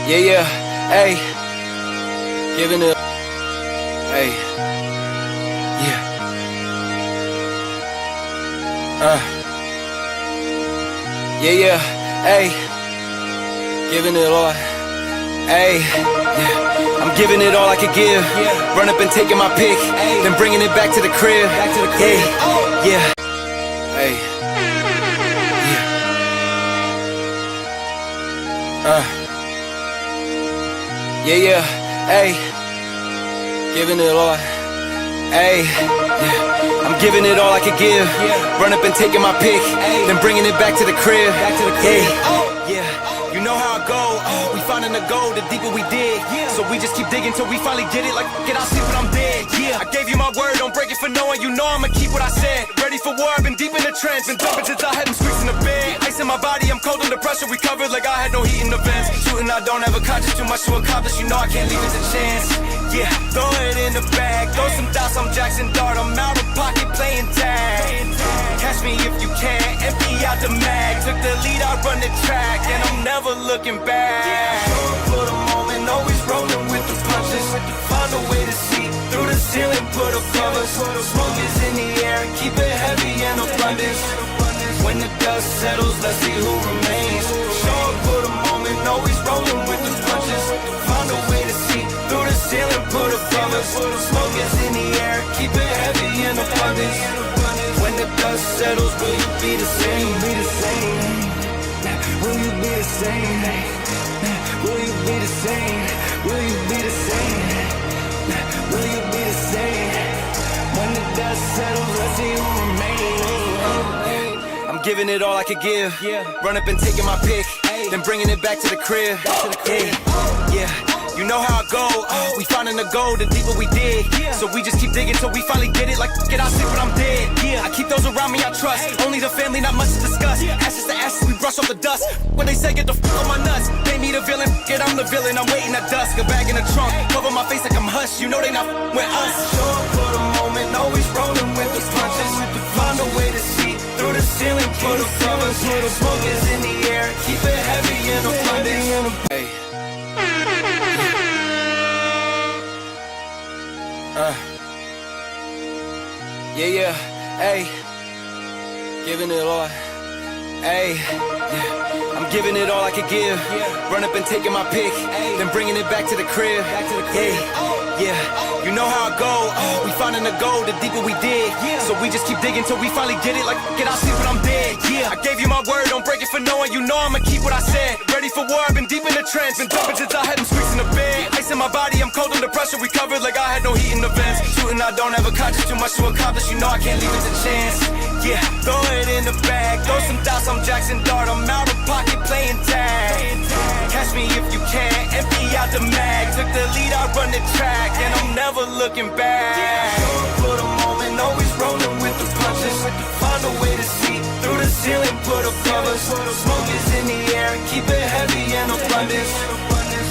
Yeah, hey, giving it, hey, yeah, yeah, hey, giving it all, hey, yeah, I'm giving it all I could give, run up and taking my pick, then bringing it back to the crib, hey, yeah, hey, yeah, hey, giving it all, hey, yeah, I'm giving it all I could give, run up and taking my pick, then bringing it back to the crib, hey, yeah, you know how I go, we finding the gold, the deeper we dig, so we just keep digging till we finally get it, like, get out, sleep when I'm dead, I gave you my word, don't break it for no one, you know I'ma keep what I said, ready for war, I've been deep in the trance, been jumping since I had them streaks in the bed, ice in my body, I'm cold under pressure, recovered like I had no heat in the vents, shooting I don't have a conscience, too much to accomplish, you know I can't leave it to chance, yeah, throw it in the bag, throw some dots, I'm Jackson Dart, I'm out of pocket playing tag, catch me if you can, empty out the mag, took the lead, I run the track, and I'm never looking back, for the moment, always rolling with the punches, find a way to see, through the ceiling, put a cover, smoke is in the air, keep it heavy and abundance, when the dust settles, let's see who remains, show up for the moment, always rolling with the punches, find a way to see, through the ceiling, put a cover, smoke is in the air, keep it heavy and abundance, when the dust settles, will you be the same, will you be the same, will you be the same, will you be the same, will you be the same, when the dust settles, let's see who remains, I'm giving it all I could give, run up and taking my pick, then bringing it back to the crib, yeah, you know how I go, we finding the gold, the deeper we dig, so we just keep digging till we finally get it, like, get out, sleep when I'm dead, I keep those around me I trust, only the family, not much to discuss, ashes to ashes, we brush off the dust, when they say get the fuck on my nuts, they need a villain, get I'm the villain, I'm waiting at dusk, a bag in the trunk, cover my face like I'm hush, you know they not with us, show up for the moment, always rolling with the punches, find a way to see, through the ceiling, put a cover, smoke is in the air, keep it heavy and abundance, hey. Yeah, hey, giving it all, hey, yeah, I'm giving it all I could give, run up and taking my pick, then bringing it back to the crib, hey, yeah, you know how I go, we finding the gold, the deeper we dig, so we just keep digging till we finally get it, like, get out, sleep when I'm dead, I gave you my word, don't break it for no one, you know I'ma keep what I said, ready for war, I've been deep in the trance, been jumping since I had them streaks in the bed, ice in my body, I'm cold under pressure, recovered like I had no heat in the vents, shooting I don't have a conscience, too much to accomplish, you know I can't leave it to chance, yeah, throw it in the bag, throw some dots, I'm Jackson Dart, I'm out of pocket playing tag, catch me if you can, empty out the mag, took the lead, I run the track, and I'm never looking back, for the moment, always rolling with the punches, find a way to see, through the ceiling, put a cover, smoke is in the air, keep it heavy and abundance,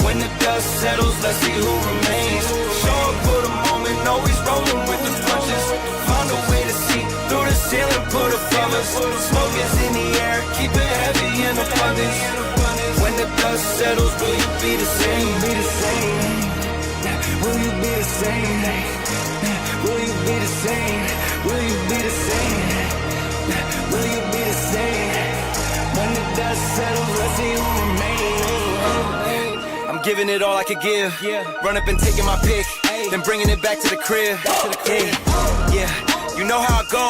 when the dust settles, let's see who remains, show up for the moment, always rolling with the punches, find a way to see, through the ceiling, put a cover, smoke is in the air, keep it heavy and abundance, when the dust settles, will you be the same, will you be the same, will you be the same, will you be the same, will you be the same, when the dust settles, let's see who remains, I'm giving it all I could give, run up and taking my pick, then bringing it back to the crib, yeah, you know how I go,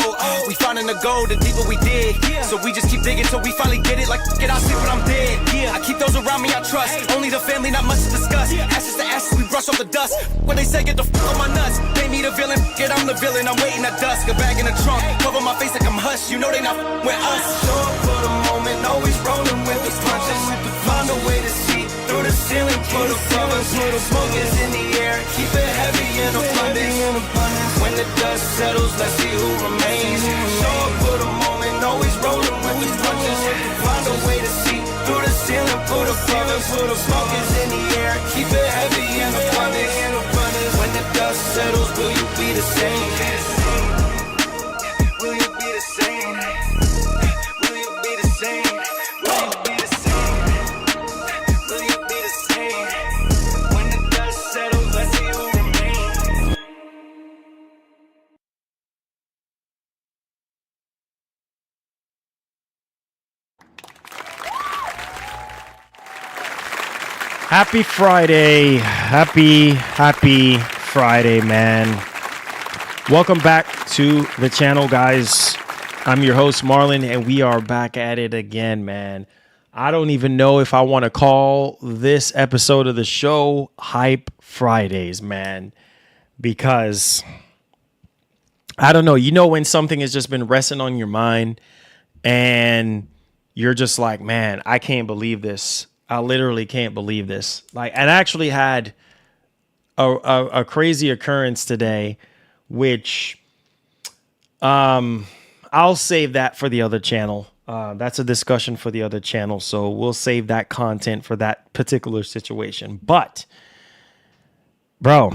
we finding the gold, the deeper we dig, so we just keep digging till we finally get it, like, get out, sleep when I'm dead, I keep those around me I trust, only the family, not much to discuss, ashes to ashes, we brush off the dust, when they say get the fuck on my nuts, they need a villain, get I'm the villain, I'm waiting at dusk, a bag in the trunk, cover my face like I'm hush, you know they not with us, show up for the moment, always rolling with the punches, find a way to see, through the ceiling, put a cover, smoke is in the air, keep it heavy and abundance, when the dust settles, let's see who remains, show up for the moment, always rolling with the punches, find a way to see, through the ceiling, put a cover, smoke is in the air, keep it heavy and abundance, when the dust settles, will you be the same, will you be the same, will you be the same, will you be the same, will you be the same, Happy Friday. Happy Friday, man. Welcome back to the channel, guys. I'm your host, Marlon, and we are back at it again, man. I don't even know if I want to call this episode of the show Hype Fridays, man, because I don't know. You know when something has just been resting on your mind and you're just like, man, I can't believe this. I literally can't believe this. Like, I actually had a crazy occurrence today, which I'll save that for the other channel. That's a discussion for the other channel, so we'll save that content for that particular situation. But, bro,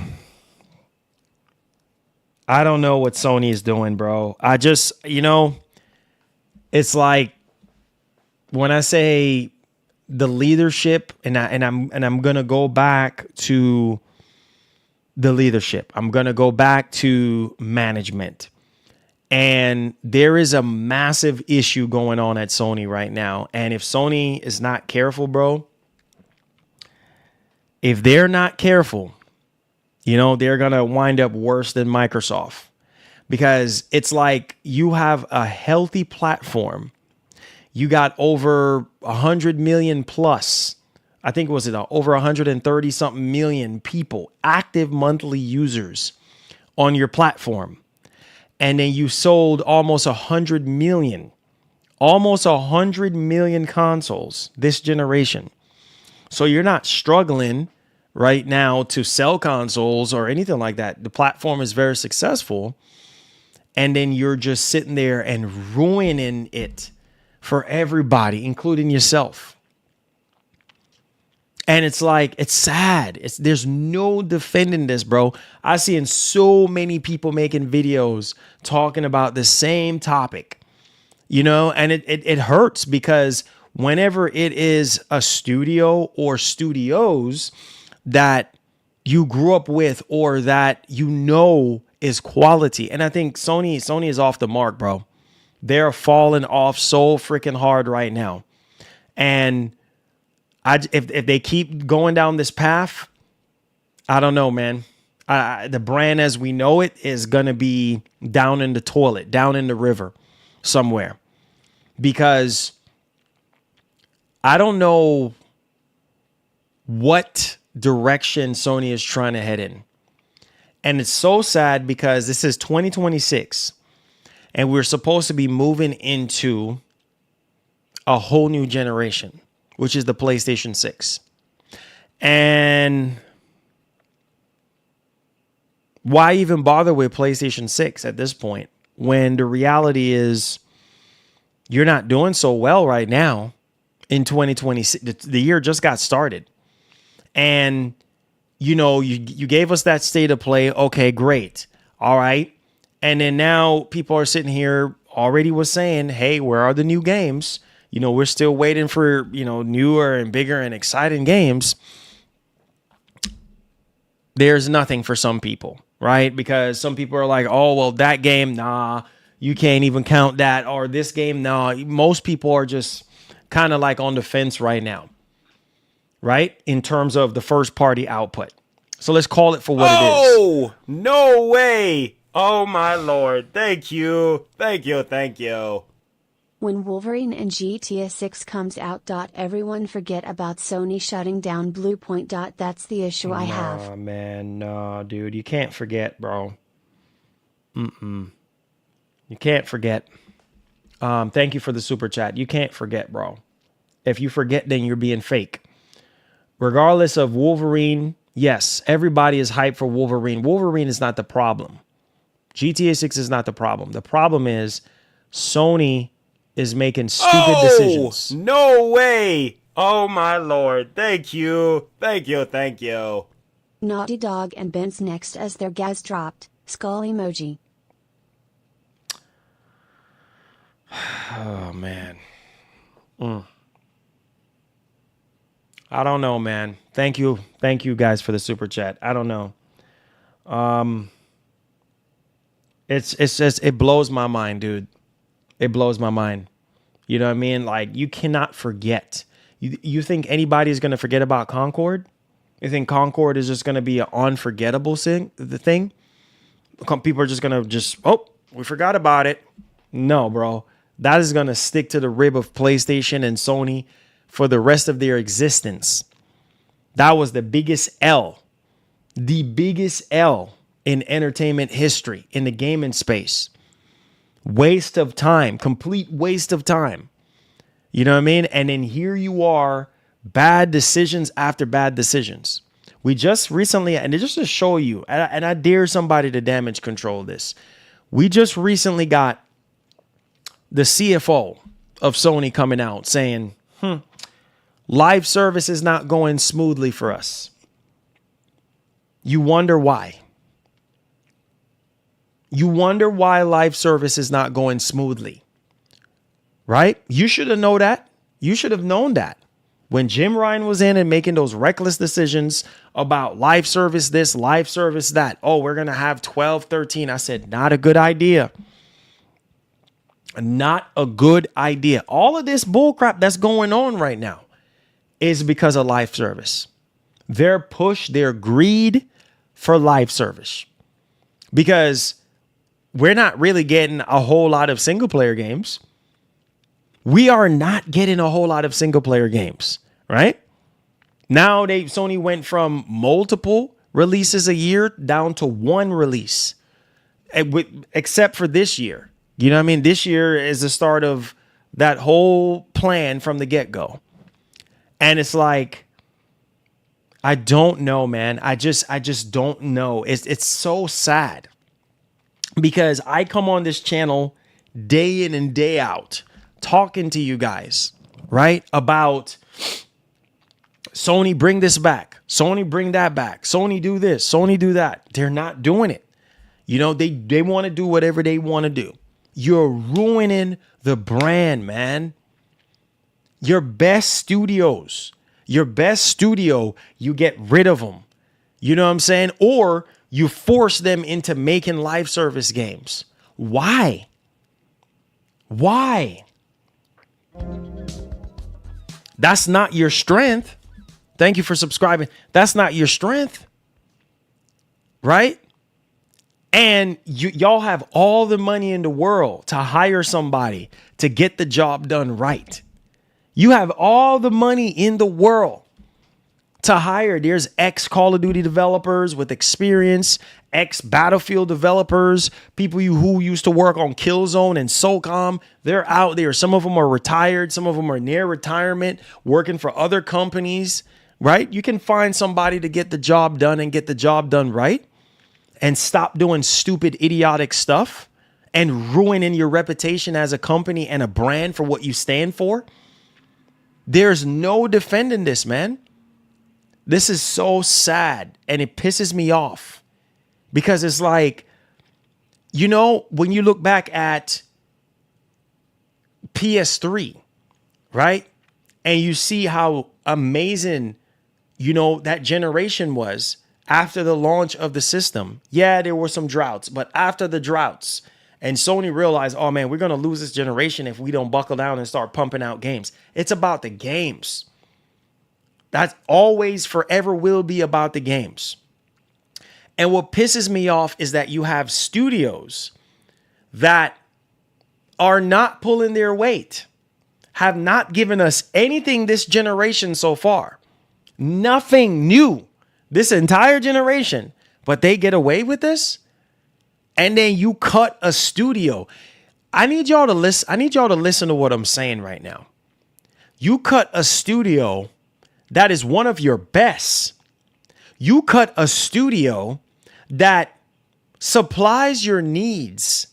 I don't know what Sony is doing, bro. I just, it's like when I say the leadership, and I'm gonna go back to the leadership. I'm gonna go back to management. And there is a massive issue going on at Sony right now. And if Sony is not careful, bro, if they're not careful, they're going to wind up worse than Microsoft. Because it's like you have a healthy platform. You got over 100 million plus. I think it was over 130 something million people, active monthly users on your platform. And then you sold almost 100 million consoles this generation. So you're not struggling right now to sell consoles or anything like that. The platform is very successful. And then you're just sitting there and ruining it for everybody, including yourself. And it's like, it's sad. There's no defending this, bro. I've seen so many people making videos talking about the same topic, and it hurts because whenever it is a studio or studios that you grew up with or that is quality. And I think Sony is off the mark, bro. They're falling off so freaking hard right now. And if they keep going down this path, I don't know, man. The brand as we know it is going to be down in the toilet, down in the river somewhere. Because I don't know what direction Sony is trying to head in. And it's so sad because this is 2026 and we're supposed to be moving into a whole new generation, which is the PlayStation 6. And why even bother with PlayStation 6 at this point when the reality is you're not doing so well right now in 2026. The year just got started. And, you gave us that state of play. Okay, great. All right. And then now people are sitting here already was saying, hey, where are the new games? We're still waiting for, newer and bigger and exciting games. There's nothing for some people, right? Because some people are like, oh, well, that game, nah, you can't even count that. Or this game, nah. Most people are just kind of like on the fence right now, right? In terms of the first party output. So let's call it for what it is. Oh, no way. Oh, my Lord. Thank you. Thank you. When Wolverine and GTA 6 comes out. Everyone forget about Sony shutting down Bluepoint. That's the issue I have. Nah, man, nah, dude. You can't forget, bro. You can't forget. Thank you for the super chat. You can't forget, bro. If you forget, then you're being fake. Regardless of Wolverine, yes, everybody is hyped for Wolverine. Wolverine is not the problem. GTA 6 is not the problem. The problem is Sony is making stupid decisions. No way. Oh, my Lord. Thank you. Naughty Dog and Ben's next as their gas dropped. Skull emoji. Oh, man. I don't know, man. Thank you guys for the super chat. I don't know. It's just, it blows my mind, dude. It blows my mind. You know what I mean? Like, you cannot forget. You think anybody's going to forget about Concord? You think Concord is just going to be an unforgettable thing? People are just going to oh, we forgot about it. No, bro. That is going to stick to the rib of PlayStation and Sony for the rest of their existence. That was the biggest L in entertainment history, in the gaming space. Waste of time, complete waste of time. You know what I mean? And then here you are, bad decisions after bad decisions. We just recently, and just to show you, and I dare somebody to damage control this. We just recently got the CFO of Sony coming out saying, live service is not going smoothly for us. You wonder why. You wonder why live service is not going smoothly, right? You should have known that. You should have known that when Jim Ryan was in and making those reckless decisions about live service this, live service that. Oh, we're going to have 12, 13. I said, not a good idea. Not a good idea. All of this bullcrap that's going on right now is because of live service. Their push, their greed for live service. Because we're not really getting a whole lot of single player games. We are not getting a whole lot of single player games, right? Now Sony went from multiple releases a year down to one release, except for this year. You know what I mean? This year is the start of that whole plan from the get-go. And it's like, I don't know, man. I just don't know. It's so sad because I come on this channel day in and day out talking to you guys, right? About Sony bring this back. Sony bring that back. Sony do this. Sony do that. They're not doing it. You know, they want to do whatever they want to do. You're ruining the brand, man. Your best studio, you get rid of them. You know what I'm saying? Or you force them into making live service games. Why? Why? That's not your strength. Thank you for subscribing. That's not your strength. Right? And y'all have all the money in the world to hire somebody to get the job done right. You have all the money in the world to hire. There's ex Call of Duty developers with experience, ex Battlefield developers, people who used to work on Killzone and SOCOM. They're out there. Some of them are retired. Some of them are near retirement, working for other companies, right? You can find somebody to get the job done and get the job done right and stop doing stupid, idiotic stuff and ruining your reputation as a company and a brand for what you stand for. There's no defending this, man. This is so sad and it pisses me off because it's like, you know, when you look back at PS3, right? And you see how amazing, you know, that generation was after the launch of the system. Yeah, there were some droughts, but after the droughts, and Sony realized, oh man, we're going to lose this generation if we don't buckle down and start pumping out games. It's about the games. That's always, forever will be about the games. And what pisses me off is that you have studios that are not pulling their weight, have not given us anything this generation so far. Nothing new this entire generation, but they get away with this. And then you cut a studio. I need y'all to listen to what I'm saying right now. You cut a studio that is one of your best. You cut a studio that supplies your needs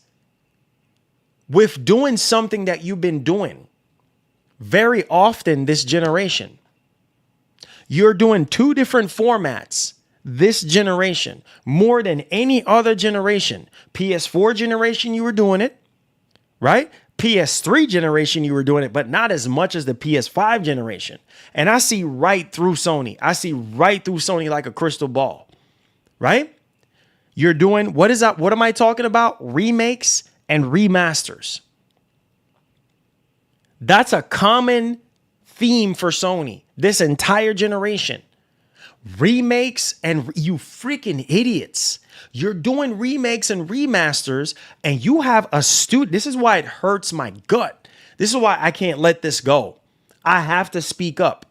with doing something that you've been doing very often this generation. You're doing two different formats this generation, more than any other generation. PS4 generation, you were doing it, right? PS3 generation, you were doing it, but not as much as the PS5 generation. And I see right through Sony. I see right through Sony like a crystal ball, right? You're doing, what is that? What am I talking about? Remakes and remasters. That's a common theme for Sony this entire generation. Remakes, and you freaking idiots. You're doing remakes and remasters, and you have a student. This is why it hurts my gut. This is why I can't let this go. I have to speak up.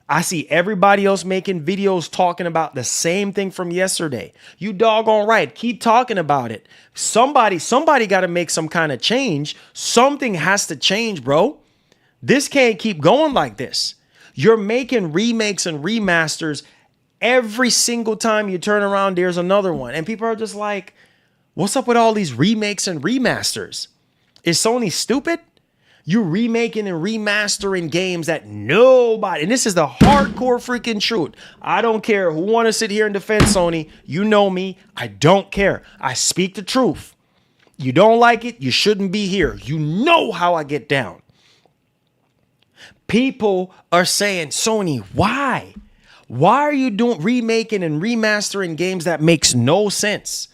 I see everybody else making videos talking about the same thing from yesterday. You doggone right. Keep talking about it. Somebody got to make some kind of change. Something has to change, bro. This can't keep going like this. You're making remakes and remasters. Every single time you turn around, there's another one. And people are just like, what's up with all these remakes and remasters? Is Sony stupid? You're remaking and remastering games that nobody, and this is the hardcore freaking truth. I don't care who want to sit here and defend Sony. You know me. I don't care. I speak the truth. You don't like it, you shouldn't be here. You know how I get down. People are saying, Sony, why? Why are you doing remaking and remastering games that makes no sense?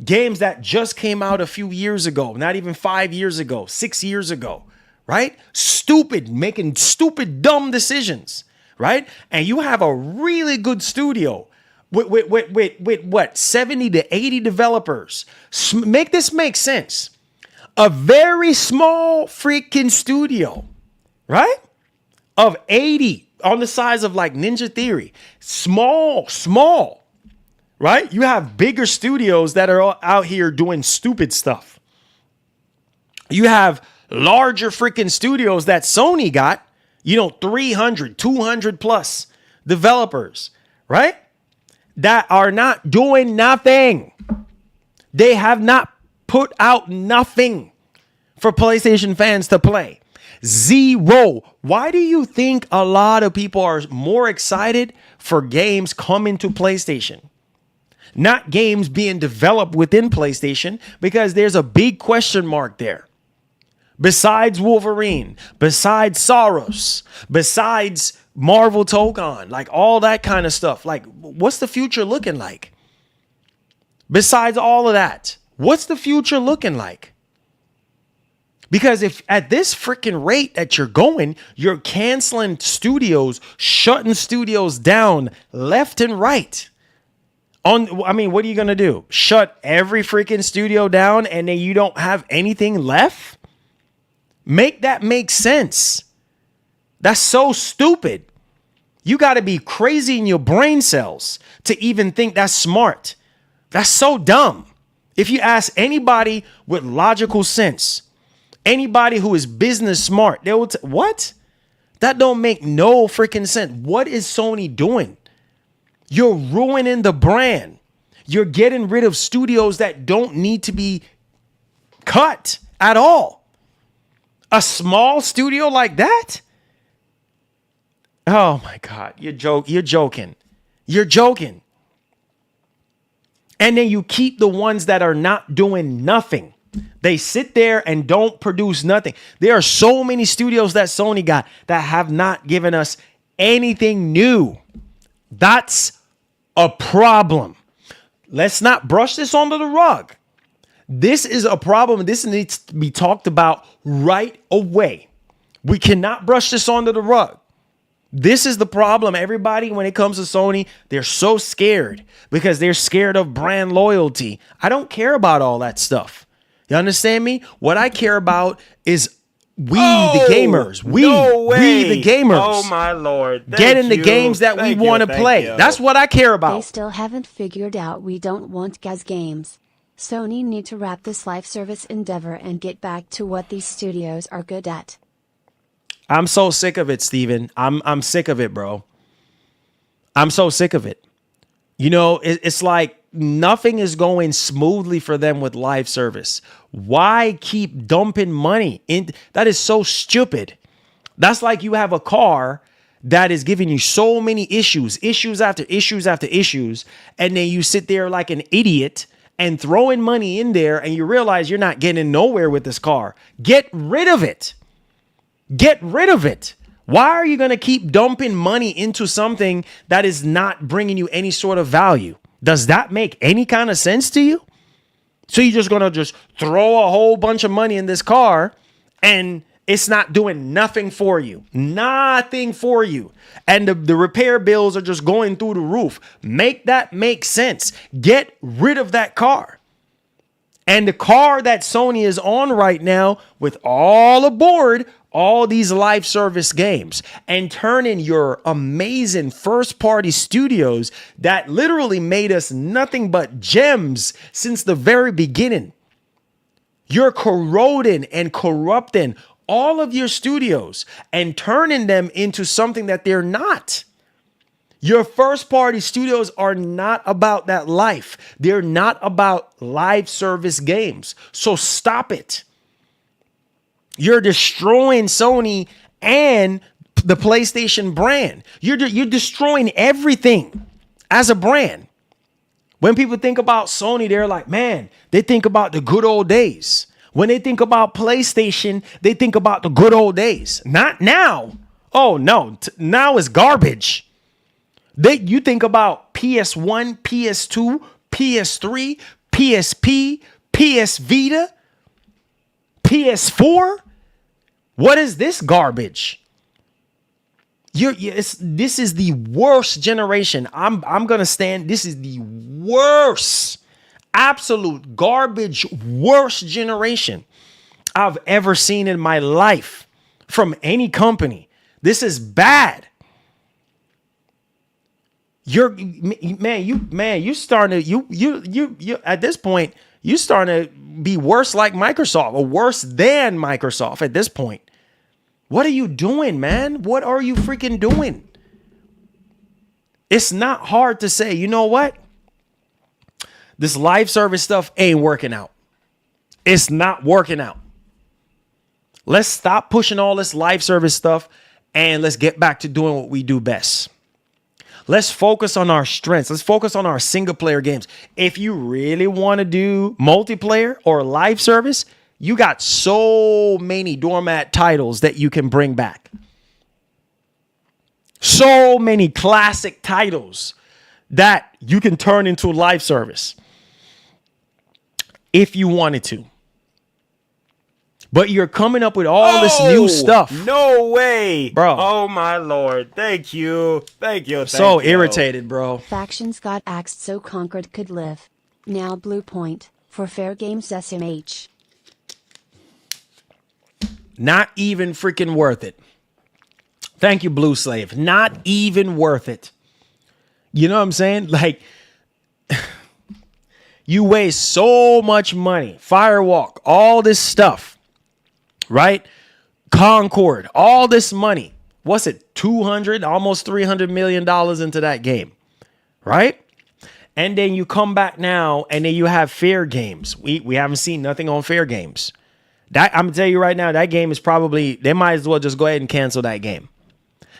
Games that just came out a few years ago, not even 5 years ago, 6 years ago, right? Stupid, making stupid, dumb decisions, right? And you have a really good studio with what, 70 to 80 developers. Make this make sense. A very small freaking studio, right? Of 80 on the size of like Ninja Theory. Small, right? You have bigger studios that are out here doing stupid stuff. You have larger freaking studios that Sony got, 300, 200 plus developers, right? That are not doing nothing. They have not put out nothing for PlayStation fans to play. Zero. Why do you think a lot of people are more excited for games coming to PlayStation? Not games being developed within PlayStation, because there's a big question mark there. Besides Wolverine, besides Soros, besides Marvel Token, like all that kind of stuff. Like, what's the future looking like? Besides all of that, what's the future looking like? Because if at this freaking rate that you're going, you're canceling studios, shutting studios down left and right. What are you going to do? Shut every freaking studio down and then you don't have anything left? Make that make sense. That's so stupid. You got to be crazy in your brain cells to even think that's smart. That's so dumb. If you ask anybody with logical sense, anybody who is business smart, they will what? That don't make no freaking sense. What is Sony doing? You're ruining the brand. You're getting rid of studios that don't need to be cut at all. A small studio like that? Oh my God, you're joking. You're joking. And then you keep the ones that are not doing nothing. They sit there and don't produce nothing. There are so many studios that Sony got that have not given us anything new. That's a problem. Let's not brush this under the rug. This is a problem. This needs to be talked about right away. We cannot brush this under the rug. This is the problem. Everybody, when it comes to Sony, they're so scared because they're scared of brand loyalty. I don't care about all that stuff. You understand me? What I care about is the gamers. We the gamers. Oh my Lord. Getting the games that we want to play. That's what I care about. They still haven't figured out we don't want Gaz games. Sony need to wrap this live service endeavor and get back to what these studios are good at. I'm so sick of it, Steven. I'm sick of it, bro. I'm so sick of it. It's like nothing is going smoothly for them with live service. Why keep dumping money in? That is so stupid. That's like you have a car that is giving you so many issues after issues after issues, and then you sit there like an idiot and throwing money in there, and you realize you're not getting nowhere with this car. Get rid of it. Get rid of it. Why are you going to keep dumping money into something that is not bringing you any sort of value? Does that make any kind of sense to you? So you're just going to just throw a whole bunch of money in this car and It's not doing nothing for you. Nothing for you. And the repair bills are just going through the roof. Make that make sense. Get rid of that car. And the car that Sony is on right now, with all aboard, all these live service games, and turning your amazing first party studios that literally made us nothing but gems since the very beginning. You're corroding and corrupting all of your studios and turning them into something that they're not. Your first party studios are not about that life. They're not about live service games. So stop it. You're destroying Sony and the PlayStation brand. You're destroying everything as a brand. When people think about Sony, they're like, man, they think about the good old days. When they think about PlayStation, they think about the good old days. Not now. Oh, no. Now it's garbage. You think about PS1, PS2, PS3, PSP, PS Vita, PS4. What is this garbage? This is the worst generation. I'm gonna stand. This is the worst, absolute garbage, worst generation I've ever seen in my life from any company. This is bad. You starting to at this point, you starting to be worse like Microsoft, or worse than Microsoft at this point. What are you doing, man? What are you freaking doing? It's not hard to say, you know what? This live service stuff ain't working out. It's not working out. Let's stop pushing all this live service stuff and let's get back to doing what we do best. Let's focus on our strengths. Let's focus on our single player games. If you really want to do multiplayer or live service, you got so many doormat titles that you can bring back. So many classic titles that you can turn into live service if you wanted to. But you're coming up with all this new stuff. No way. Bro. Oh, my Lord. Thank you. Thank you. So irritated, bro. Factions got axed so Concord could live. Now Blue Point for Fair Games SMH. Not even freaking worth it. Thank you, Blue Slave. Not even worth it. You know what I'm saying? Like, you waste so much money. Firewalk, all this stuff. Right? Concord, all this money. What's it? 200, almost $300 million into that game. Right? And then you come back now and then you have Fair Games. We haven't seen nothing on Fair Games. That, I'm gonna tell you right now, that game is probably, they might as well just go ahead and cancel that game.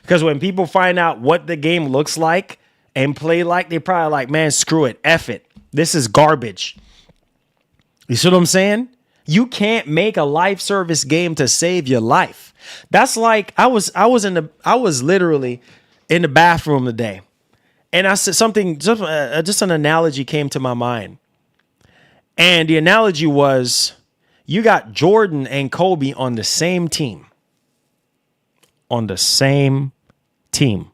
Because when people find out what the game looks like and play like, they're probably like, man, screw it, F it. This is garbage. You see what I'm saying? You can't make a live service game to save your life. That's like, I was literally in the bathroom today, and I said something, just an analogy came to my mind. And the analogy was, you got Jordan and Kobe on the same team. On the same team.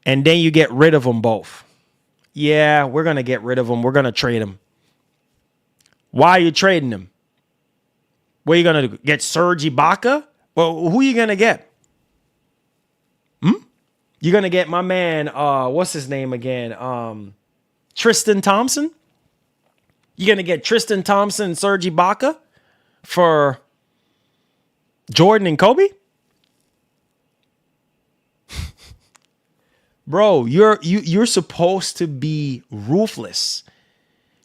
And then you get rid of them both. Yeah, we're going to get rid of them. We're going to trade them. Why are you trading them? What are you going to do? Get Serge Ibaka? Well, who are you going to get? You're going to get my man, what's his name again? Tristan Thompson? You're going to get Tristan Thompson and Serge Ibaka for Jordan and Kobe? Bro, you're supposed to be ruthless.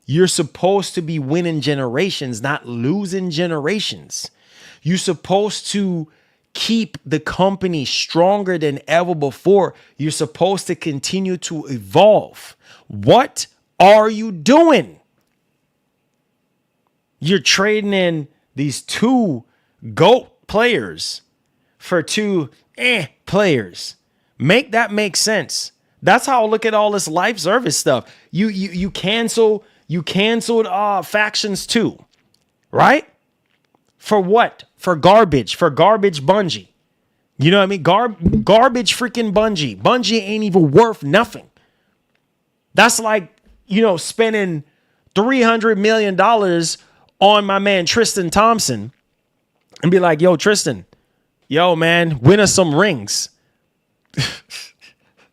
You're supposed to be winning generations, not losing generations. You're supposed to keep the company stronger than ever before. You're supposed to continue to evolve. What are you doing? You're trading in these two GOAT players for two players. Make that make sense. That's how I look at all this live service stuff. You canceled factions too, right? For what? For garbage Bungie. You know what I mean? Garbage freaking Bungie. Bungie ain't even worth nothing. That's like, spending $300 million on my man Tristan Thompson and be like, yo, Tristan, yo, man, win us some rings.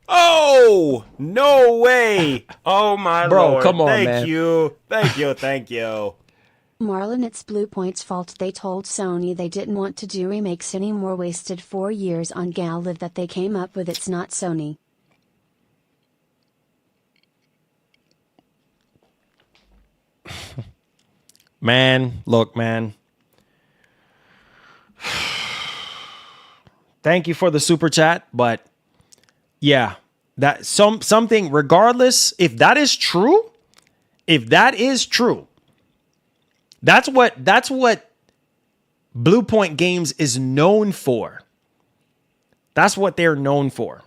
Oh, no way. Oh, my Bro, Lord. come on, Thank man. you. Thank you. Thank you. Marlon, it's Bluepoint's fault. They told Sony they didn't want to do remakes anymore. Wasted 4 years on Gallad that they came up with. It's not Sony. Man, look, man. Thank you for the super chat, but yeah, that something, regardless, if that is true, that's what Bluepoint Games is known for. That's what they're known for.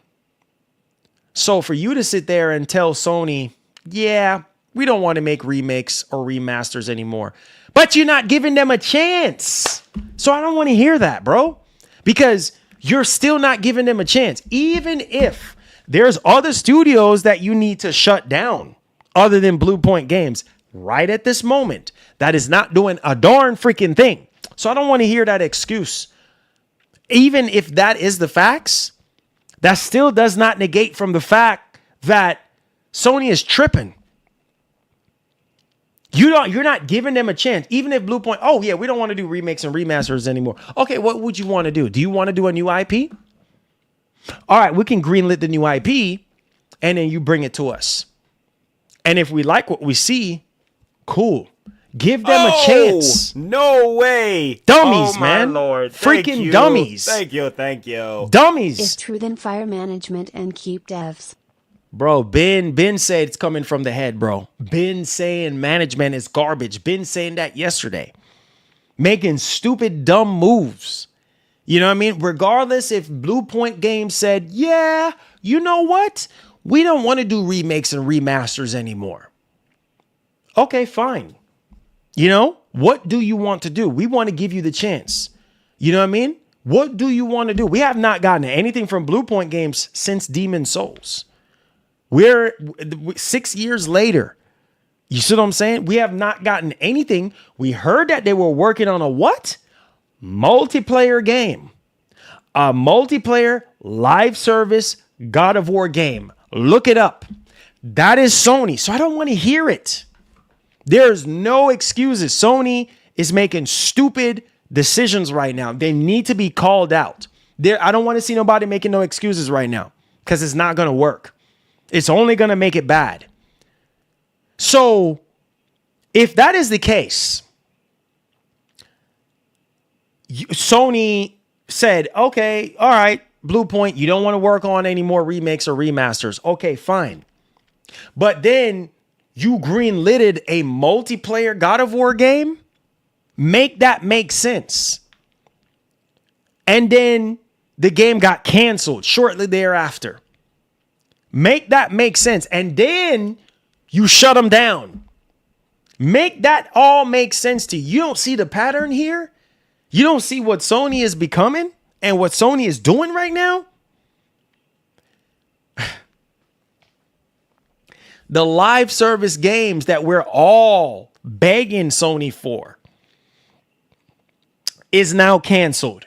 So for you to sit there and tell Sony, yeah, we don't want to make remakes or remasters anymore, but you're not giving them a chance. So I don't want to hear that, bro, because you're still not giving them a chance. Even if there's other studios that you need to shut down other than Bluepoint Games right at this moment, that is not doing a darn freaking thing. So I don't want to hear that excuse. Even if that is the facts, that still does not negate from the fact that Sony is tripping. You're not giving them a chance. Even if Bluepoint, oh yeah, we don't want to do remakes and remasters anymore. Okay, what would you want to do? Do you want to do a new IP? All right, we can greenlit the new IP, and then you bring it to us. And if we like what we see, cool. Give them a chance. No way. Dummies, oh, my man. Lord. Freaking dummies. Thank you. Thank you. Dummies. If true, then fire management and keep devs. Bro, Ben said it's coming from the head, bro. Ben saying management is garbage. Ben saying that yesterday. Making stupid, dumb moves. You know what I mean? Regardless if Bluepoint Games said, yeah, you know what? We don't want to do remakes and remasters anymore. Okay, fine. You know, what do you want to do? We want to give you the chance. You know what I mean? What do you want to do? We have not gotten anything from Bluepoint Games since Demon Souls. We're 6 years later. You see what I'm saying? We have not gotten anything. We heard that they were working on a what? Multiplayer game. A multiplayer live service God of War game. Look it up. That is Sony. So I don't want to hear it. There's no excuses. Sony is making stupid decisions right now. They need to be called out. I don't want to see nobody making no excuses right now because it's not going to work. It's only going to make it bad. So if that is the case, Sony said, okay, all right, Bluepoint, you don't want to work on any more remakes or remasters. Okay, fine. But then you greenlighted a multiplayer God of War game? Make that make sense. And then the game got canceled shortly thereafter. Make that make sense. And then you shut them down. Make that all make sense to you. You don't see the pattern here? You don't see what Sony is becoming and what Sony is doing right now? The live service games that we're all begging Sony for is now canceled.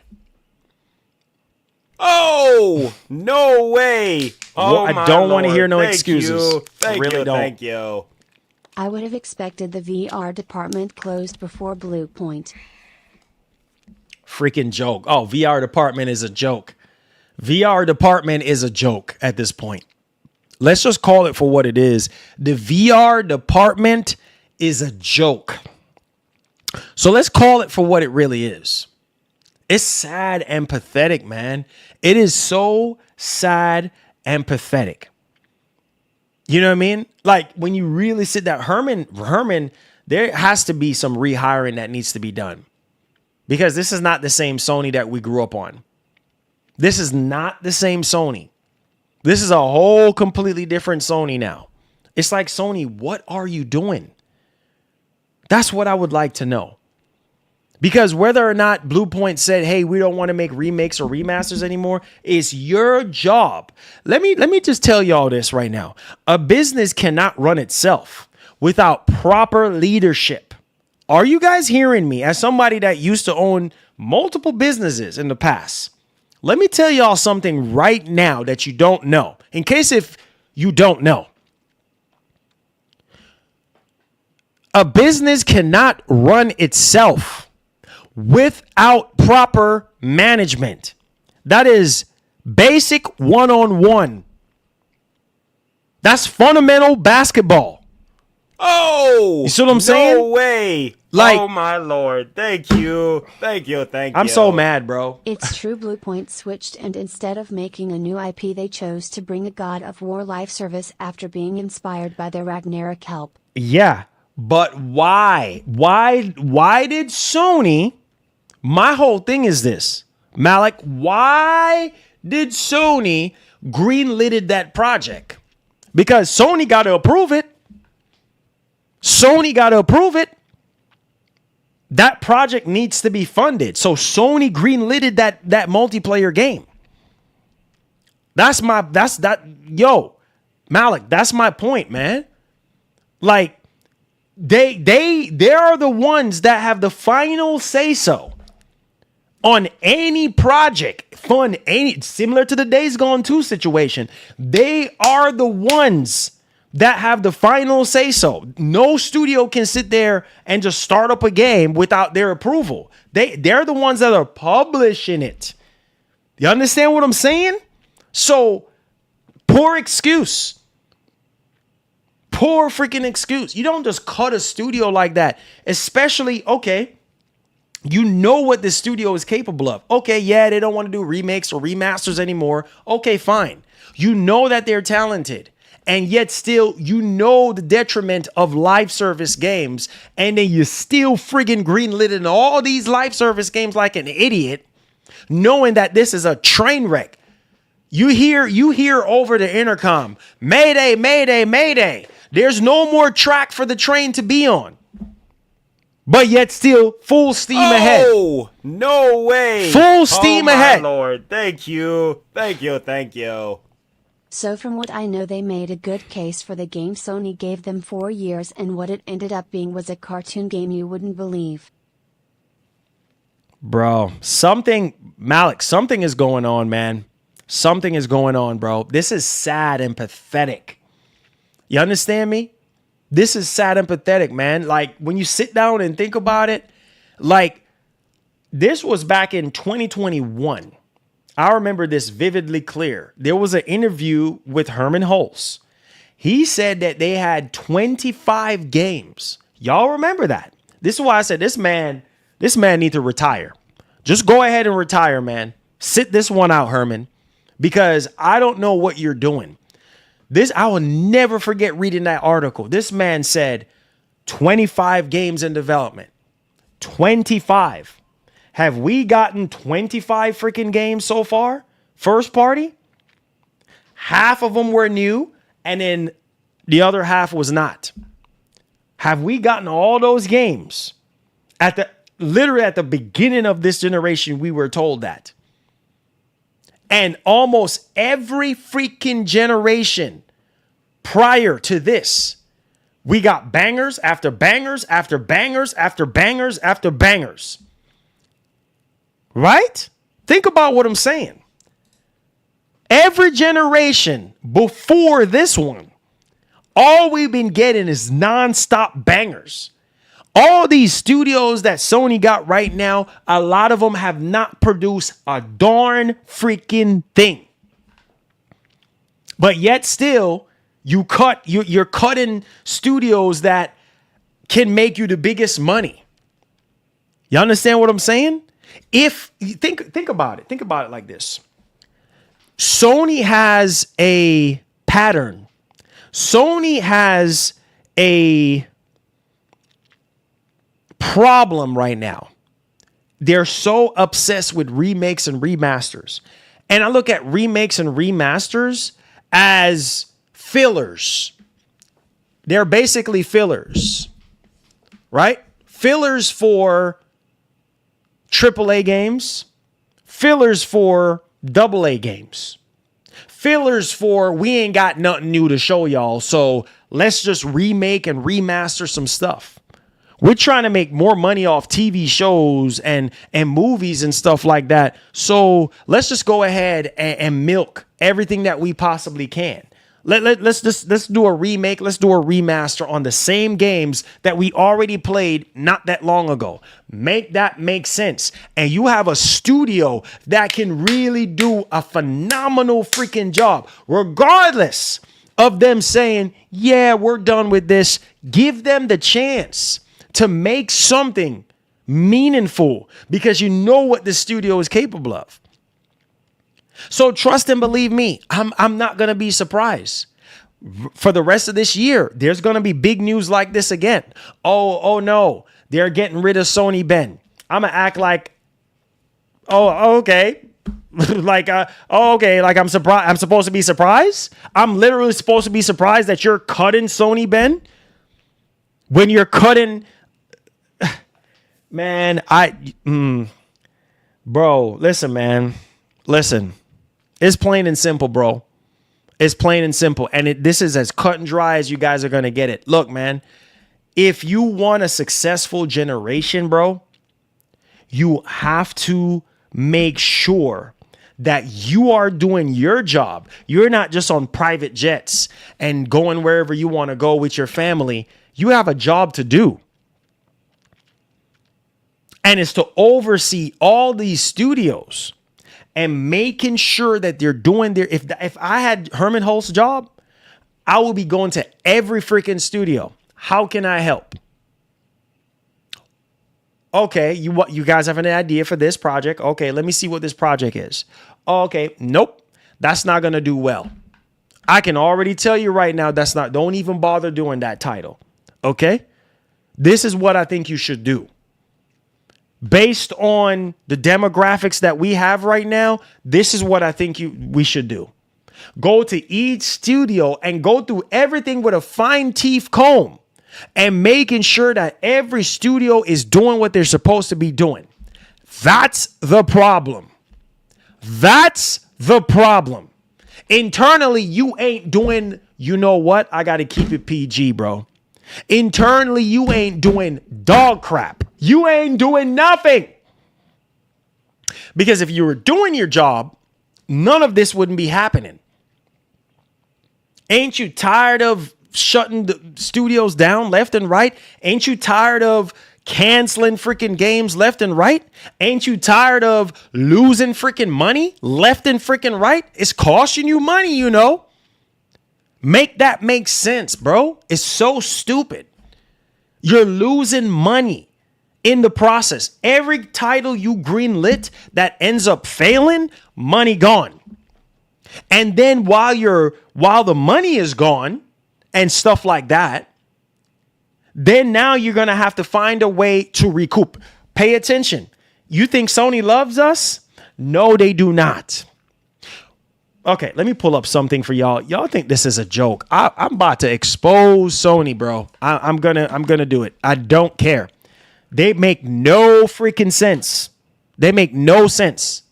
Oh, no way. Oh, I don't want to hear no Thank excuses. You. Thank I really you. don't. Thank you. I would have expected the VR department closed before Bluepoint. Freaking joke. Oh, VR department is a joke. VR department is a joke at this point. Let's just call it for what it is. The VR department is a joke. So let's call it for what it really is. It's sad and pathetic, man. It is so sad and pathetic. You know what I mean? Like when you really sit down, Herman, there has to be some rehiring that needs to be done. Because this is not the same Sony that we grew up on. This is not the same Sony. This is a whole completely different Sony now. It's like, Sony, what are you doing? That's what I would like to know. Because whether or not Blue Point said, hey, we don't want to make remakes or remasters anymore, it's your job. Let me just tell y'all this right now. A business cannot run itself without proper leadership. Are you guys hearing me? As somebody that used to own multiple businesses in the past, let me tell y'all something right now that you don't know. In case if you don't know. A business cannot run itself without proper management. That is basic one-on-one. That's fundamental basketball. Oh, you see what I'm saying? No way. Like, oh my Lord. Thank you. I'm so mad, bro. It's true. Blue Point switched, and instead of making a new IP, they chose to bring a God of War live service after being inspired by the Ragnarok help. Yeah, but why? Why did Sony? My whole thing is this, Malik. Why did Sony greenlighted that project? Because Sony got to approve it. That project needs to be funded. So Sony greenlighted that multiplayer game. Malik, that's my point, man. Like, they are the ones that have the final say so on any project, similar to the Days Gone 2 situation. They are the ones that have the final say so. No studio can sit there and just start up a game without their approval. They're the ones that are publishing it. You understand what I'm saying? So, poor excuse. Poor freaking excuse. You don't just cut a studio like that. Especially, okay, you know what the studio is capable of. Okay, yeah, they don't want to do remakes or remasters anymore. Okay, fine. You know that they're talented. And yet still, you know the detriment of live service games. And then you still friggin' greenlit all these live service games like an idiot, knowing that this is a train wreck. You hear over the intercom, Mayday, Mayday, Mayday. There's no more track for the train to be on. But yet still full steam ahead. Oh, no way. Full steam ahead. Oh, my Lord. Thank you. So from what I know, they made a good case for the game. Sony gave them 4 years, and what it ended up being was a cartoon game you wouldn't believe. Bro, Malik, something is going on, man. Something is going on, bro. This is sad and pathetic. You understand me? This is sad and pathetic, man. Like, when you sit down and think about it, like, this was back in 2021. I remember this vividly clear. There was an interview with Herman Hulse. He said that they had 25 games. Y'all remember that? This is why I said this man needs to retire. Just go ahead and retire, man. Sit this one out, Herman, because I don't know what you're doing. I will never forget reading that article. This man said 25 games in development. 25. Have we gotten 25 freaking games so far? First party? Half of them were new, and then the other half was not. Have we gotten all those games? Literally at the beginning of this generation, we were told that. And almost every freaking generation prior to this, we got bangers after bangers after bangers after bangers after bangers. Right? Think about what I'm saying. Every generation before this one, all we've been getting is nonstop bangers. All these studios that Sony got right now, a lot of them have not produced a darn freaking thing. But yet still, you're cutting studios that can make you the biggest money. You understand what I'm saying? If you think about it like this. Sony has a pattern. Sony has a problem right now. They're so obsessed with remakes and remasters. And I look at remakes and remasters as fillers. They're basically fillers, right? Fillers for AAA games, fillers for AA games, fillers for we ain't got nothing new to show y'all, so let's just remake and remaster some stuff. We're trying to make more money off TV shows and movies and stuff like that. So let's just go ahead and milk everything that we possibly can. Let's do a remake. Let's do a remaster on the same games that we already played not that long ago. Make that make sense. And you have a studio that can really do a phenomenal freaking job, regardless of them saying, yeah, we're done with this. Give them the chance to make something meaningful, because you know what the studio is capable of. So trust and believe me, I'm not going to be surprised. For the rest of this year, there's going to be big news like this again. Oh no, they're getting rid of Sony Ben. I'm going to act like, oh, okay. Okay, like I'm surprised. I'm supposed to be surprised. I'm literally supposed to be surprised that you're cutting Sony Ben when you're cutting. Man, bro, listen, man. Listen, it's plain and simple, bro. It's plain and simple. And this is as cut and dry as you guys are going to get it. Look, man, if you want a successful generation, bro, you have to make sure that you are doing your job. You're not just on private jets and going wherever you want to go with your family. You have a job to do. And it's to oversee all these studios and making sure that they're doing their. If I had Herman Hulst's job, I would be going to every freaking studio. How can I help? Okay, you guys have an idea for this project. Okay, let me see what this project is. Okay, nope, that's not gonna do well. I can already tell you right now, that's not. Don't even bother doing that title. Okay, this is what I think you should do. Based on the demographics that we have right now, this is what I think we should do. Go to each studio and go through everything with a fine teeth comb and making sure that every studio is doing what they're supposed to be doing. That's the problem. That's the problem. Internally, you ain't doing, you know what? I got to keep it PG, bro. Internally, you ain't doing dog crap. You ain't doing nothing. Because if you were doing your job, none of this wouldn't be happening. Ain't you tired of shutting the studios down left and right? Ain't you tired of canceling freaking games left and right? Ain't you tired of losing freaking money left and freaking right? It's costing you money, you know. Make that make sense, bro. It's so stupid. You're losing money in the process. Every title you greenlit that ends up failing, money gone. And then while the money is gone and stuff like that, then now you're going to have to find a way to recoup. Pay attention. You think Sony loves us? No, they do not. Okay, let me pull up something for y'all. Y'all think this is a joke. I'm about to expose Sony, bro. I'm gonna do it. I don't care. They make no freaking sense. They make no sense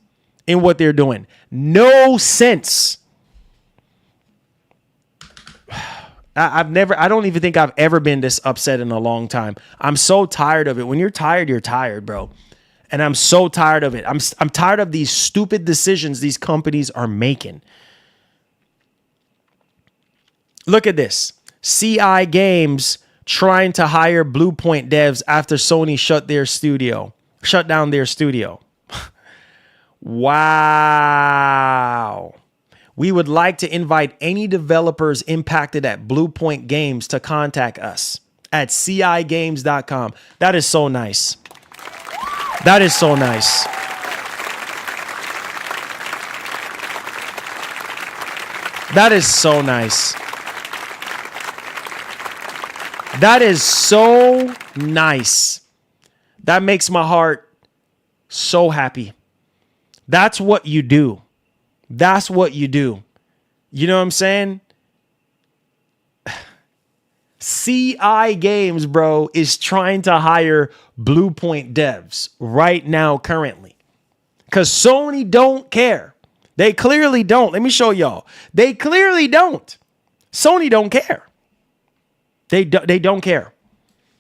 in what they're doing. No sense. I don't even think I've ever been this upset in a long time. I'm so tired of it. When you're tired, bro. And I'm so tired of it. I'm tired of these stupid decisions these companies are making. Look at this. CI Games trying to hire Blue Point devs after Sony shut down their studio. Wow. We would like to invite any developers impacted at Blue Point Games to contact us at cigames.com. That is so nice. That is so nice. That is so nice. That is so nice. That makes my heart so happy. That's what you do. That's what you do. You know what I'm saying? CI Games, bro, is trying to hire Blue Point devs right now, currently. Because Sony don't care. They clearly don't. Let me show y'all. They clearly don't. Sony don't care. They don't care.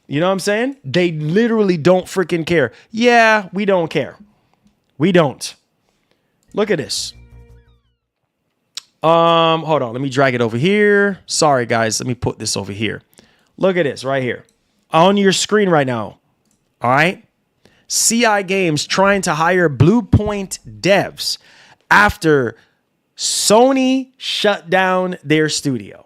You know what I'm saying? They literally don't freaking care. Yeah, we don't care. We don't. Look at this. Hold on. Let me drag it over here. Sorry, guys. Let me put this over here. Look at this right here on your screen right now. All right. CI Games trying to hire Blue Point devs after Sony shut down their studio.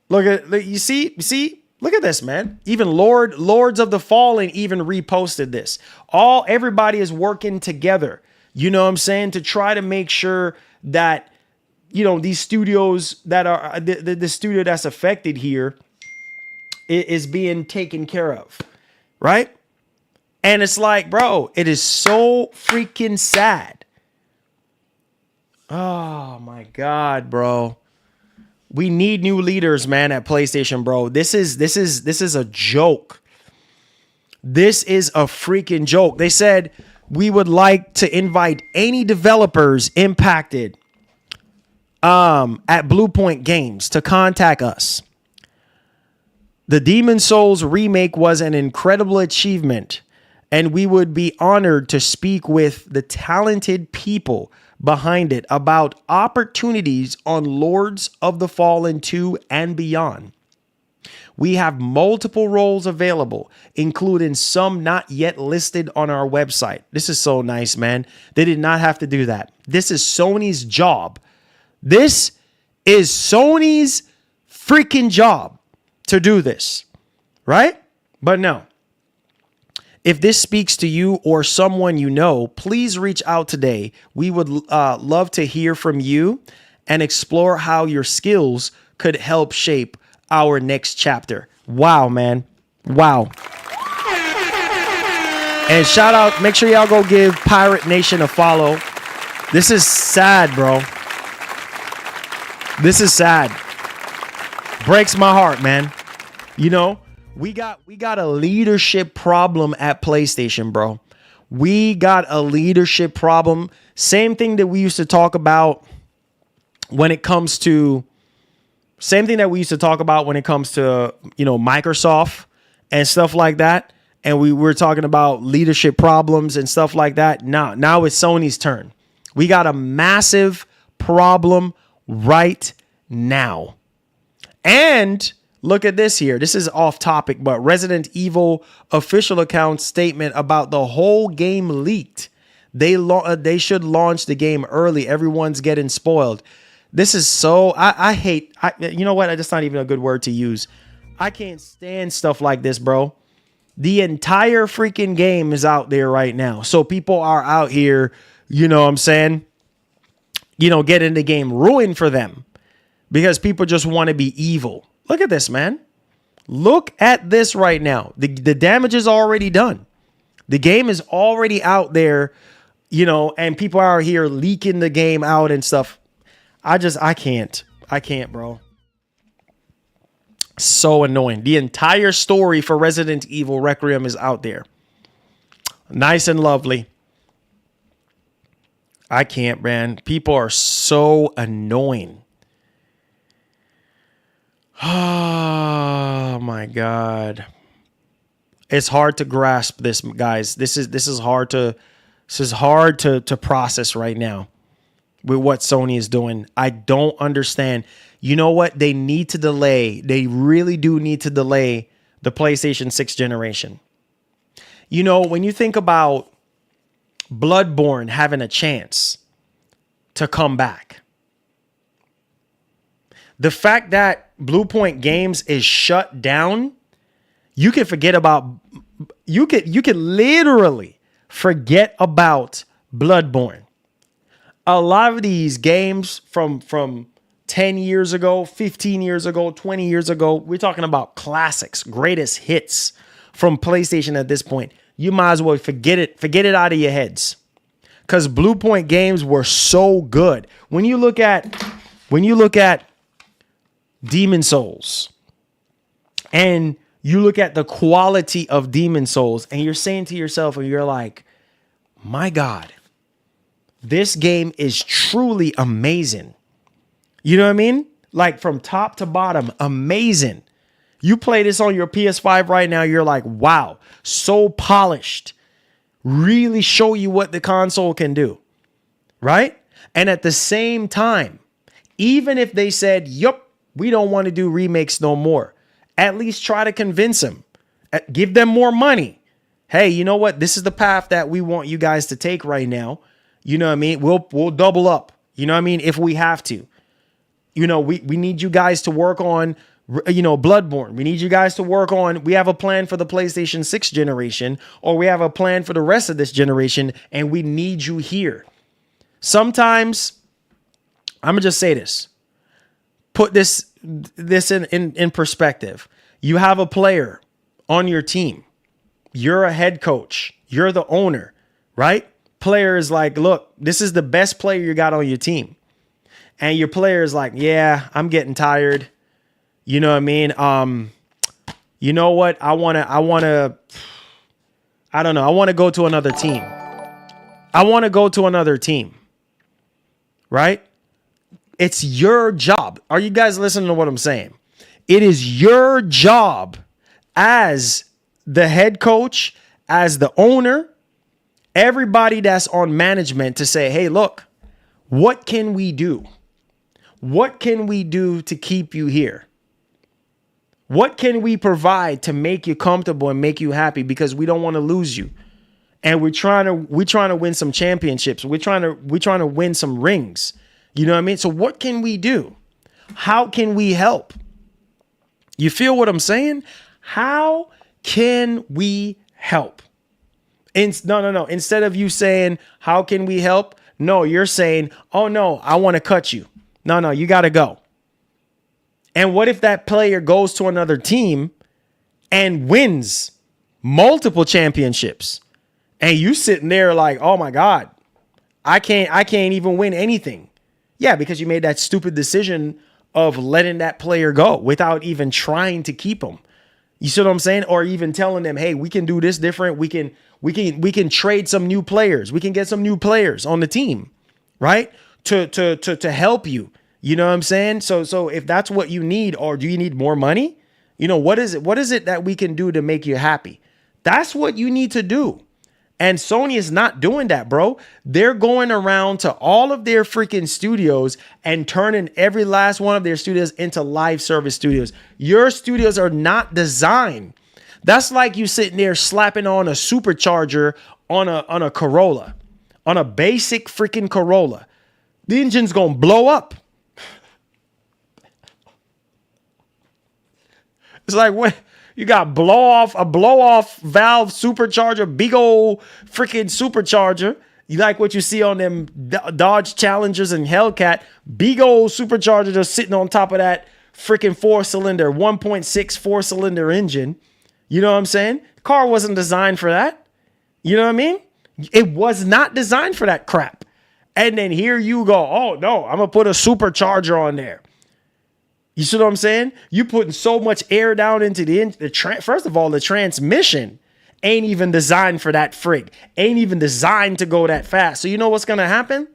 You see, look at this, man. Even Lords of the Fallen even reposted this. Everybody is working together. You know what I'm saying? To try to make sure that, these studios that are the studio that's affected here is being taken care of. Right? And it's like, bro, it is so freaking sad. Oh my God, bro. We need new leaders, man, at PlayStation, bro. This is a joke. This is a freaking joke. They said we would like to invite any developers impacted at Blue Point Games to contact us. The Demon Souls remake was an incredible achievement, and we would be honored to speak with the talented people behind it about opportunities on Lords of the Fallen 2 and beyond. We have multiple roles available, including some not yet listed on our website. This is so nice, man. They did not have to do that. This is Sony's job. This is Sony's freaking job to do this, right? But no. If this speaks to you or someone you know, please reach out today. We would love to hear from you and explore how your skills could help shape our next chapter. Wow, man. Wow. And shout out, make sure y'all go give Pirate Nation a follow. This is sad, bro. This is sad. Breaks my heart, man. We got a leadership problem at PlayStation, bro. We got a leadership problem. Same thing that we used to talk about when it comes to Microsoft and stuff like that. And we were talking about leadership problems and stuff like that. Now it's Sony's turn. We got a massive problem right now. And look at this here. This is off topic, but Resident Evil official account statement about the whole game leaked. They should launch the game early. Everyone's getting spoiled. This is so, I hate, you know what? That's not even a good word to use. I can't stand stuff like this, bro. The entire freaking game is out there right now. So people are out here, you know what I'm saying? Getting the game ruined for them because people just want to be evil. Look at this, man. Look at this right now. The damage is already done. The game is already out there, and people are here leaking the game out and stuff. I can't, bro. So annoying. The entire story for Resident Evil Requiem is out there. Nice and lovely. I can't, man. People are so annoying. Oh my God. It's hard to grasp this, guys. This is hard to process right now with what Sony is doing. I don't understand. You know what? They need to delay. They really do need to delay the PlayStation 6 generation. When you think about Bloodborne having a chance to come back, the fact that Blue Point Games is shut down, you could literally forget about Bloodborne. A lot of these games from 10 years ago, 15 years ago, 20 years ago, we're talking about classics, greatest hits from PlayStation at this point. You might as well forget it out of your heads. Because Blue Point Games were so good. When you look at Demon Souls, and you look at the quality of Demon Souls, and you're saying to yourself, and you're like, my God, this game is truly amazing. You know what I mean? Like from top to bottom, amazing. You play this on your PS5 right now, you're like, wow, so polished. Really show you what the console can do, right? And at the same time, even if they said, yup, we don't want to do remakes no more, at least try to convince them. Give them more money. Hey, you know what? This is the path that we want you guys to take right now. You know what I mean? We'll double up. You know what I mean? If we have to. You know, we need you guys to work on, you know, Bloodborne. We need you guys to work on, we have a plan for the PlayStation 6 generation, or we have a plan for the rest of this generation, and we need you here. Sometimes, I'm going to just say this. Put this in perspective. You have a player on your team. You're a head coach. You're the owner, right? Player is like, look, this is the best player you got on your team. And your player is like, yeah, I'm getting tired. You know what I mean? You know what? I want to go to another team. I want to go to another team. Right? It's your job. Are you guys listening to what I'm saying? It is your job as the head coach, as the owner, everybody that's on management to say, hey, look, what can we do? What can we do to keep you here? What can we provide to make you comfortable and make you happy? Because we don't want to lose you. And we're trying to win some championships. We're trying to win some rings. You know what I mean? So what can we do? How can we help? You feel what I'm saying? How can we help? No. Instead of you saying, how can we help? No, you're saying, oh no, I want to cut you. No, you got to go. And what if that player goes to another team and wins multiple championships? And you sitting there like, oh my God, I can't even win anything. Yeah, because you made that stupid decision of letting that player go without even trying to keep him. You see what I'm saying? Or even telling them, hey, we can do this different. We can trade some new players. We can get some new players on the team, right? To help you. You know what I'm saying? So if that's what you need, or do you need more money? You know, what is it that we can do to make you happy? That's what you need to do. And Sony is not doing that, bro. They're going around to all of their freaking studios and turning every last one of their studios into live service studios. Your studios are not designed. That's like you sitting there slapping on a supercharger on a Corolla, on a basic freaking Corolla. The engine's going to blow up. It's like, what? You got a blow off valve supercharger, big old freaking supercharger. You like what you see on them Dodge Challengers and Hellcat, big old supercharger just sitting on top of that freaking 4-cylinder, 1.6 4-cylinder engine. You know what I'm saying? Car wasn't designed for that. You know what I mean? It was not designed for that crap. And then here you go, oh no, I'm gonna put a supercharger on there. You see what I'm saying? You putting so much air down into first of all, the transmission ain't even designed for that frig. Ain't even designed to go that fast. So you know what's going to happen?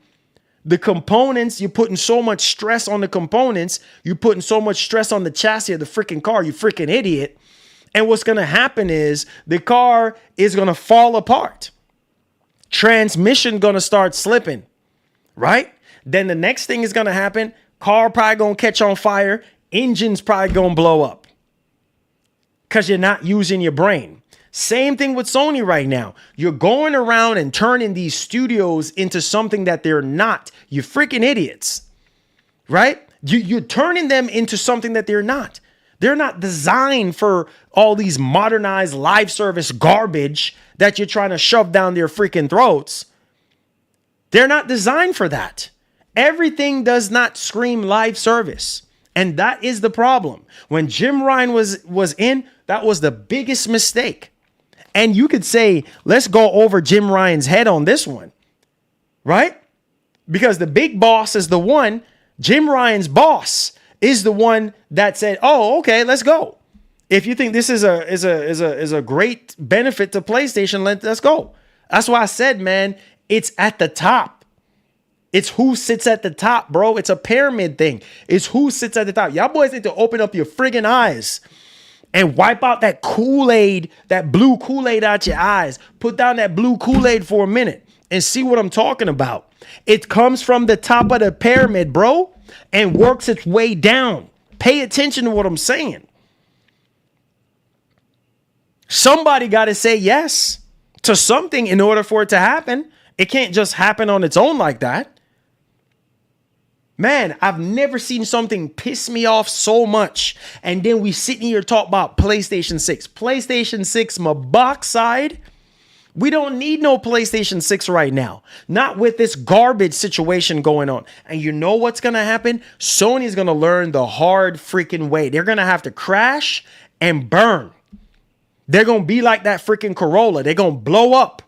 The components, you're putting so much stress on the components. You're putting so much stress on the chassis of the freaking car, you freaking idiot. And what's going to happen is the car is going to fall apart. Transmission going to start slipping, right? Then the next thing is going to happen. Car probably going to catch on fire. Engine's probably going to blow up because you're not using your brain. Same thing with Sony right now. You're going around and turning these studios into something that they're not. You freaking idiots, right? You're turning them into something that they're not. They're not designed for all these modernized live service garbage that you're trying to shove down their freaking throats. They're not designed for that. Everything does not scream live service. And that is the problem. When Jim Ryan was in, that was the biggest mistake. And you could say, let's go over Jim Ryan's head on this one, right? Because the big boss is the one, Jim Ryan's boss is the one that said, "Oh, okay, let's go. If you think this is a great benefit to PlayStation, let's go." That's why I said, man, it's at the top. It's who sits at the top, bro. It's a pyramid thing. It's who sits at the top. Y'all boys need to open up your friggin' eyes and wipe out that Kool-Aid, that blue Kool-Aid out your eyes. Put down that blue Kool-Aid for a minute and see what I'm talking about. It comes from the top of the pyramid, bro, and works its way down. Pay attention to what I'm saying. Somebody got to say yes to something in order for it to happen. It can't just happen on its own like that. Man, I've never seen something piss me off so much. And then we sitting here talk about PlayStation 6. PlayStation 6, my box side. We don't need no PlayStation 6 right now. Not with this garbage situation going on. And you know what's going to happen? Sony's going to learn the hard freaking way. They're going to have to crash and burn. They're going to be like that freaking Corolla. They're going to blow up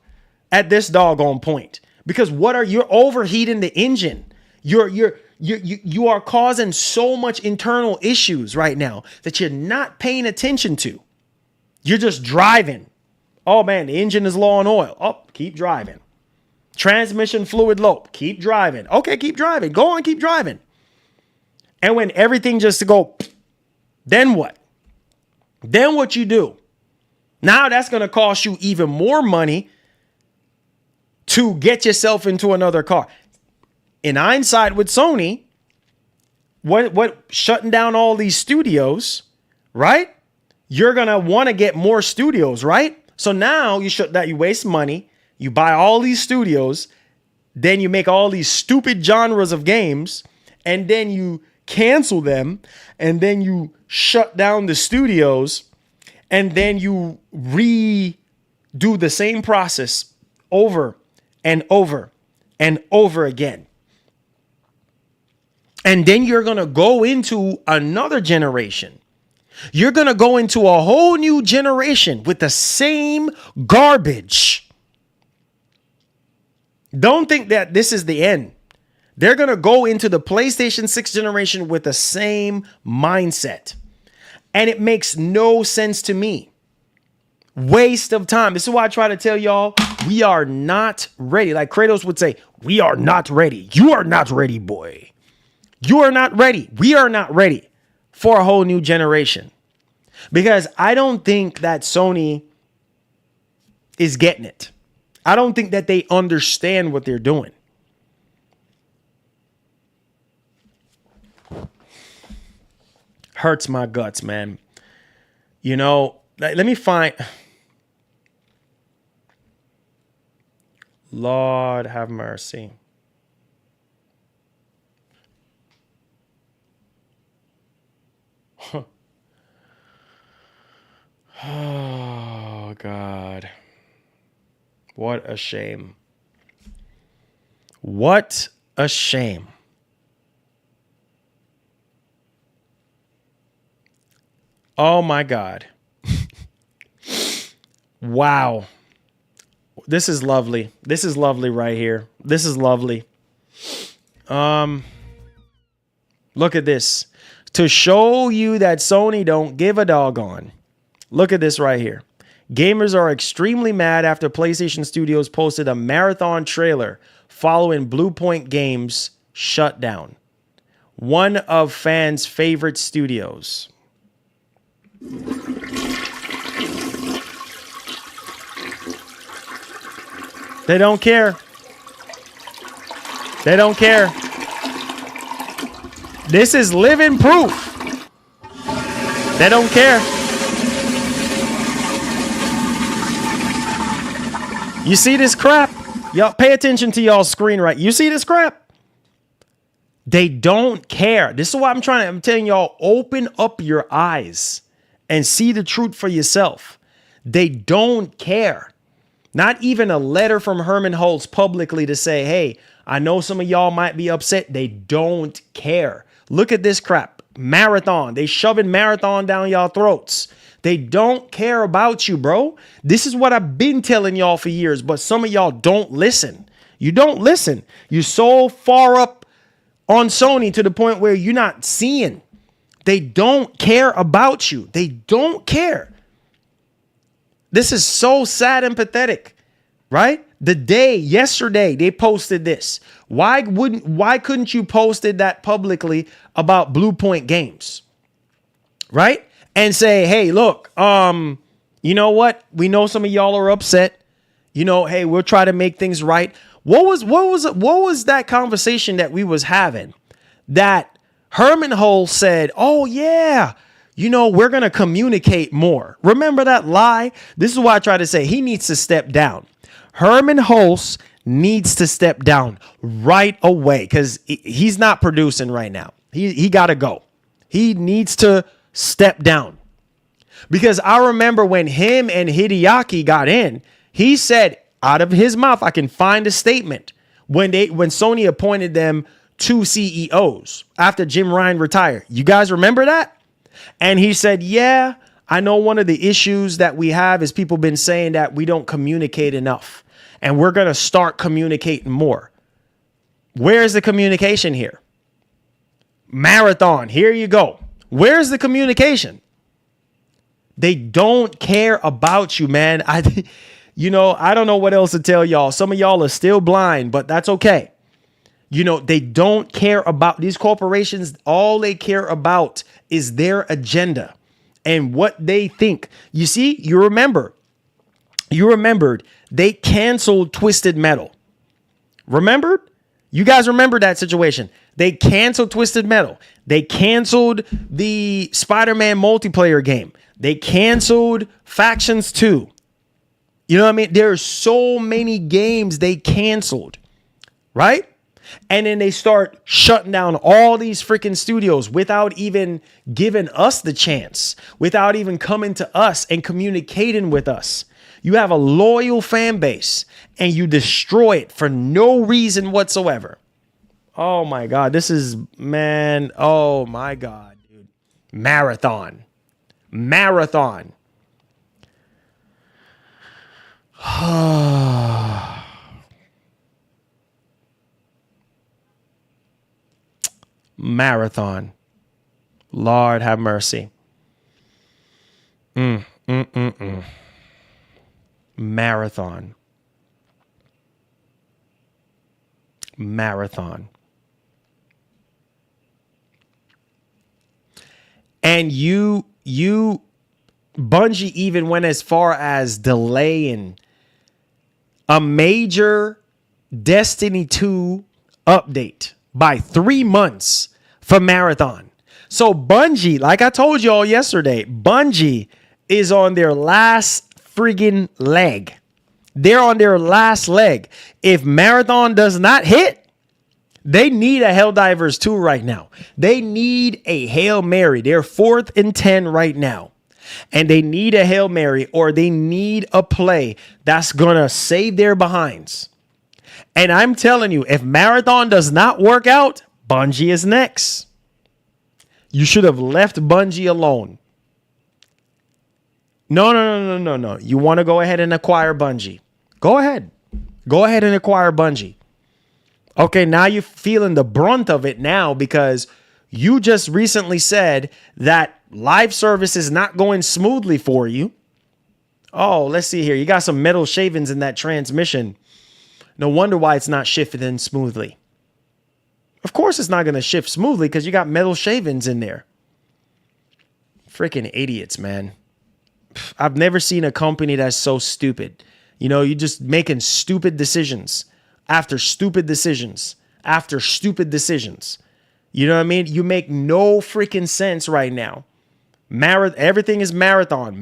at this doggone point. Because you're overheating the engine. You are causing so much internal issues right now that you're not paying attention to. You're just driving. Oh man, the engine is low on oil. Oh, keep driving. Transmission fluid low. Keep driving. Okay, keep driving. Go on, keep driving. And when everything just go, then what? Then what you do? Now that's going to cost you even more money to get yourself into another car. In hindsight with Sony, what shutting down all these studios, right? You're going to want to get more studios, right? So now you shut that, you waste money, you buy all these studios, then you make all these stupid genres of games, and then you cancel them, and then you shut down the studios, and then you redo the same process over and over and over again. And then you're going to go into another generation. You're going to go into a whole new generation with the same garbage. Don't think that this is the end. They're going to go into the PlayStation 6 generation with the same mindset. And it makes no sense to me. Waste of time. This is why I try to tell y'all, we are not ready. Like Kratos would say, we are not ready. You are not ready, boy. You are not ready. We are not ready for a whole new generation. Because I don't think that Sony is getting it. I don't think that they understand what they're doing. Hurts my guts, man. You know, let me find... Lord have mercy. Oh, God. What a shame. What a shame. Oh, my God. Wow. This is lovely. This is lovely right here. This is lovely. Look at this. To show you that Sony don't give a doggone. Look at this right here. Gamers are extremely mad after PlayStation Studios posted a marathon trailer following Blue Point Games shutdown. One of fans' favorite studios. They don't care. They don't care. This is living proof. They don't care. You see this crap? Y'all pay attention to y'all's screen, right? You see this crap? They don't care. This is why I'm telling y'all, open up your eyes and see the truth for yourself. They don't care. Not even a letter from Herman Holtz publicly to say, hey, I know some of y'all might be upset. They don't care. Look at this crap. Marathon. They shoving marathon down y'all throats. They don't care about you, bro. This is what I've been telling y'all for years, but some of y'all don't listen. You don't listen. You're so far up on Sony to the point where you're not seeing They don't care about you. They don't care. This is so sad and pathetic, right? Yesterday, they posted this. Why couldn't you posted that publicly about Blue Point Games? Right? And say, hey, look, you know what? We know some of y'all are upset. You know, hey, we'll try to make things right. What was that conversation that we was having that Herman Hull said, oh yeah, you know, we're going to communicate more. Remember that lie? This is why I try to say he needs to step down. Herman Hulse needs to step down right away because he's not producing right now. He got to go. He needs to step down because I remember when him and Hideaki got in, he said out of his mouth, I can find a statement when Sony appointed them 2 CEOs after Jim Ryan retired. You guys remember that? And he said, yeah, I know one of the issues that we have is people been saying that we don't communicate enough and we're going to start communicating more. Where's the communication here? Marathon. Here you go. Where's the communication? They don't care about you, man. I don't know what else to tell y'all. Some of y'all are still blind, but that's okay. You know, they don't care about these corporations. All they care about is their agenda and what they think. You see, you remembered they canceled Twisted Metal. Remembered? You guys remember that situation. They canceled Twisted Metal. They canceled the Spider-Man multiplayer game. They canceled Factions 2. You know what I mean? There are so many games they canceled, right? And then they start shutting down all these freaking studios without even giving us the chance, without even coming to us and communicating with us. You have a loyal fan base and you destroy it for no reason whatsoever. Oh my God. Oh my God, dude. Marathon. Marathon. Marathon. Lord have mercy. Marathon. Marathon. And you Bungie even went as far as delaying a major Destiny 2 update by 3 months for Marathon. So Bungie, like I told y'all yesterday, Bungie is on their last friggin' leg. They're on their last leg. If Marathon does not hit, they need a Helldivers 2 right now. They need a Hail Mary. They're 4th and 10 right now. And they need a Hail Mary or they need a play that's going to save their behinds. And I'm telling you, if Marathon does not work out, Bungie is next. You should have left Bungie alone. No. You want to go ahead and acquire Bungie. Go ahead. Go ahead and acquire Bungie. Okay, now you're feeling the brunt of it now because you just recently said that live service is not going smoothly for you. Oh, let's see here. You got some metal shavings in that transmission. No wonder why it's not shifting smoothly. Of course it's not going to shift smoothly because you got metal shavings in there. Freaking idiots, man. I've never seen a company that's so stupid. You know, you're just making stupid decisions after stupid decisions after stupid decisions. You know what I mean? You make no freaking sense right now. Everything is marathon.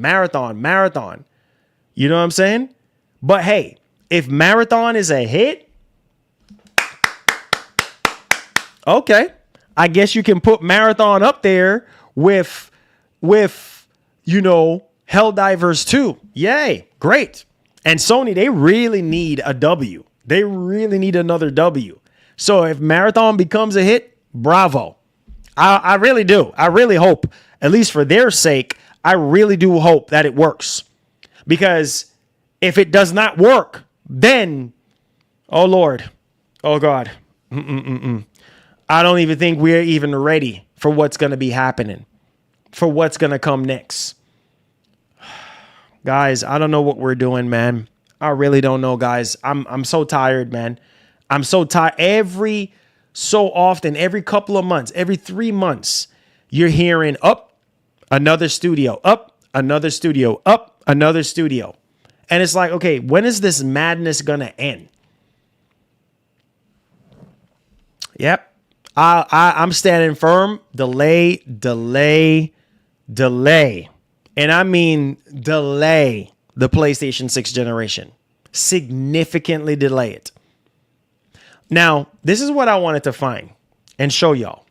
You know what I'm saying? But hey, if Marathon is a hit, okay, I guess you can put Marathon up there with Helldivers 2. Yay, great. And Sony, they really need a W. They really need another W. So if Marathon becomes a hit, bravo. I really do. I really hope, at least for their sake, I really do hope that it works. Because if it does not work, then, oh Lord, oh God, I don't even think we're even ready for what's going to be happening. for what's going to come next. Guys, I don't know what we're doing, man. I really don't know, guys. I'm so tired, man. I'm so tired. Every so often, every couple of months, every 3 months, you're hearing up another studio, up another studio, up another studio. And it's like, okay, when is this madness going to end? Yep. I'm standing firm. Delay, delay, delay. And I mean delay the PlayStation 6 generation. Significantly delay it. Now, this is what I wanted to find and show y'all.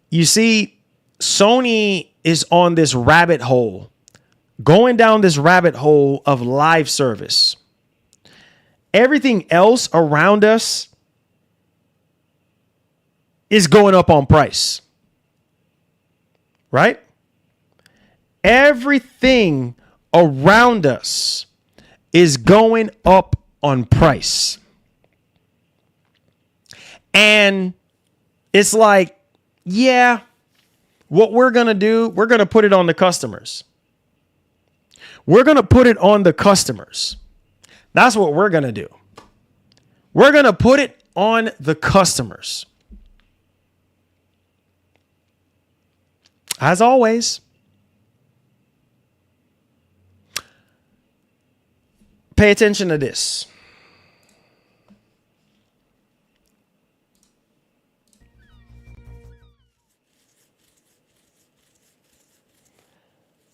You see, Sony is on this rabbit hole, going down this rabbit hole of live service. Everything else around us is going up on price. Right? Everything around us is going up on price. And it's like, yeah, what we're going to do, we're going to put it on the customers. We're going to put it on the customers. That's what we're going to do. We're going to put it on the customers. As always, pay attention to this.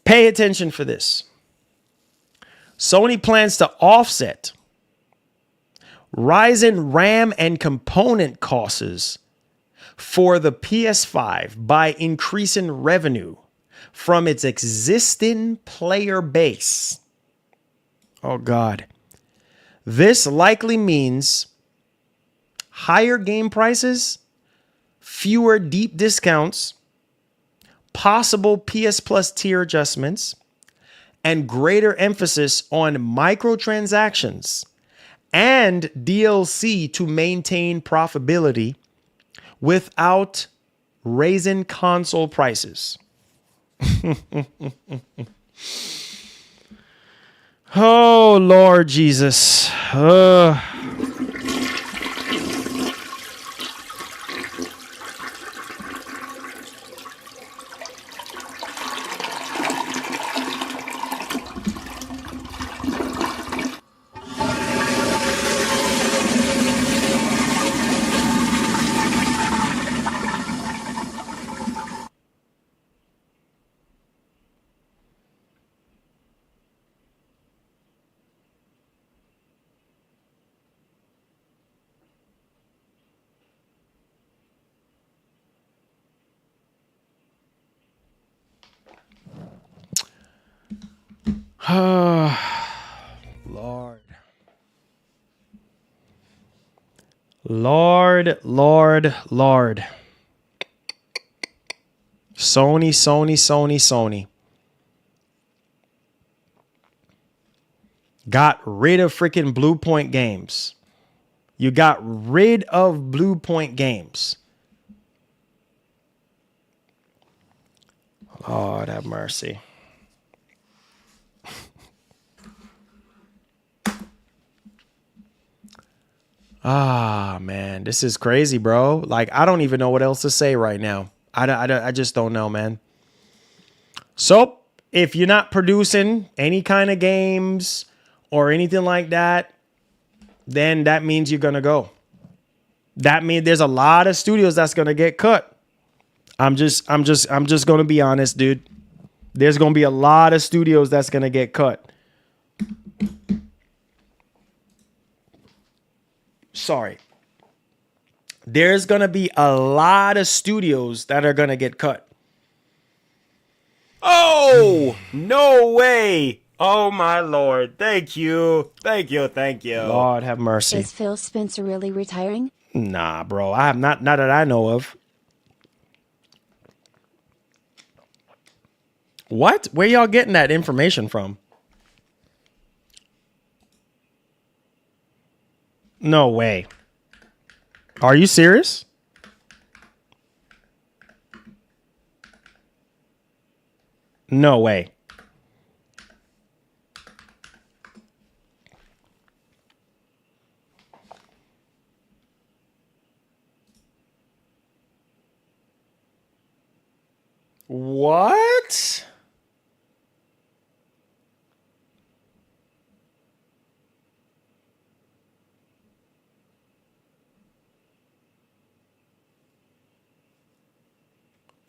Pay attention for this. Sony plans to offset rising RAM and component costs for the PS5 by increasing revenue from its existing player base. Oh, God. This likely means higher game prices, fewer deep discounts, possible PS Plus tier adjustments, and greater emphasis on microtransactions and DLC to maintain profitability without raising console prices. Oh, Lord Jesus. Lord. Lord, Lord, Lord. Sony, Sony, Sony, Sony. Got rid of freaking Blue Point Games. You got rid of Blue Point Games. Lord have mercy. Ah, man, this is crazy, bro. Like, I don't even know what else to say right now. I just don't know, man. So, if you're not producing any kind of games or anything like that, then that means you're going to go. That means there's a lot of studios that's going to get cut. I'm just going to be honest, dude. There's going to be a lot of studios that's going to get cut. Sorry. There's going to be a lot of studios that are going to get cut. Oh, no way. Oh, my Lord. Thank you. Thank you. Thank you. Lord have mercy. Is Phil Spencer really retiring? Nah, bro. I have not that I know of. What? Where y'all getting that information from? No way. Are you serious? No way. What?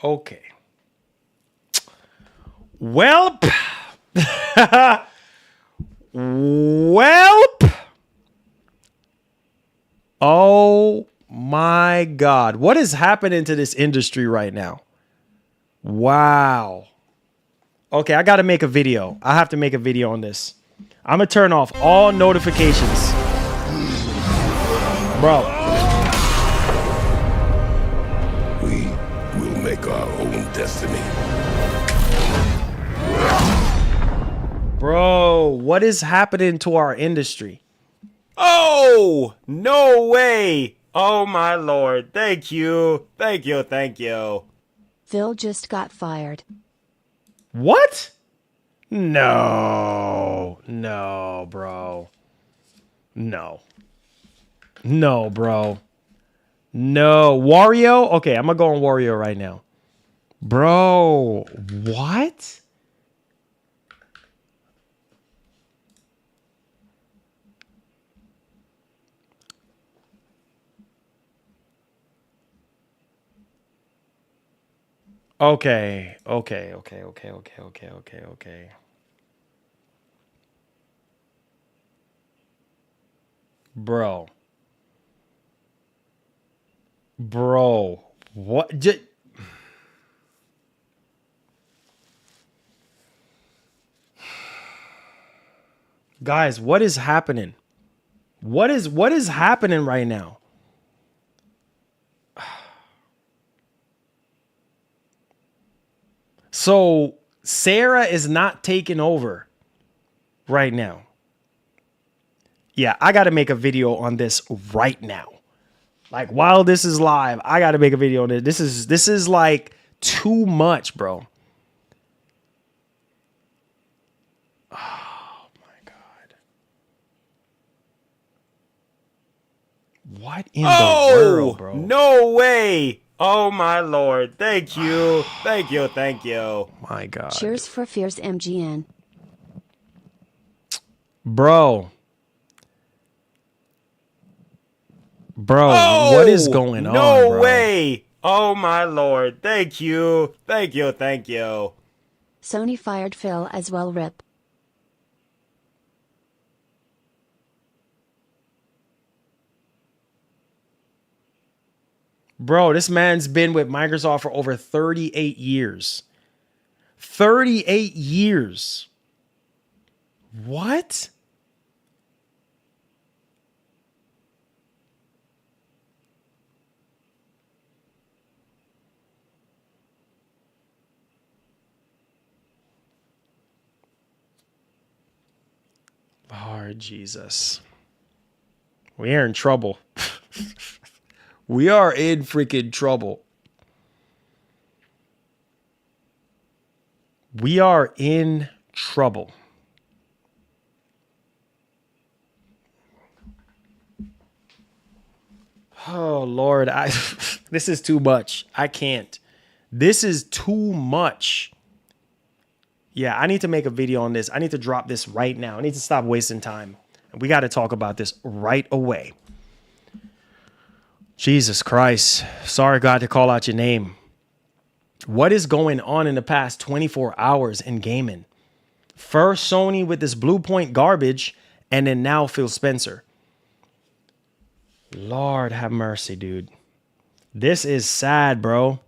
Okay. Welp. Welp. Oh my God. What is happening to this industry right now? Wow. Okay, I got to make a video. I have to make a video on this. I'm going to turn off all notifications. Bro. We will make our own destiny. Bro, what is happening to our industry? Oh, no way. Oh, my Lord. Thank you. Thank you. Thank you. Phil just got fired. What? No, bro. No, bro. No. Wario? Okay, I'm going to go on Wario right now. Bro, what? Okay. Bro. What? Guys, what is happening? What is happening right now? So Sarah is not taking over right now. Yeah, I got to make a video on this right now. Like while this is live, I got to make a video on it. This is like too much, bro. Oh my God. What in the world, bro? No way. Oh, my Lord. Thank you. Thank you. Thank you. My God. Cheers for Fierce MGN. Bro. What is going on, no bro? way. Oh, my Lord. Thank you. Thank you. Thank you. Sony fired Phil as well. Rip. Bro, this man's been with Microsoft for over 38 years. 38 years. What? Lord Jesus. We are in trouble. We are in freaking trouble. We are in trouble. Oh, Lord. This is too much. I can't. This is too much. Yeah, I need to make a video on this. I need to drop this right now. I need to stop wasting time. We got to talk about this right away. Jesus Christ. Sorry, God, to call out your name. What is going on in the past 24 hours in gaming? First Sony with this Blue Point garbage, and then now Phil Spencer. Lord have mercy, dude. This is sad, bro.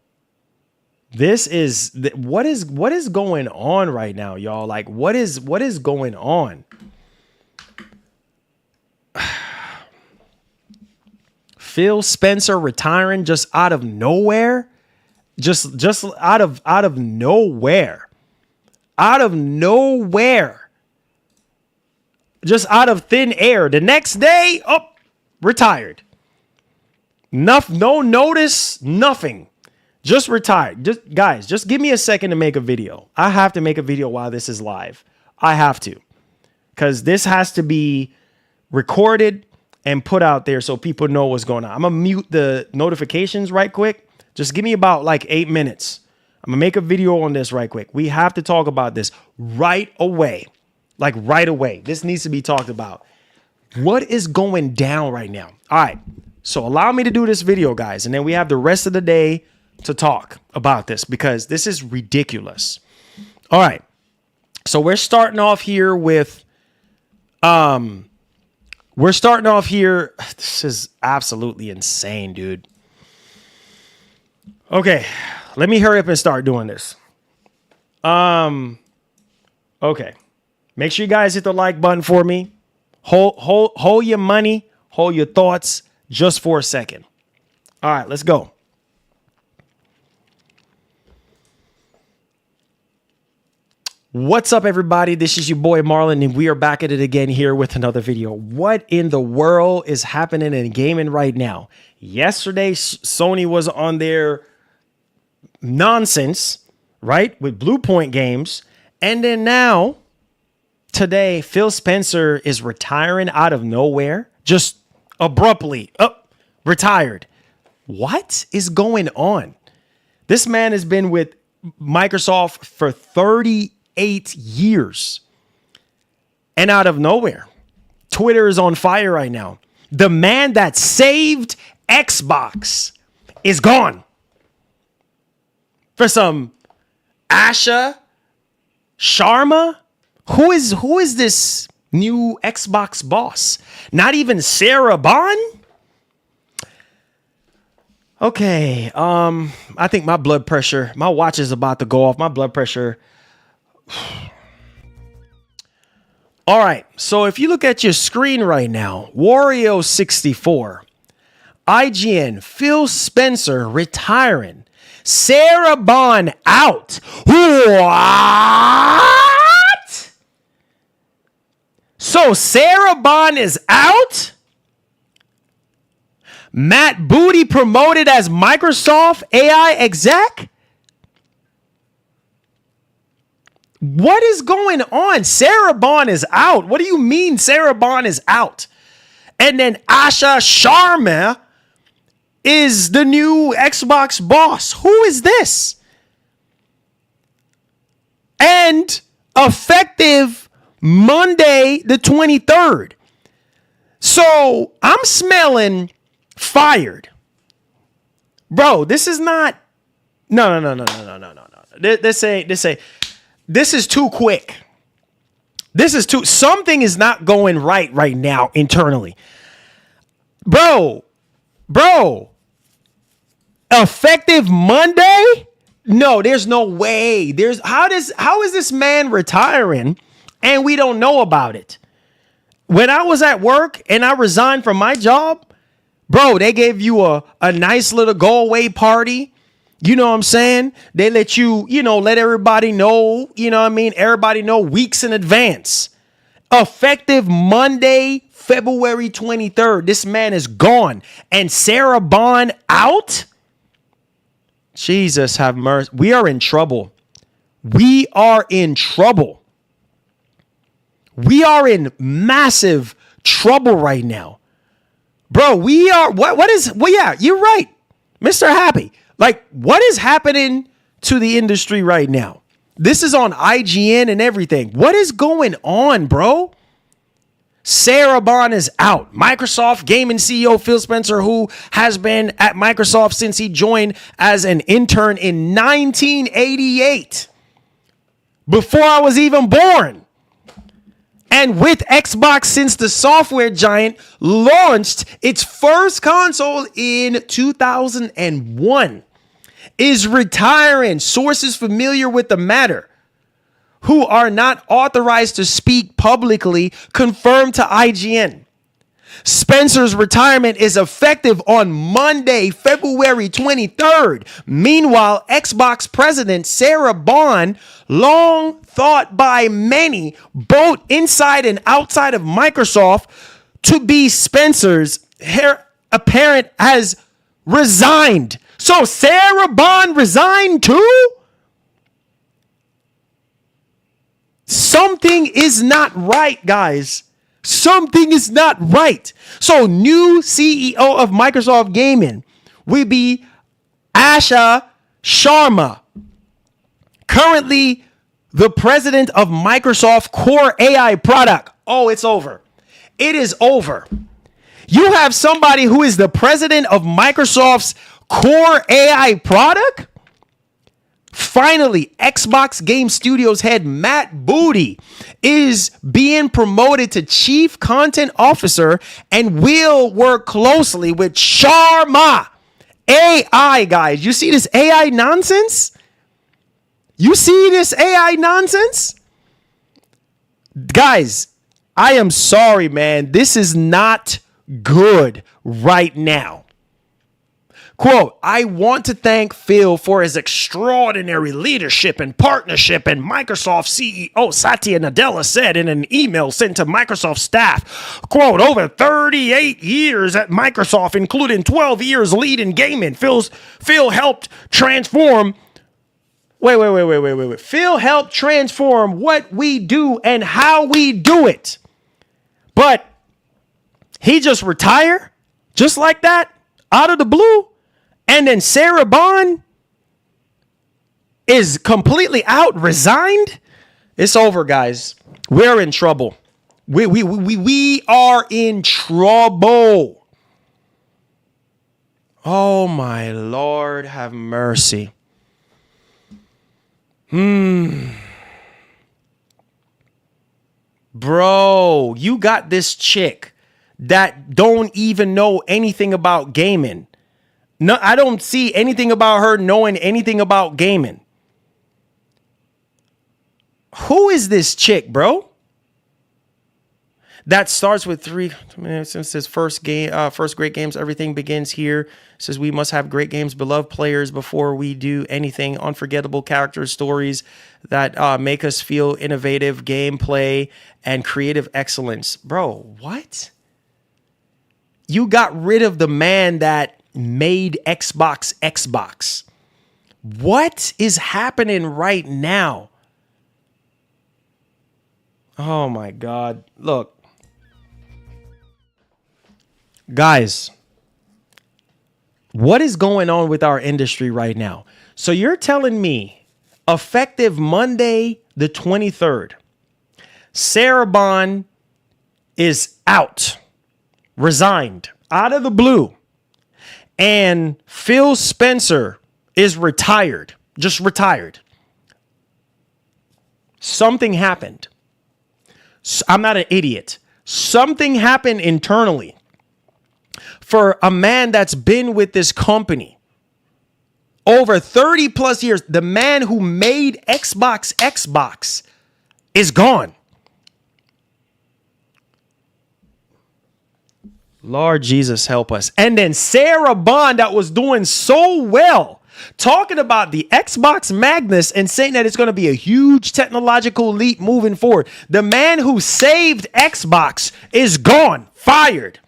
This is what is going on right now, y'all? Like, what is going on? Phil Spencer retiring just out of nowhere, just out of nowhere, just out of thin air. The next day, retired. No notice, nothing. Just retired. Just give me a second to make a video. I have to make a video while this is live. I have to. Because this has to be recorded and put out there so people know what's going on. I'm going to mute the notifications right quick. Just give me about like 8 minutes. I'm going to make a video on this right quick. We have to talk about this right away. Like right away. This needs to be talked about. What is going down right now? All right. So allow me to do this video, guys. And then we have the rest of the day to talk about this because this is ridiculous. All right. So we're starting off here with, this is absolutely insane, dude. Okay. Let me hurry up and start doing this. Okay. Make sure you guys hit the like button for me. Hold your money, hold your thoughts just for a second. All right, let's go. What's up, everybody? This is your boy Marlon, and we are back at it again here with another video. What in the world is happening in gaming right now? Yesterday, Sony was on their nonsense, right, with Blue Point Games, and then now, today, Phil Spencer is retiring out of nowhere, just abruptly, retired. What is going on? This man has been with Microsoft for 38 years. And out of nowhere, Twitter is on fire right now. The man that saved Xbox is gone. For some Asha Sharma? Who is this new Xbox boss? Not even Sarah Bond? Okay, I think my blood pressure, my watch is about to go off. My blood pressure. All right, so if you look at your screen right now, Wario64, IGN, Phil Spencer retiring, Sarah Bond out. What? So Sarah Bond is out? Matt Booty promoted as Microsoft AI exec? What is going on? Sarah Bond is out. What do you mean Sarah Bond is out? And then Asha Sharma is the new Xbox boss. Who is this? And effective Monday the 23rd. So I'm smelling fired. Bro, this is not. No. This is too quick. Something is not going right now internally. Bro. Effective Monday? No, there's no way. How is this man retiring and we don't know about it? When I was at work and I resigned from my job, bro, they gave you a nice little go away party. You know what I'm saying? They let you, let everybody know, everybody know weeks in advance. Effective Monday, February 23rd. This man is gone. And Sarah Bond out? Jesus have mercy. We are in trouble. We are in massive trouble right now. Bro, we are, yeah, you're right, Mr. Happy. Like, what is happening to the industry right now? This is on IGN and everything. What is going on, bro? Sarah Bond is out. Microsoft gaming CEO Phil Spencer, who has been at Microsoft since he joined as an intern in 1988, before I was even born. And with Xbox since the software giant launched its first console in 2001, is retiring. Sources familiar with the matter, who are not authorized to speak publicly, confirmed to IGN. Spencer's retirement is effective on Monday, February 23rd. Meanwhile, Xbox president Sarah Bond, long thought by many, both inside and outside of Microsoft, to be Spencer's heir apparent, has resigned So Sarah Bond resigned too? Something is not right, guys. Something is not right. So new CEO of Microsoft Gaming will be Asha Sharma, currently the president of Microsoft Core AI product. Oh, it's over. It is over. You have somebody who is the president of Microsoft's Core AI product? Finally, Xbox Game Studios head Matt Booty is being promoted to Chief Content Officer and will work closely with Sharma AI, guys. You see this AI nonsense? You see this AI nonsense? Guys, I am sorry, man. This is not good right now. Quote, I want to thank Phil for his extraordinary leadership and partnership, and Microsoft CEO Satya Nadella said in an email sent to Microsoft staff, quote, over 38 years at Microsoft, including 12 years leading gaming, Phil helped transform Phil helped transform what we do and how we do it. But he just retired just like that out of the blue. And then Sarah Bond is completely out, resigned. It's over, guys. We're in trouble. We are in trouble. Oh, my Lord, have mercy. Bro, you got this chick that don't even know anything about gaming. No, I don't see anything about her knowing anything about gaming. Who is this chick, bro? That starts with 3 minutes since his first great games. Everything begins here. It says we must have great games, beloved players before we do anything. Unforgettable characters, stories that make us feel innovative, gameplay, and creative excellence. Bro, what? You got rid of the man that made Xbox. What is happening right now? Oh my God. Look. Guys, what is going on with our industry right now? So you're telling me effective Monday the 23rd, Sarah Bond is out, resigned, out of the blue. And Phil Spencer is retired, just retired. Something happened. I'm not an idiot. Something happened internally for a man that's been with this company over 30 plus years. The man who made Xbox is gone. Lord Jesus, help us. And then Sarah Bond, that was doing so well, talking about the Xbox Magnus and saying that it's going to be a huge technological leap moving forward. The man who saved Xbox is gone, fired.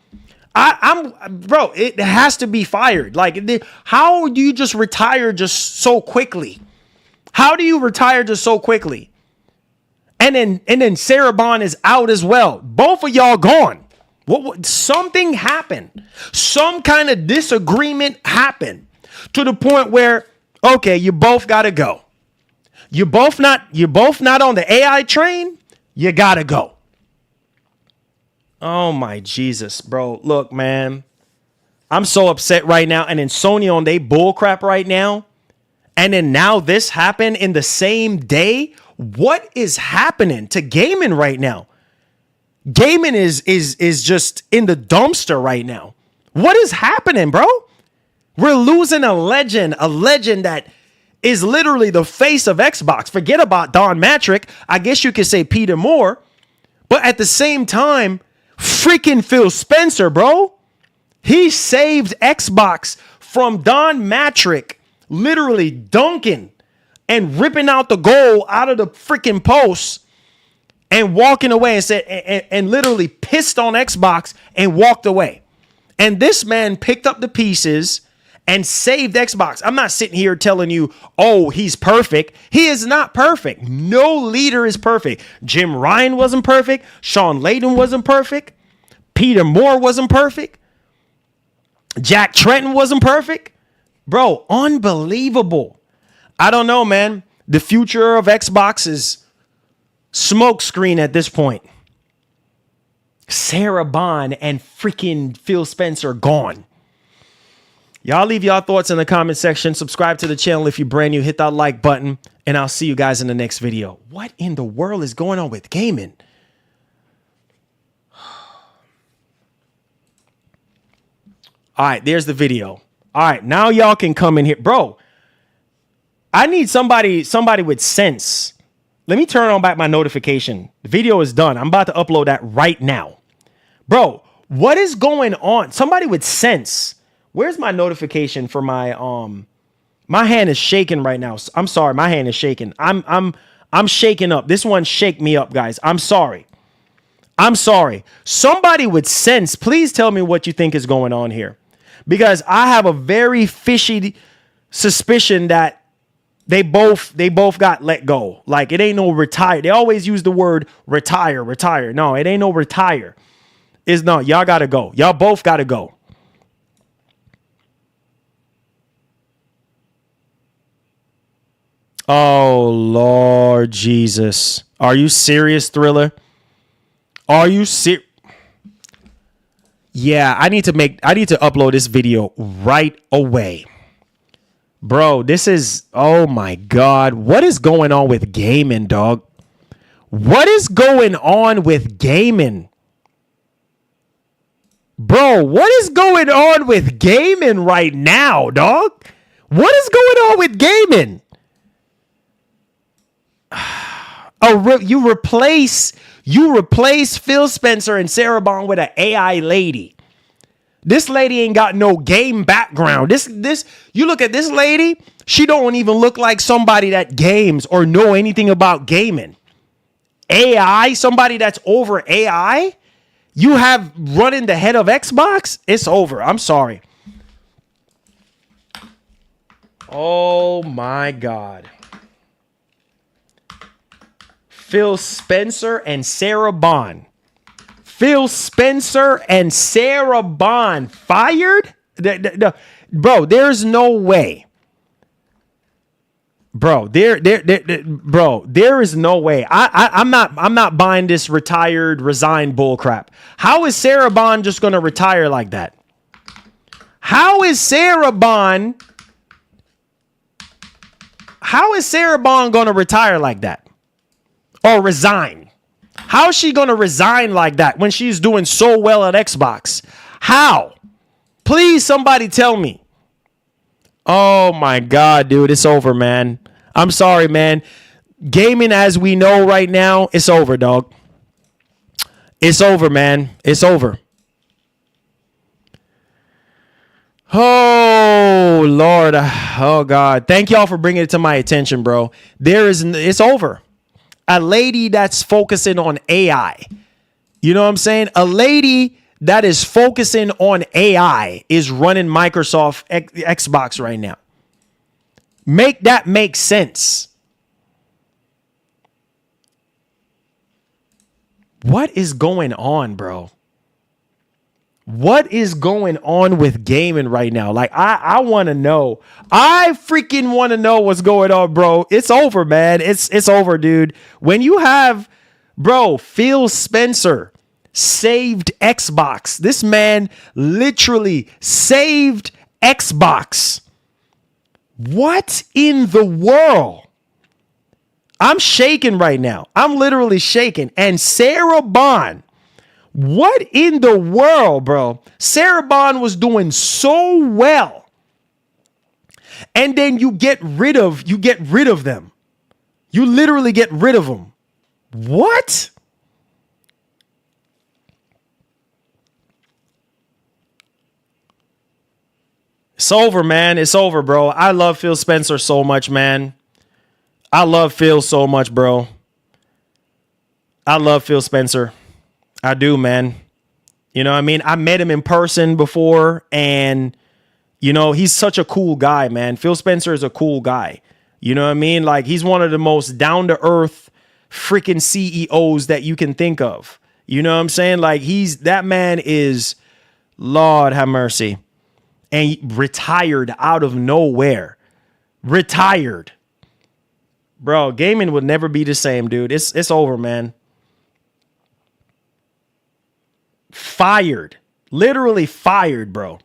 Bro, it has to be fired. Like, how do you just retire just so quickly? How do you retire just so quickly? And then Sarah Bond is out as well. Both of y'all gone. What something happened. Some kind of disagreement happened to the point where, okay, you both got to go. You're both not on the AI train. You got to go. Oh my Jesus, bro. Look, man, I'm so upset right now. And then Sony on they bull crap right now. And then now this happened in the same day. What is happening to gaming right now? Gaming is just in the dumpster right now. What is happening, bro? We're losing a legend that is literally the face of Xbox. Forget about Don Matrick. I guess you could say Peter Moore. But at the same time, freaking Phil Spencer, bro. He saved Xbox from Don Matrick literally dunking and ripping out the goal out of the freaking post and walking away and said, and literally pissed on Xbox and walked away. And this man picked up the pieces and saved Xbox. I'm not sitting here telling you, oh, he's perfect. He is not perfect. No leader is perfect. Jim Ryan wasn't perfect. Sean Layden wasn't perfect. Peter Moore wasn't perfect. Jack Tretton wasn't perfect. Bro, unbelievable. I don't know, man. The future of Xbox is smokescreen at this point. Sarah Bond and freaking Phil Spencer gone. Y'all leave y'all thoughts in the comment section. Subscribe to the channel if you're brand new. Hit that like button, and I'll see you guys in the next video. What in the world is going on with gaming? All right, there's the video. All right, now y'all can come in here. Bro, I need somebody with sense. Let me turn on back my notification. The video is done. I'm about to upload that right now. Bro, what is going on? Somebody with sense. Where's my notification for my my hand is shaking right now. I'm sorry, my hand is shaking. I'm shaking up. This one shake me up, guys. I'm sorry. I'm sorry. Somebody with sense, please tell me what you think is going on here. Because I have a very fishy suspicion that they both got let go. Like, it ain't no retire. They always use the word retire. No, it ain't no retire. It's not. Y'all gotta go. Y'all both gotta go. Oh, Lord Jesus. Are you serious, Thriller? Are you serious? Yeah, I need to upload this video right away. Bro, this is, oh my God. What is going on with gaming, dog? What is going on with gaming? Bro, what is going on with gaming right now, dog? What is going on with gaming? You replace Phil Spencer and Sarah Bond with an AI lady. This lady ain't got no game background. This you look at this lady, she don't even look like somebody that games or know anything about gaming. AI, somebody that's over AI, you have running the head of Xbox? It's over. I'm sorry. Oh my God. Phil Spencer and Sarah Bond. Phil Spencer and Sarah Bond fired? Bro, there's no way. Bro, there is no way. I'm not buying this resigned bull crap. How is Sarah Bond just gonna retire like that? How is Sarah Bond gonna retire like that? Or resign? How is she going to resign like that when she's doing so well at Xbox? How? Please, somebody tell me. Oh my God, dude, it's over, man. I'm sorry, man. Gaming as we know right now, it's over, dog. It's over, man. It's over. Oh, Lord. Oh, God. Thank y'all for bringing it to my attention, bro. It's over. A lady that's focusing on AI. You know what I'm saying? A lady that is focusing on AI is running Microsoft Xbox right now. Make that make sense. What is going on, bro? What is going on with gaming right now? Like, I want to know. I freaking want to know what's going on, bro. It's over, man. It's over, dude. When you have, bro, Phil Spencer saved Xbox. This man literally saved Xbox. What in the world? I'm shaking right now. I'm literally shaking. And Sarah Bond. What in the world, bro? Sarah Bond was doing so well. And then you get rid of them. You literally get rid of them. What? It's over, man. It's over, bro. I love Phil Spencer so much, man. I love Phil so much, bro. I love Phil Spencer. I do, man. You know what I mean? I met him in person before, and You know, he's such a cool guy, man. Phil Spencer is a cool guy. You know what I mean? Like, he's one of the most down-to-earth freaking CEOs that you can think of. You know what I'm saying? Like, that man is, Lord have mercy. And he retired out of nowhere. Retired. Bro, gaming would never be the same, dude. It's over, man. Fired. Literally fired, bro.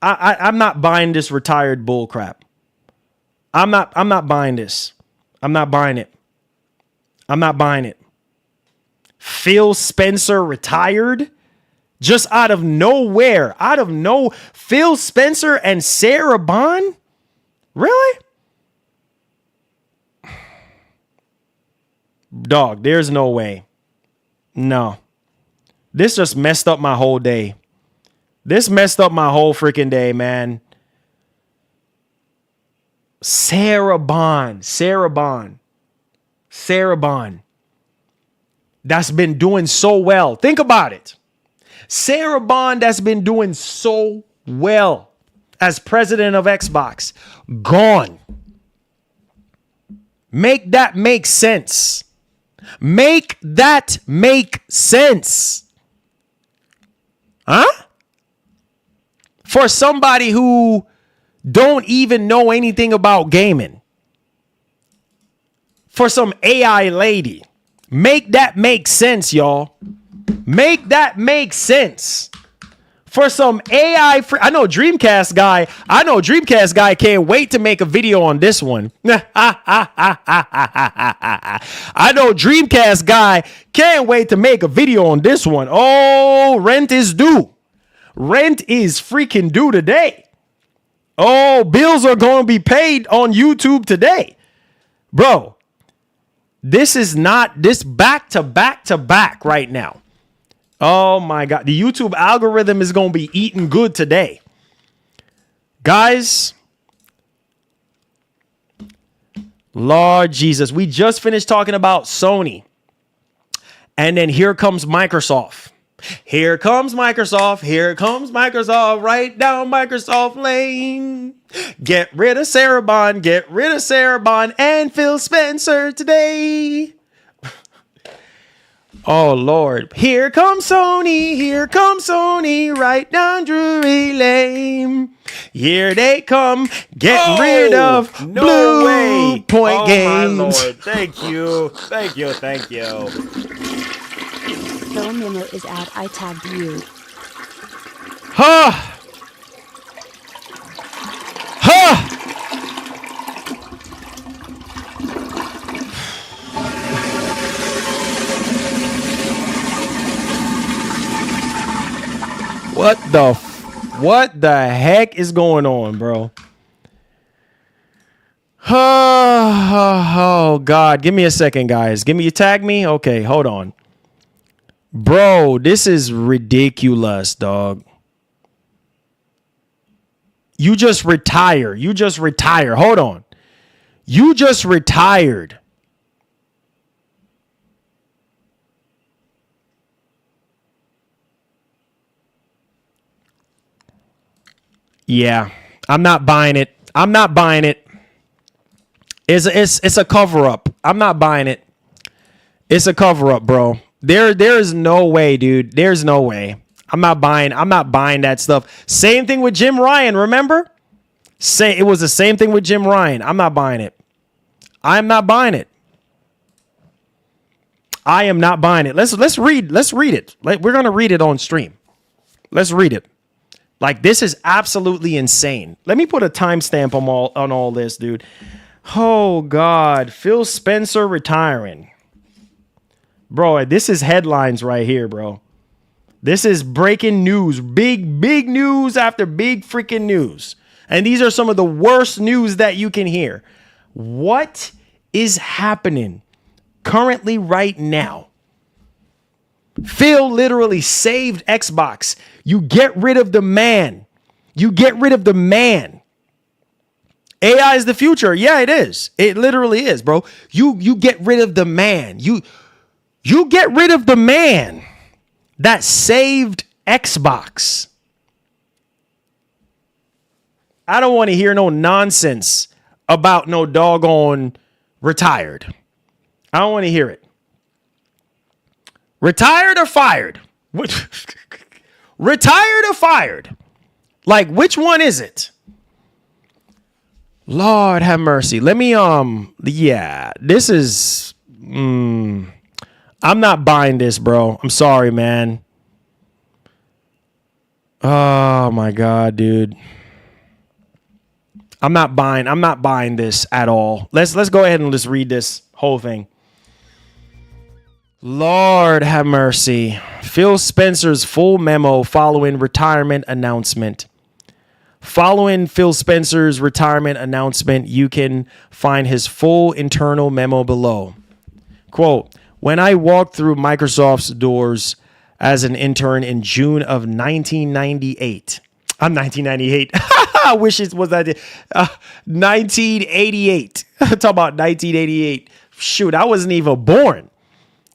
I'm not buying this retired bull crap. I'm not buying this. I'm not buying it. I'm not buying it. Phil Spencer retired just out of nowhere. Phil Spencer and Sarah Bond? Really? Dog, there's no way. No. This just messed up my whole day. This messed up my whole freaking day, man. Sarah Bond. That's been doing so well. Think about it. Sarah Bond that's been doing so well as president of Xbox. Gone. Make that make sense. Make that make sense. Huh? For somebody who don't even know anything about gaming. For some AI lady. Make that make sense, y'all. Make that make sense. For some AI I know Dreamcast guy can't wait to make a video on this one. I know Dreamcast guy can't wait to make a video on this one. Oh, rent is due. Rent is freaking due today. Oh, bills are going to be paid on YouTube today. Bro, this is not this back to back right now. Oh my God. The YouTube algorithm is going to be eating good today. Guys, Lord Jesus, we just finished talking about Sony. And then here comes Microsoft. Here comes Microsoft. Here comes Microsoft. Right down Microsoft lane. Get rid of Sarah Bond. Get rid of Sarah Bond and Phil Spencer today. Oh, Lord. Here comes Sony. Here comes Sony. Right down Drury Lane. Here they come. Get rid of Blue Point Games. My Lord. Thank you. Thank you. Thank you. Phil Miller is at I tagged you. Huh. Huh. What the heck is going on, bro? Oh, God. Give me a second, guys. You tag me? Okay, hold on. Bro, this is ridiculous, dog. You just retire. Hold on. You just retired. Yeah, I'm not buying it. It's a cover up. I'm not buying it. It's a cover up, bro. There is no way, dude. There's no way. I'm not buying that stuff. Same thing with Jim Ryan, remember? It was the same thing with Jim Ryan. I'm not buying it. I'm not buying it. I am not buying it. Let's read it. We're going to read it on stream. Let's read it. Like, this is absolutely insane. Let me put a timestamp on all this, dude. Oh, God. Phil Spencer retiring. Bro, this is headlines right here, bro. This is breaking news. Big news after big freaking news. And these are some of the worst news that you can hear. What is happening currently right now? Phil literally saved Xbox. You get rid of the man. AI is the future. Yeah, it is. It literally is, bro. You get rid of the man. You get rid of the man that saved Xbox. I don't want to hear no nonsense about no doggone retired. I don't want to hear it. Retired or fired? Retired or fired? Like, which one is it? Lord have mercy. Let me, yeah, this is, I'm not buying this, bro. I'm sorry, man. Oh my God, dude. I'm not buying this at all. Let's go ahead and just read this whole thing. Lord have mercy. Phil Spencer's full memo following retirement announcement. Following Phil Spencer's retirement announcement, you can find his full internal memo below. Quote, when I walked through Microsoft's doors as an intern in June of 1998. I'm 1998. I wish it was that 1988. Talk about 1988. Shoot, I wasn't even born.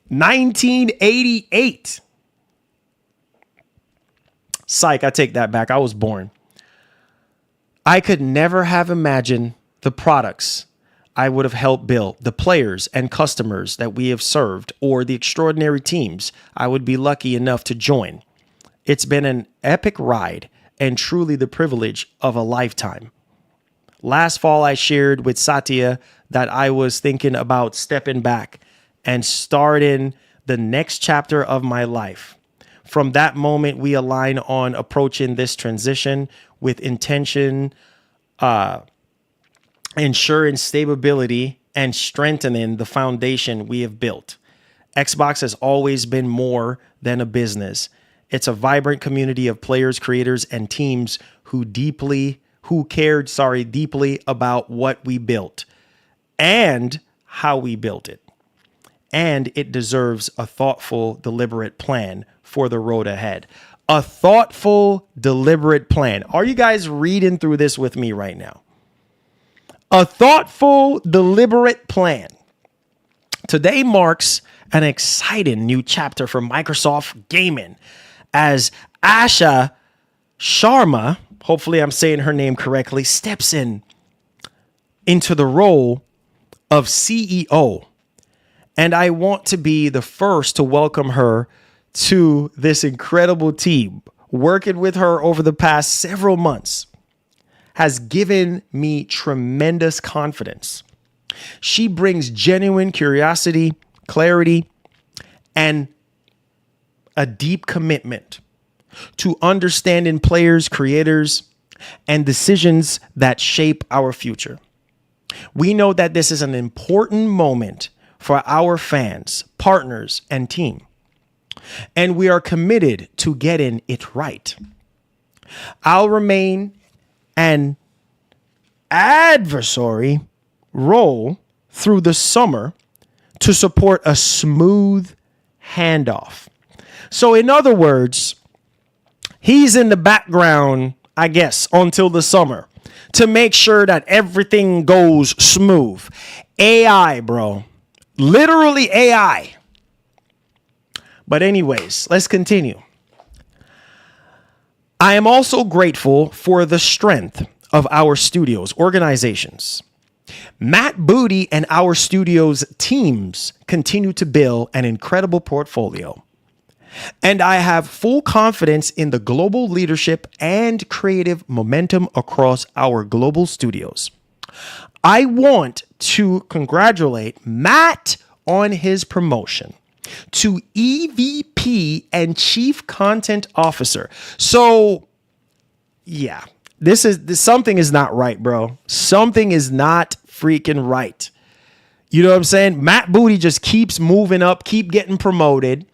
1988. Psych, I take that back. I was born. I could never have imagined the products I would have helped build, the players and customers that we have served, or the extraordinary teams I would be lucky enough to join. It's been an epic ride and truly the privilege of a lifetime. Last fall, I shared with Satya that I was thinking about stepping back and starting the next chapter of my life. From that moment, we align on approaching this transition with intention, ensuring stability and strengthening the foundation we have built. Xbox has always been more than a business. It's a vibrant community of players, creators, and teams who cared deeply about what we built and how we built it. And it deserves a thoughtful, deliberate plan for the road ahead. A thoughtful, deliberate plan. Are you guys reading through this with me right now? A thoughtful, deliberate plan. Today marks an exciting new chapter for Microsoft Gaming as Asha Sharma, hopefully I'm saying her name correctly, steps into the role of CEO. And I want to be the first to welcome her to this incredible team. Working with her over the past several months has given me tremendous confidence. She brings genuine curiosity, clarity, and a deep commitment to understanding players, creators, and decisions that shape our future. We know that this is an important moment for our fans, partners, and team. And we are committed to getting it right. I'll remain an adversary role through the summer to support a smooth handoff. So in other words, he's in the background, I guess, until the summer to make sure that everything goes smooth. AI, bro. Literally AI. But anyways, let's continue. I am also grateful for the strength of our studio's organizations. Matt Booty and our studio's teams continue to build an incredible portfolio. And I have full confidence in the global leadership and creative momentum across our global studios. I want to congratulate Matt on his promotion to EVP and Chief Content Officer. So, yeah, this something is not right, bro. Something is not freaking right. You know what I'm saying? Matt Booty just keeps moving up, keep getting promoted.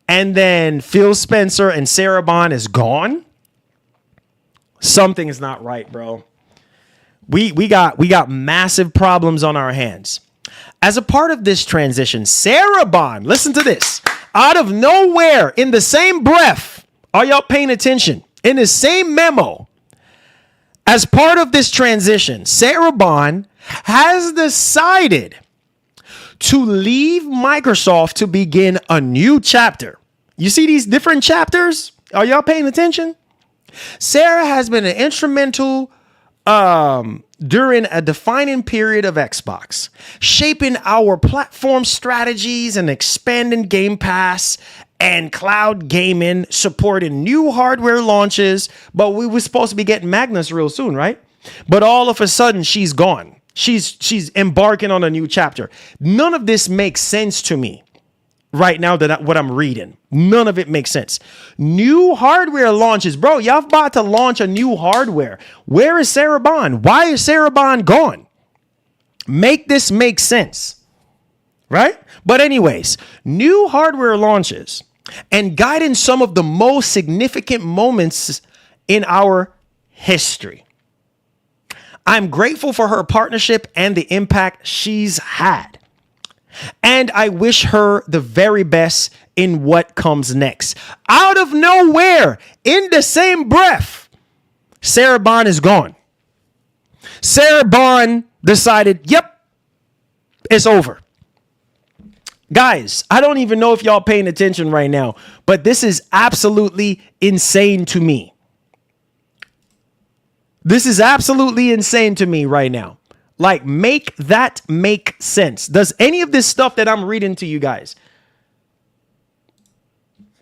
And then Phil Spencer and Sarah Bond is gone. Something is not right, bro. We got massive problems on our hands. As a part of this transition, Sarah Bond, listen to this. Out of nowhere, in the same breath, are y'all paying attention? In the same memo, as part of this transition, Sarah Bond has decided to leave Microsoft to begin a new chapter. You see these different chapters? Are y'all paying attention? Sarah has been an instrumental during a defining period of Xbox, shaping our platform strategies and expanding Game Pass and cloud gaming, supporting new hardware launches. But we were supposed to be getting Magnus real soon, right? But all of a sudden, she's gone. She's embarking on a new chapter. None of this makes sense to me right now what I'm reading. None of it makes sense. New hardware launches. Bro, y'all about to launch a new hardware. Where is Sarah Bond? Why is Sarah Bond gone? Make this make sense. Right? But anyways, new hardware launches and guiding some of the most significant moments in our history. I'm grateful for her partnership and the impact she's had. And I wish her the very best in what comes next. Out of nowhere, in the same breath, Sarah Bond is gone. Sarah Bond decided, yep, it's over. Guys, I don't even know if y'all paying attention right now, but this is absolutely insane to me. This is absolutely insane to me right now. Like, make that make sense. Does any of this stuff that I'm reading to you guys,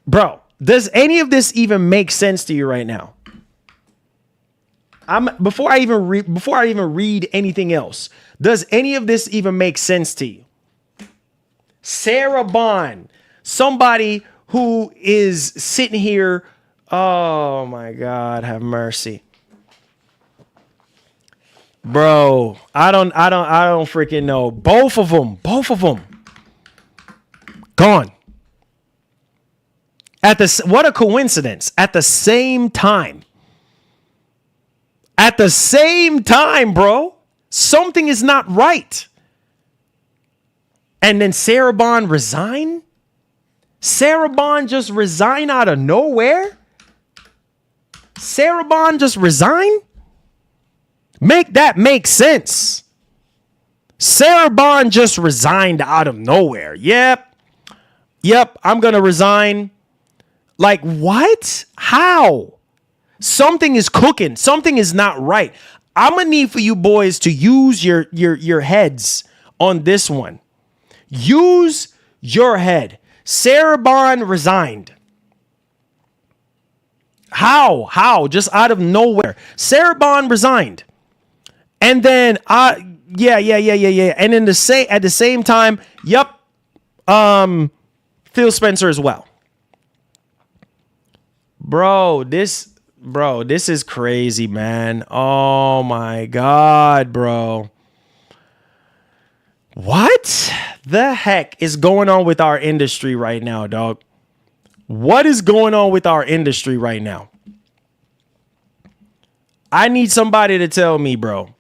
bro, does any of this even make sense to you right now? Before I even read anything else, does any of this even make sense to you? Sarah Bond, somebody who is sitting here, oh my God, have mercy. Bro, I don't freaking know. Both of them gone. What a coincidence. At the same time, bro, something is not right. And then Sarah Bond resign? Sarah Bond just resign out of nowhere? Sarah Bond just resign? Make that make sense. Sarah Bond just resigned out of nowhere. Yep, I'm going to resign. Like, what? How? Something is cooking. Something is not right. I'm going to need for you boys to use your heads on this one. Use your head. Sarah Bond resigned. How? Just out of nowhere. Sarah Bond resigned. And then, yeah. And then at the same time, yep, Phil Spencer as well. Bro, this is crazy, man. Oh my God, bro. What the heck is going on with our industry right now, dog? What is going on with our industry right now? I need somebody to tell me, bro.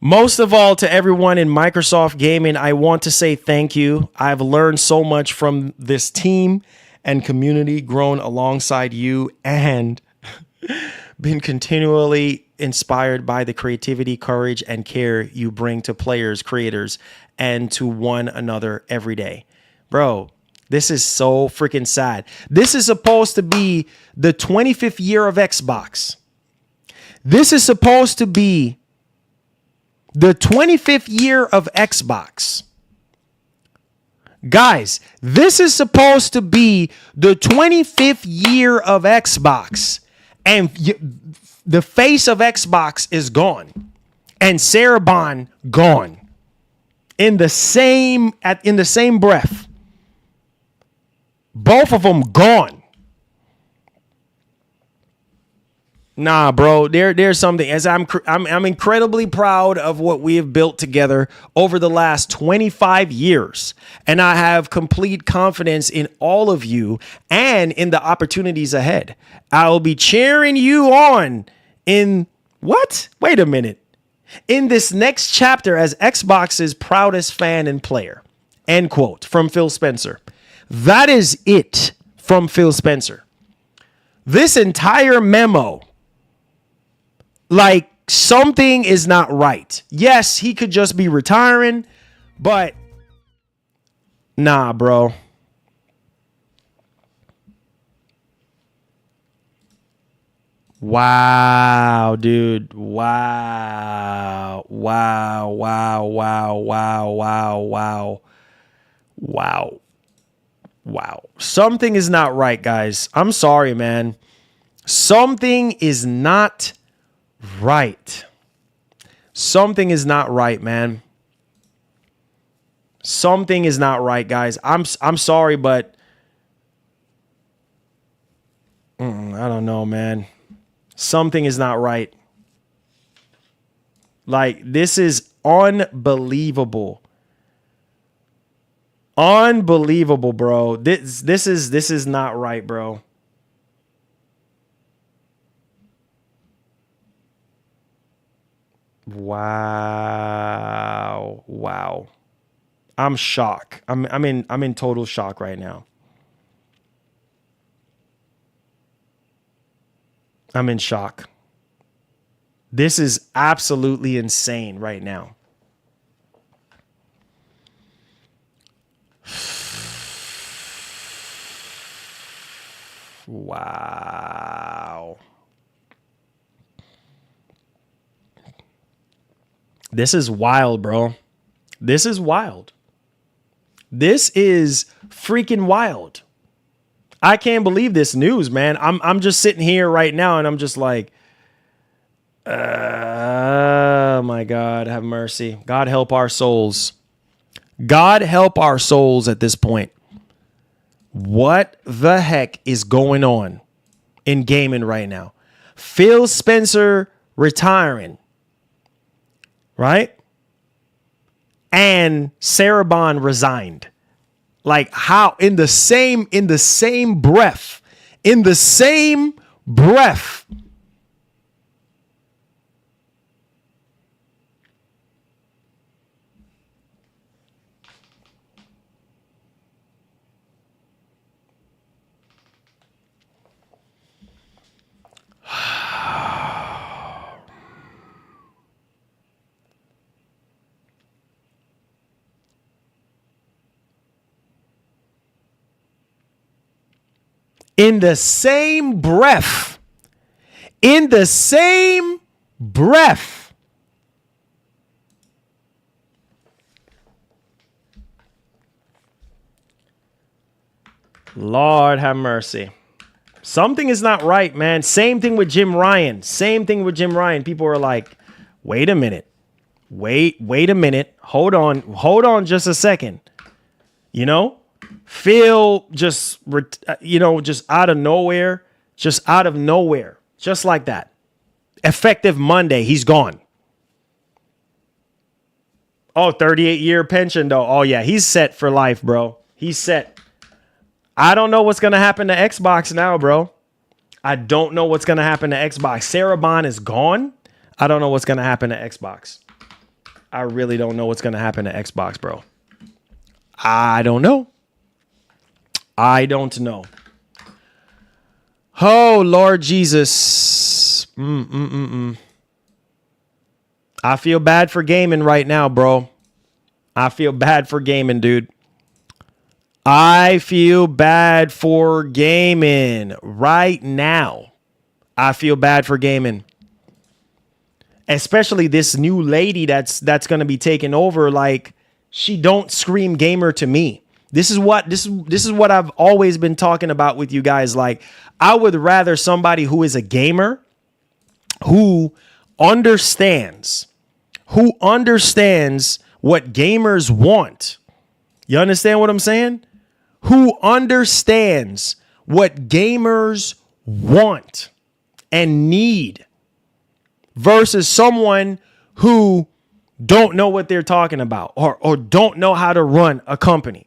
Most of all, to everyone in Microsoft Gaming, I want to say thank you. I've learned so much from this team and community, grown alongside you, and been continually inspired by the creativity, courage, and care you bring to players, creators, and to one another every day. Bro, this is so freaking sad. This is supposed to be the 25th year of Xbox. This is supposed to be the 25th year of Xbox. Guys, this is supposed to be the 25th year of Xbox. And the face of Xbox is gone. And Sarah Bond gone. In the same breath. Both of them gone. Nah, bro, there's something. As I'm incredibly proud of what we have built together over the last 25 years. And I have complete confidence in all of you and in the opportunities ahead. I'll be cheering you on in what? Wait a minute. In this next chapter as Xbox's proudest fan and player. End quote from Phil Spencer. That is it from Phil Spencer. This entire memo, like, something is not right. Yes, he could just be retiring, but nah, bro. Wow, dude. Wow. Wow. Wow. Wow. Wow. Wow. Wow. Wow. Wow. Something is not right, guys. I'm sorry, man. Something is not right. Something is not right, man. Something is not right, guys. I'm sorry, but I don't know, man. Something is not right. Like, this is unbelievable. Unbelievable, bro. This is not right, bro. Wow. Wow. I'm shocked. I'm in total shock right now. I'm in shock. This is absolutely insane right now. Wow. This is wild, bro. This is wild. This is freaking wild. I can't believe this news, man. I'm just sitting here right now and I'm just like, oh my God, have mercy. God help our souls. God help our souls at this point. What the heck is going on in gaming right now? Phil Spencer retiring, right? And Sarah Bond resigned. Like, how in the same breath. In the same breath. In the same breath. Lord have mercy. Something is not right, man. Same thing with Jim Ryan. People are like, wait a minute. Wait a minute. Hold on just a second. You know? Phil just out of nowhere, just like that. Effective Monday, he's gone. Oh, 38-year pension though. Oh yeah, he's set for life, bro. He's set. I don't know what's going to happen to Xbox now, bro. I don't know what's going to happen to Xbox. Sarah Bond is gone. I don't know what's going to happen to Xbox. I really don't know what's going to happen to Xbox, bro. I don't know. Oh, Lord Jesus. I feel bad for gaming right now, bro. I feel bad for gaming, dude. I feel bad for gaming right now. I feel bad for gaming. Especially this new lady that's going to be taking over. Like, she don't scream gamer to me. This is what I've always been talking about with you guys. Like, I would rather somebody who is a gamer, who understands what gamers want. You understand what I'm saying? Who understands what gamers want and need versus someone who don't know what they're talking about or don't know how to run a company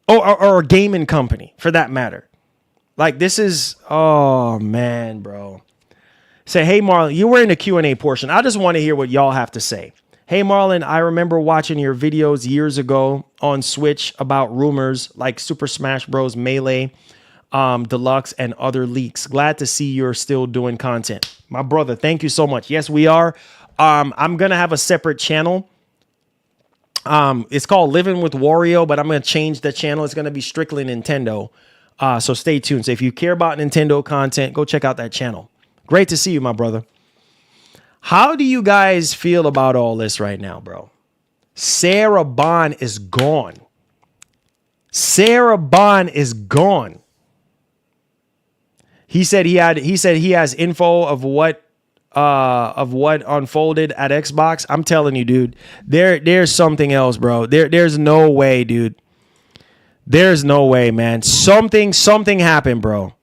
or a gaming company for that matter. Like, this is, oh man, bro. Say, hey, Marlon, you were in the Q&A portion. I just want to hear what y'all have to say. Hey, Marlon, I remember watching your videos years ago on Switch about rumors like Super Smash Bros. Melee Deluxe and other leaks. Glad to see you're still doing content. My brother, thank you so much. Yes, we are. I'm going to have a separate channel. It's called Living with Wario, but I'm going to change the channel. It's going to be strictly Nintendo. So stay tuned. So if you care about Nintendo content, go check out that channel. Great to see you, my brother. How do you guys feel about all this right now, bro? Sarah Bond is gone. Sarah Bond is gone. He said he has info of what unfolded at Xbox. I'm telling you, dude, there's something else, bro. There's no way, dude. There's no way, man. Something happened, bro.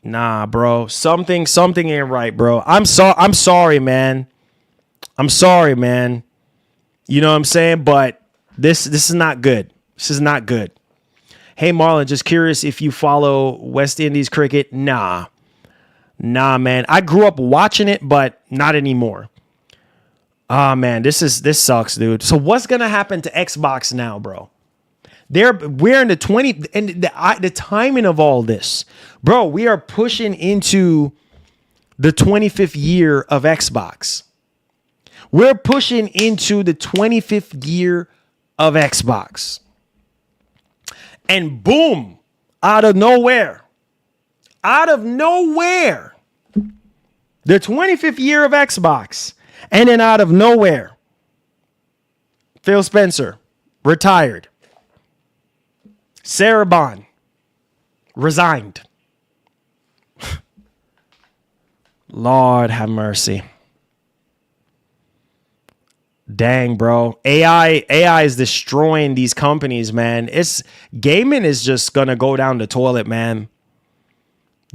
Nah, bro. Something ain't right, bro. I'm sorry, man. I'm sorry, man. You know what I'm saying? But this is not good. This is not good. Hey, Marlon, just curious if you follow West Indies cricket. Nah, man. I grew up watching it, but not anymore. Ah, man, this sucks, dude. So what's gonna happen to Xbox now, bro? We're in the 20 and the timing of all this, bro. We are pushing into the 25th year of Xbox. We're pushing into the 25th year of Xbox. And boom, out of nowhere, the 25th year of Xbox. And then out of nowhere, Phil Spencer retired. Sarah Bond resigned. Lord have mercy. Dang, bro. AI is destroying these companies, man. Gaming is just gonna go down the toilet, man.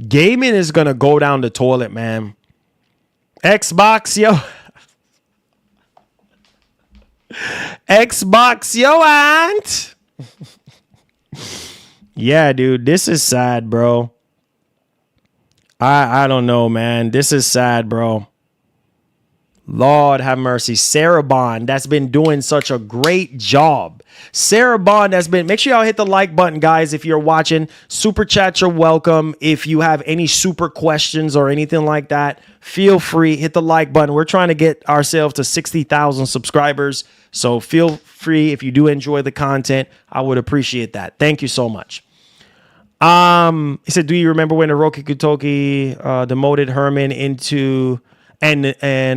Gaming is gonna go down the toilet, man. Xbox, yo. Xbox, yo, aunt. Yeah, dude, this is sad, bro. I don't know, man. This is sad, bro. Lord have mercy. Sarah Bond, that's been doing such a great job. Sarah Bond has been, make sure y'all hit the like button, guys, if you're watching. Super chat, you're welcome. If you have any super questions or anything like that, feel free, hit the like button. We're trying to get ourselves to 60,000 subscribers. So feel free, if you do enjoy the content, I would appreciate that. Thank you so much. He said, do you remember when Hiroki Kutoki demoted Herman into... And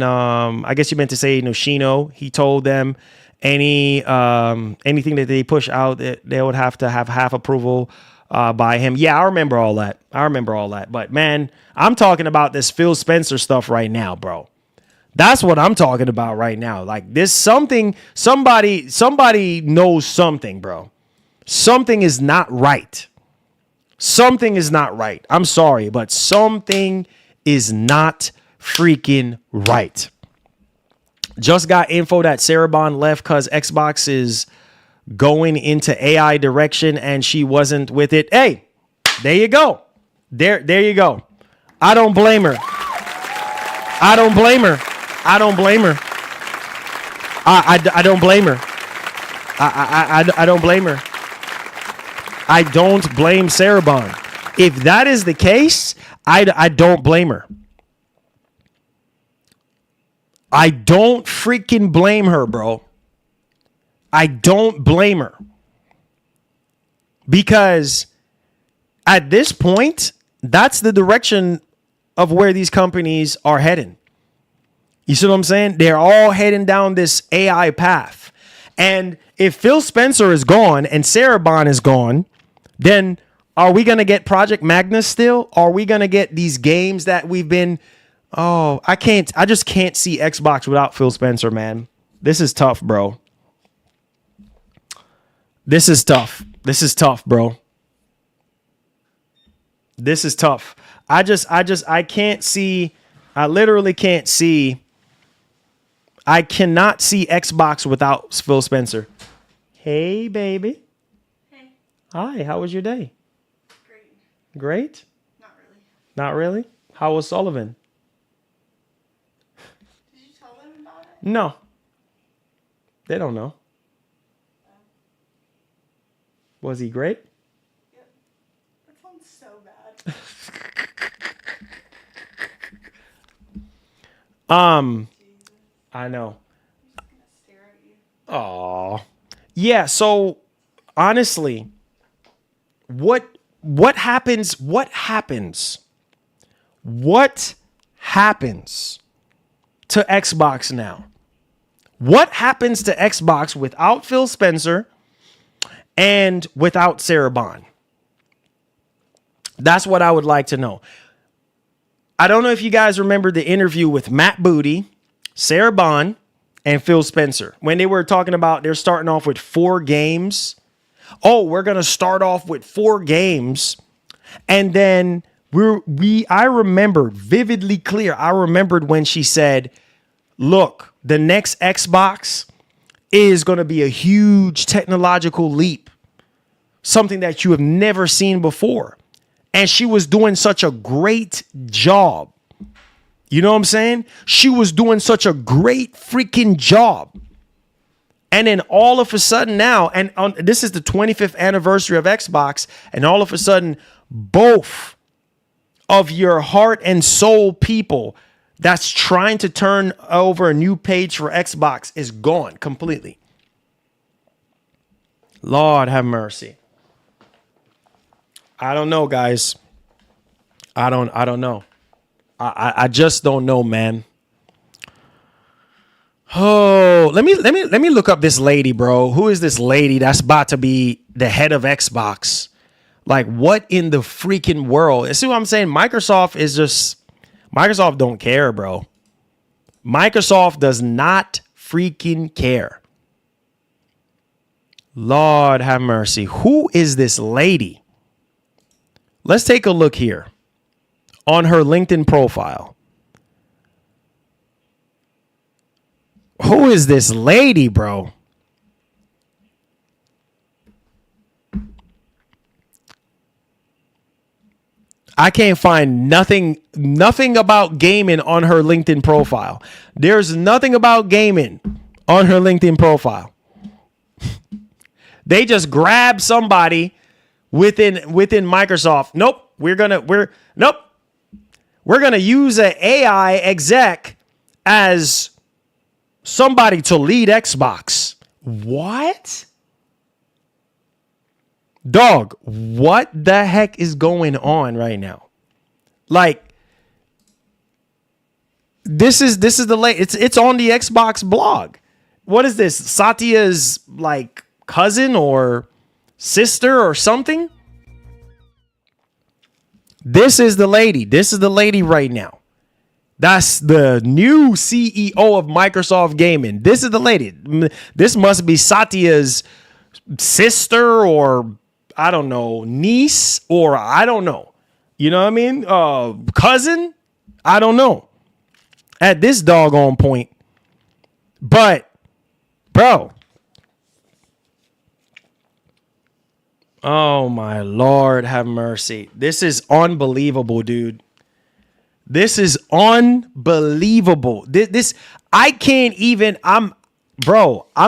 I guess you meant to say Noshino. He told them anything that they push out, they would have to have half approval by him. Yeah, I remember all that. But man, I'm talking about this Phil Spencer stuff right now, bro. That's what I'm talking about right now. Like this somebody knows something, bro. Something is not right. Something is not right. I'm sorry, but something is not freaking right. Just got info that Sarah Bond left because Xbox is going into AI direction and she wasn't with it. Hey, there you go. There you go. I don't blame her. I don't blame her. I don't blame her. I don't blame her. I don't blame her. I don't blame Sarah Bond. If that is the case, I don't blame her. I don't freaking blame her, bro. I don't blame her. Because at this point, that's the direction of where these companies are heading. You see what I'm saying? They're all heading down this AI path. And if Phil Spencer is gone and Sarah Bond is gone, then are we going to get Project Magnus still? Are we going to get these games that we've been... Oh, I just can't see Xbox without Phil Spencer, man. This is tough, bro. This is tough, bro. This is tough. I can't see. I literally can't see. I cannot see Xbox without Phil Spencer. Hey, baby. Hey. Hi, how was your day? Great. Great? Not really. Not really? How was Sullivan? Did you tell them about it? No. They don't know. Was he great? Yep. That sounds so bad. I know. I'm just gonna stare at you. Oh. Yeah, so honestly, what happens? What happens to Xbox now? What happens to Xbox without Phil Spencer and without Sarah Bond? That's what I would like to know. I don't know if you guys remember the interview with Matt Booty, Sarah Bond, and Phil Spencer when they were talking about they're starting off with 4 games. Oh, we're going to start off with 4 games. And then I remember vividly clear. I remembered when she said, look, the next Xbox is going to be a huge technological leap, something that you have never seen before. And she was doing such a great job. You know what I'm saying? She was doing such a great freaking job. And then all of a sudden now, this is the 25th anniversary of Xbox, and all of a sudden, both of your heart and soul people that's trying to turn over a new page for Xbox is gone completely. Lord have mercy. I don't know, guys. I don't know. I just don't know, man. Oh, let me look up this lady, bro. Who is this lady that's about to be the head of Xbox? Like, what in the freaking world? You see what I'm saying? Microsoft don't care, bro. Microsoft does not freaking care. Lord have mercy. Who is this lady? Let's take a look here on her LinkedIn profile. Who is this lady, bro? I can't find nothing about gaming on her LinkedIn profile. There's nothing about gaming on her LinkedIn profile. They just grab somebody within Microsoft. Nope, we're gonna use an AI exec as somebody to lead Xbox. What? Dog, what the heck is going on right now? Like, this is the late. It's on the Xbox blog. What is this? Satya's like cousin or sister or something? This is the lady. This is the lady right now. That's the new CEO of Microsoft Gaming. This is the lady. This must be Satya's sister or, I don't know, niece, or I don't know. You know what I mean? Cousin? I don't know. At this doggone point. But, bro. Oh, my Lord, have mercy. This is unbelievable, dude. This is unbelievable. This I can't even, I'm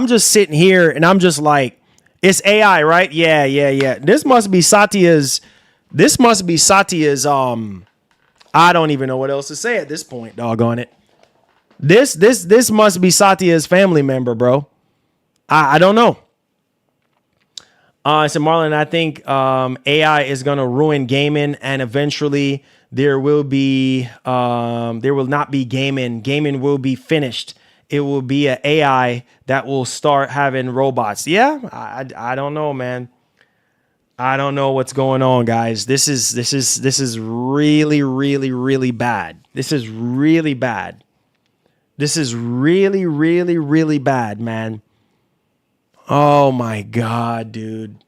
just sitting here and I'm just like, it's AI, right? Yeah. This must be Satya's, I don't even know what else to say at this point, doggone it. This must be Satya's family member, bro. I don't know. So Marlon, I think AI is going to ruin gaming, and eventually there will not be gaming. Gaming will be finished. It will be an AI that will start having robots. Yeah, I don't know, man. I don't know what's going on, guys. This is really, really, really bad. This is really bad. This is really, really, really bad, man. Oh my God, dude.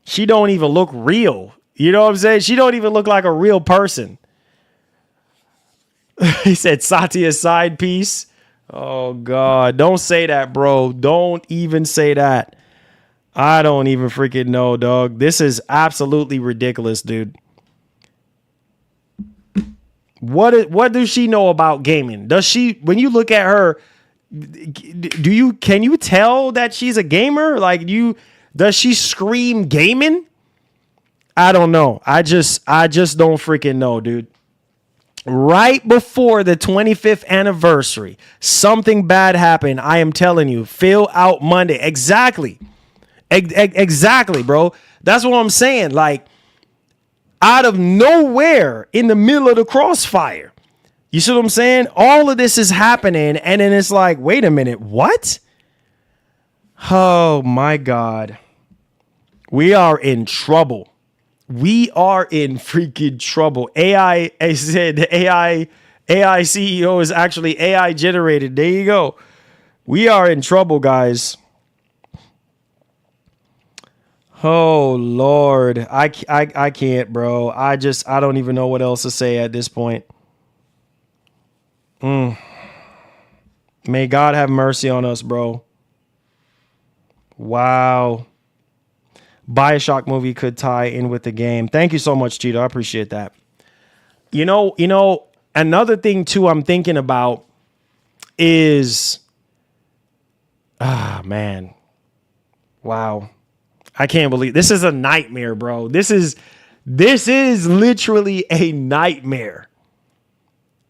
She don't even look real. You know what I'm saying? She don't even look like a real person. He said Satya's side piece. Oh God. Don't say that, bro. Don't even say that. I don't even freaking know, dog. This is absolutely ridiculous, dude. What does she know about gaming? Does she, when you look at her, can you tell that she's a gamer? Like, does she scream gaming? I don't know. I just don't freaking know, dude. right before the 25th anniversary, something bad happened. I am telling you, Phil out Monday. Exactly. Exactly, bro. That's what I'm saying. Like, out of nowhere in the middle of the crossfire. You see what I'm saying? All of this is happening. And then it's like, wait a minute. What? Oh, my God. We are in trouble. We are in freaking trouble. AI, I said the AI CEO is actually AI generated. There you go. We are in trouble, guys. Oh, Lord. I can't, bro. I don't even know what else to say at this point. May God have mercy on us, bro. Wow. BioShock movie could tie in with the game. Thank you so much, Cheeto. I appreciate that. You know, another thing too I'm thinking about is, man. Wow. I can't believe this is a nightmare, bro. This is literally a nightmare.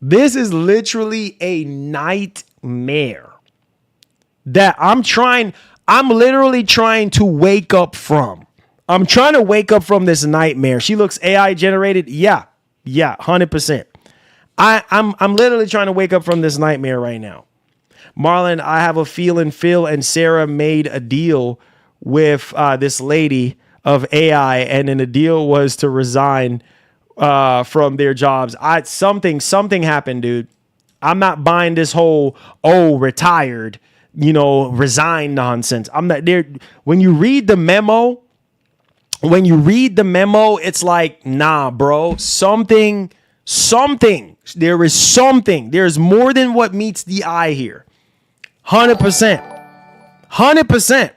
This is literally a nightmare that I'm literally trying to wake up from. I'm trying to wake up from this nightmare. She looks AI generated. Yeah, 100%. I'm literally trying to wake up from this nightmare right now. Marlon, I have a feeling Phil and Sarah made a deal with this lady of AI, and then the deal was to resign from their jobs. Something happened, dude. I'm not buying this whole retired, resign nonsense. I'm not there. When you read the memo, it's like, nah, bro. Something. There is something. There's more than what meets the eye here. 100%. 100%.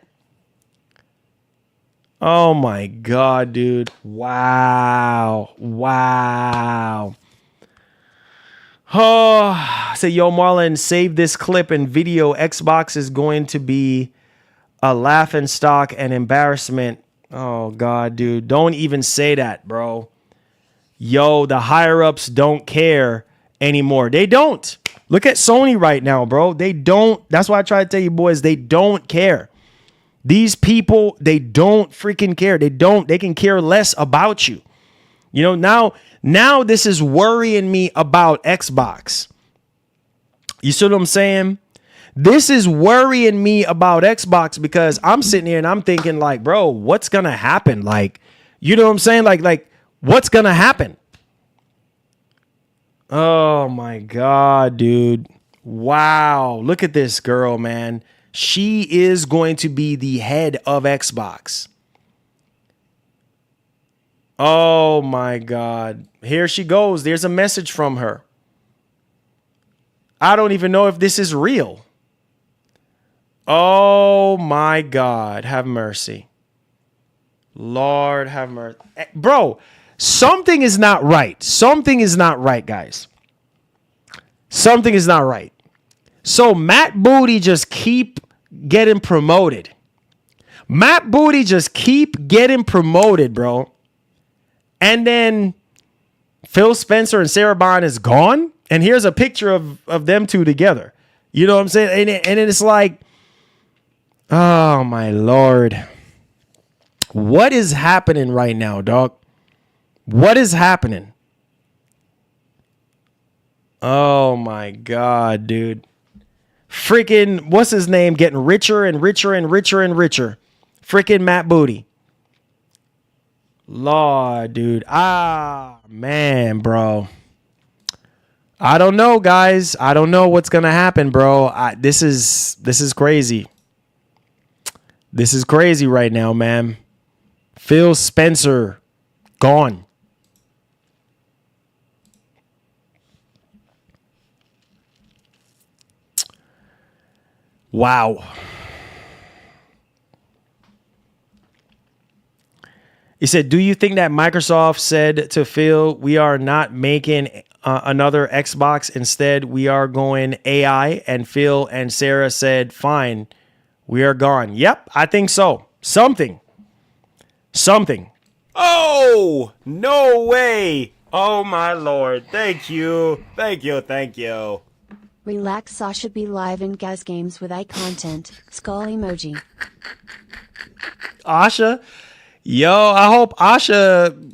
Oh my God, dude. Wow. Oh, say, yo, Marlon, save this clip and video. Xbox is going to be a laughing stock and embarrassment. Oh God, dude. Don't even say that, bro. Yo, the higher ups don't care anymore. They don't. Look at Sony right now, bro. They don't. That's why I try to tell you boys, they don't care. These people, they don't freaking care. They can care less about you. Now this is worrying me about Xbox. You see what I'm saying? This is worrying me about Xbox because I'm sitting here and I'm thinking like, bro, what's going to happen? Like, you know what I'm saying? Like what's going to happen? Oh my God, dude. Wow. Look at this girl, man. She is going to be the head of Xbox. Oh my God. Here she goes. There's a message from her. I don't even know if this is real. Oh my God. Have mercy. Lord have mercy. Bro, something is not right. Something is not right, guys. Something is not right. So Matt Booty just keep getting promoted. Matt Booty just keep getting promoted, bro. And then Phil Spencer and Sarah Bond is gone. And here's a picture of them two together. You know what I'm saying? And it's like, oh my Lord. What is happening right now, dog? What is happening? Oh my God, dude. Freaking, what's his name? Getting richer and richer and richer and richer. Freaking Matt Booty. Lord, dude. Man, bro. I don't know, guys. I don't know what's going to happen, bro. This is crazy. This is crazy right now, man. Phil Spencer, gone. Wow. He said, do you think that Microsoft said to Phil, we are not making another Xbox. Instead, we are going AI. And Phil and Sarah said, fine, we are gone. Yep, I think so. Something. Oh, no way. Oh my lord. Thank you. Thank you. Thank you. Relax, Sasha be live in Gaz Games with eye content, skull emoji. Asha, yo, I hope Asha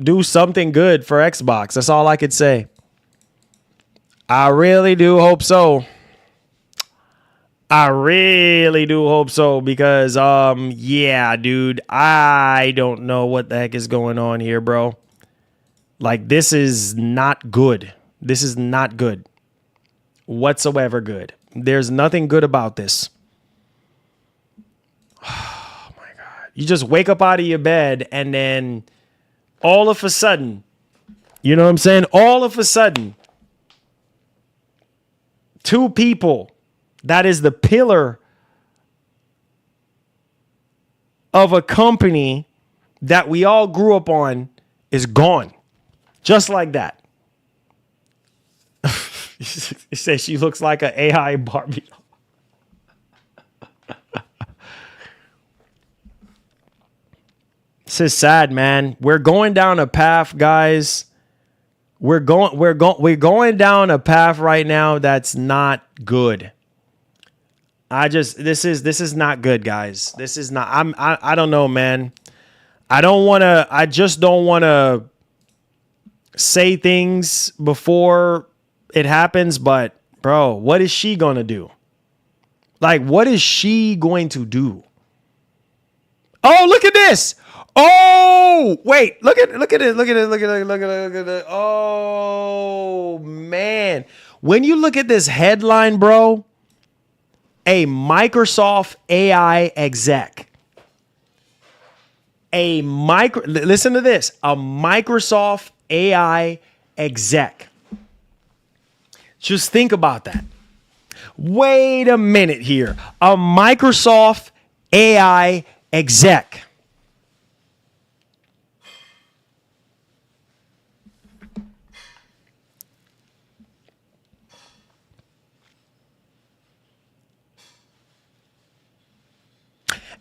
do something good for Xbox. That's all I could say. I really do hope so. I really do hope so because, yeah, dude, I don't know what the heck is going on here, bro. Like, this is not good. This is not good. Whatsoever good. There's nothing good about this. Oh my God. You just wake up out of your bed and then all of a sudden, you know what I'm saying? All of a sudden, two people that is the pillar of a company that we all grew up on is gone. Just like that. It says she looks like an AI Barbie. This is sad, man. We're going down a path, guys. We're going down a path right now that's not good. This is not good, guys. This is not. I don't know, man. I just don't want to say things before it happens, but bro, what is she going to do? Like, what is she going to do? Oh, look at this. Oh, wait, look at it. Oh, man. When you look at this headline, bro, a Microsoft AI exec. Listen to this. A Microsoft AI exec. Just think about that. Wait a minute here. A Microsoft AI exec.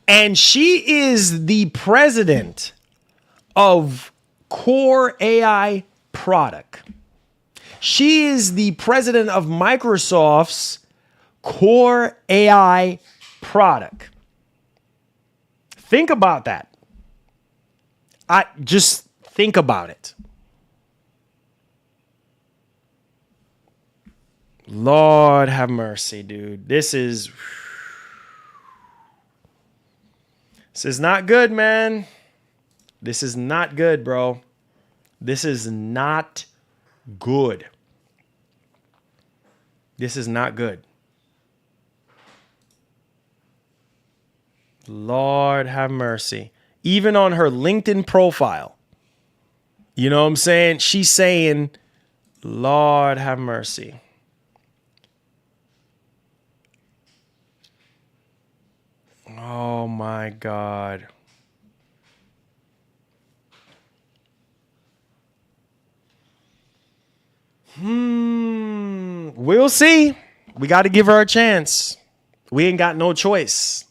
And she is the president of Core AI product. She is the president of Microsoft's Core AI product. Think about that. Just think about it. Lord have mercy, dude. This is not good, man. This is not good, bro. This is not good. This is not good. Lord have mercy. Even on her LinkedIn profile, you know what I'm saying? She's saying, Lord have mercy. Oh my God. We'll see. We got to give her a chance. We ain't got no choice.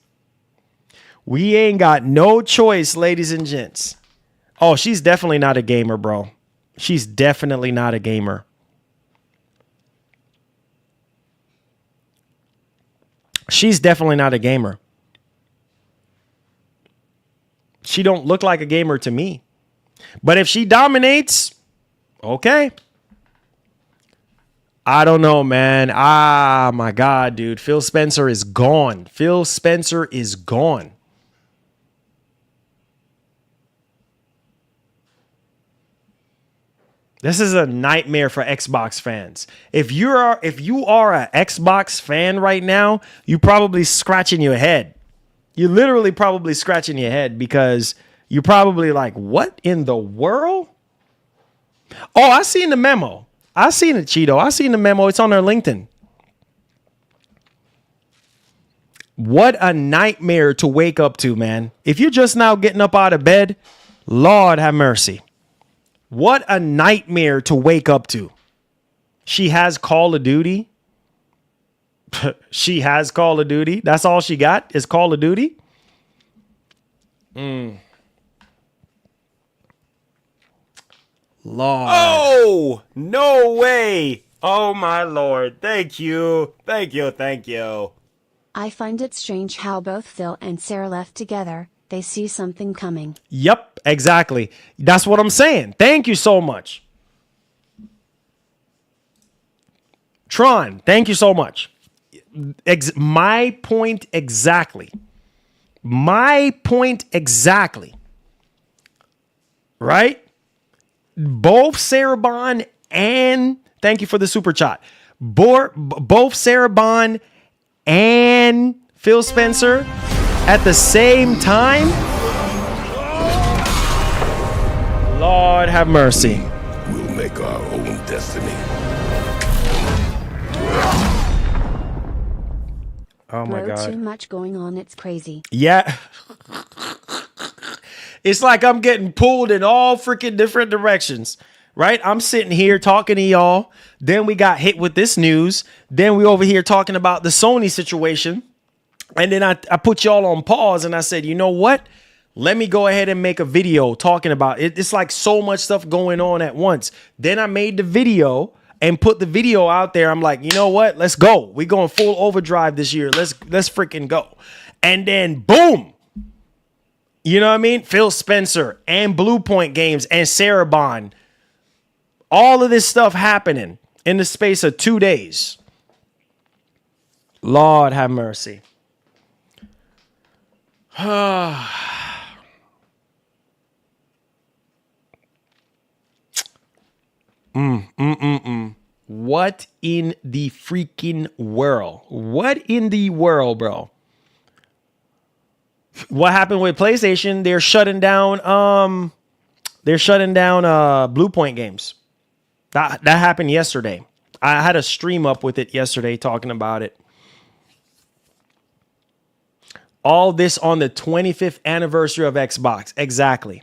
We ain't got no choice, ladies and gents. Oh, she's definitely not a gamer, bro. She's definitely not a gamer. She's definitely not a gamer. She don't look like a gamer to me. But if she dominates, okay. I don't know, man. Ah, my God, dude. Phil Spencer is gone. Phil Spencer is gone. This is a nightmare for Xbox fans. If you are an Xbox fan right now, you're probably scratching your head. You're literally probably scratching your head because you're probably like, what in the world? Oh, I seen the memo. I seen it, Cheeto. I seen the memo. It's on her LinkedIn. What a nightmare to wake up to, man. If you're just now getting up out of bed, Lord have mercy. What a nightmare to wake up to. She has Call of Duty. She has Call of Duty. That's all she got is Call of Duty. Lord. Oh, no way. Oh, my Lord. Thank you. Thank you. Thank you. I find it strange how both Phil and Sarah left together. They see something coming. Yep, exactly. That's what I'm saying. Thank you so much. Tron, thank you so much. My point exactly. My point exactly. Right? Both Sarah Bond and thank you for the super chat. Both Sarah Bond and Phil Spencer at the same time. Lord have mercy. We'll make our own destiny. Oh my Bro, too God. much going on. It's crazy. Yeah. It's like I'm getting pulled in all freaking different directions, right? I'm sitting here talking to y'all. Then we got hit with this news. Then we over here talking about the Sony situation. And then I put y'all on pause and I said, you know what? Let me go ahead and make a video talking about it. It's like so much stuff going on at once. Then I made the video and put the video out there. I'm like, you know what? Let's go. We going full overdrive this year. Let's freaking go. And then boom. You know what I mean? Phil Spencer and Blue Point Games and Sarah Bond. All of this stuff happening in the space of 2 days. Lord have mercy. What in the freaking world? What in the world, bro? What happened with PlayStation? They're shutting down Blue Point Games. That happened yesterday. I had a stream up with it yesterday talking about it. All this on the 25th anniversary of Xbox. Exactly.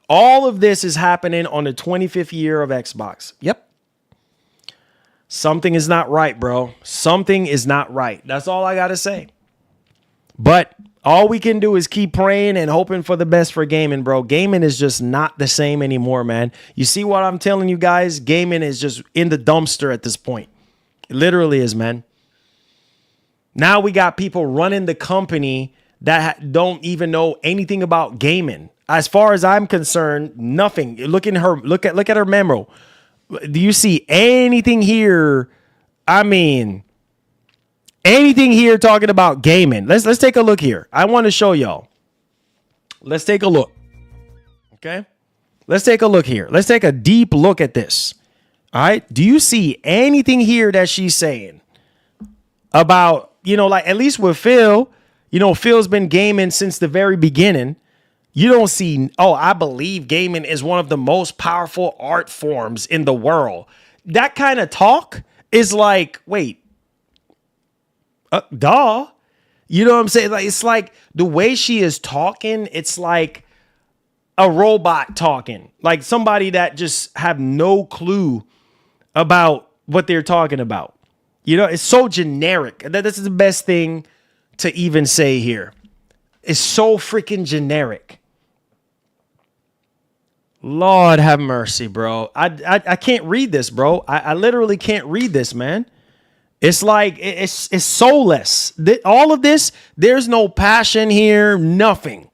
All of this is happening on the 25th year of Xbox. Yep. Something is not right, bro. Something is not right. That's all I got to say. But all we can do is keep praying and hoping for the best for gaming, bro. Gaming is just not the same anymore, man. You see what I'm telling you guys? Gaming is just in the dumpster at this point. It literally is, man. Now we got people running the company that don't even know anything about gaming. As far as I'm concerned, nothing. Look at her memo. Do you see anything here? I mean, anything here talking about gaming? Let's take a look here. I want to show y'all. Let's take a look. Okay? Let's take a look here. Let's take a deep look at this. All right? Do you see anything here that she's saying about, like at least with Phil, Phil's been gaming since the very beginning. You don't see, I believe gaming is one of the most powerful art forms in the world. That kind of talk is like, wait, duh. You know what I'm saying? Like, it's like the way she is talking, it's like a robot talking. Like somebody that just have no clue about what they're talking about. It's so generic. This is the best thing to even say here. It's so freaking generic. Lord have mercy, bro. I can't read this, bro. I literally can't read this, man. It's like it's soulless. All of this, there's no passion here, nothing.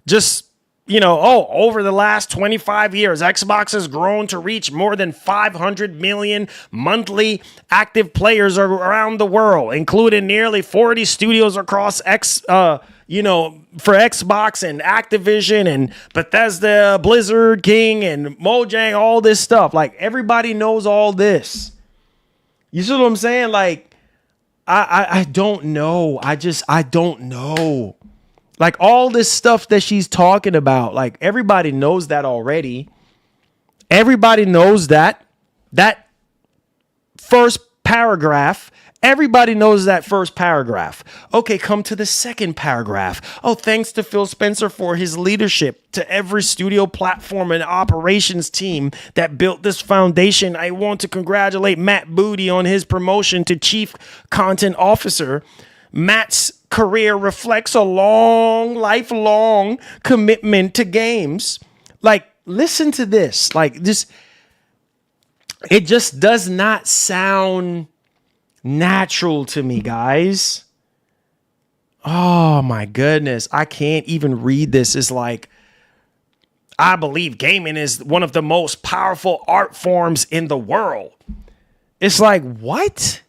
Just, over the last 25 years, Xbox has grown to reach more than 500 million monthly active players around the world, including nearly 40 studios across for Xbox and Activision and Bethesda, Blizzard, King, and Mojang, all this stuff. Like, everybody knows all this. You see what I'm saying? Like, I don't know. I don't know. Like, all this stuff that she's talking about, like, everybody knows that already. Everybody knows that. That first paragraph, everybody knows that first paragraph. Okay, come to the second paragraph. Oh, thanks to Phil Spencer for his leadership, to every studio platform and operations team that built this foundation. I want to congratulate Matt Booty on his promotion to Chief Content Officer. Matt's career reflects a lifelong commitment to games. Like, listen to this. Like this, it just does not sound natural to me, guys. Oh my goodness. I can't even read this. It's like, I believe gaming is one of the most powerful art forms in the world. It's like, what?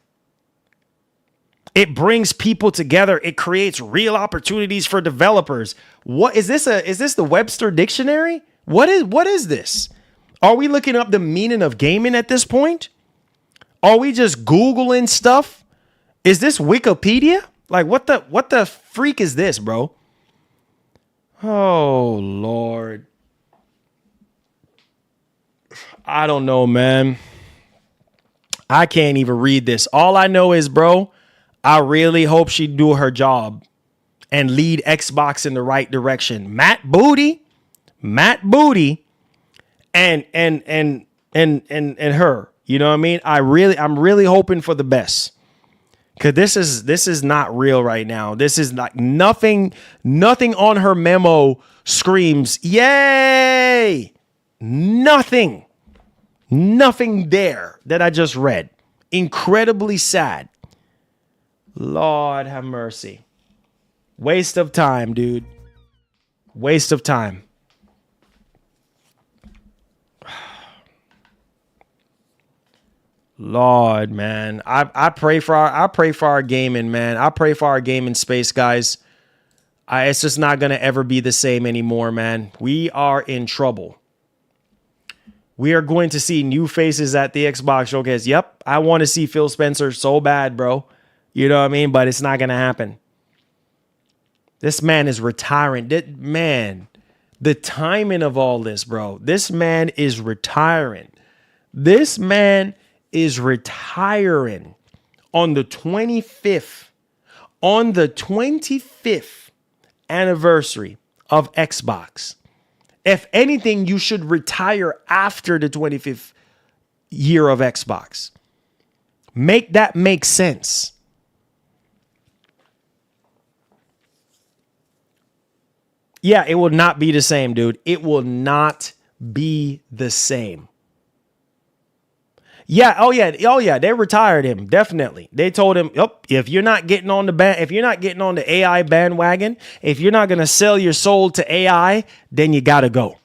It brings people together. It creates real opportunities for developers. What is this? Is this the Webster Dictionary? What is this? Are we looking up the meaning of gaming at this point? Are we just Googling stuff? Is this Wikipedia? Like, what the freak is this, bro? Oh, Lord. I don't know, man. I can't even read this. All I know is, bro, I really hope she do her job and lead Xbox in the right direction. Matt Booty, and her. You know what I mean? I'm really hoping for the best. Cause this is not real right now. This is like nothing on her memo screams, yay! Nothing there that I just read. Incredibly sad. Lord have mercy. Waste of time, dude. Waste of time. Lord, man. I pray for our gaming, man. I pray for our gaming space, guys. It's just not gonna ever be the same anymore, man. We are in trouble. We are going to see new faces at the Xbox Showcase. Yep, I want to see Phil Spencer so bad, bro. You know what I mean? But it's not gonna happen. This man is retiring. Man, the timing of all this, bro. This man is retiring. This man is retiring on the 25th anniversary of Xbox. If anything, you should retire after the 25th year of Xbox. Make that make sense. Yeah, it will not be the same, dude. It will not be the same. Yeah, oh yeah, they retired him, definitely. They told him, "Yep, if you're not getting on the AI bandwagon, if you're not going to sell your soul to AI, then you got to go."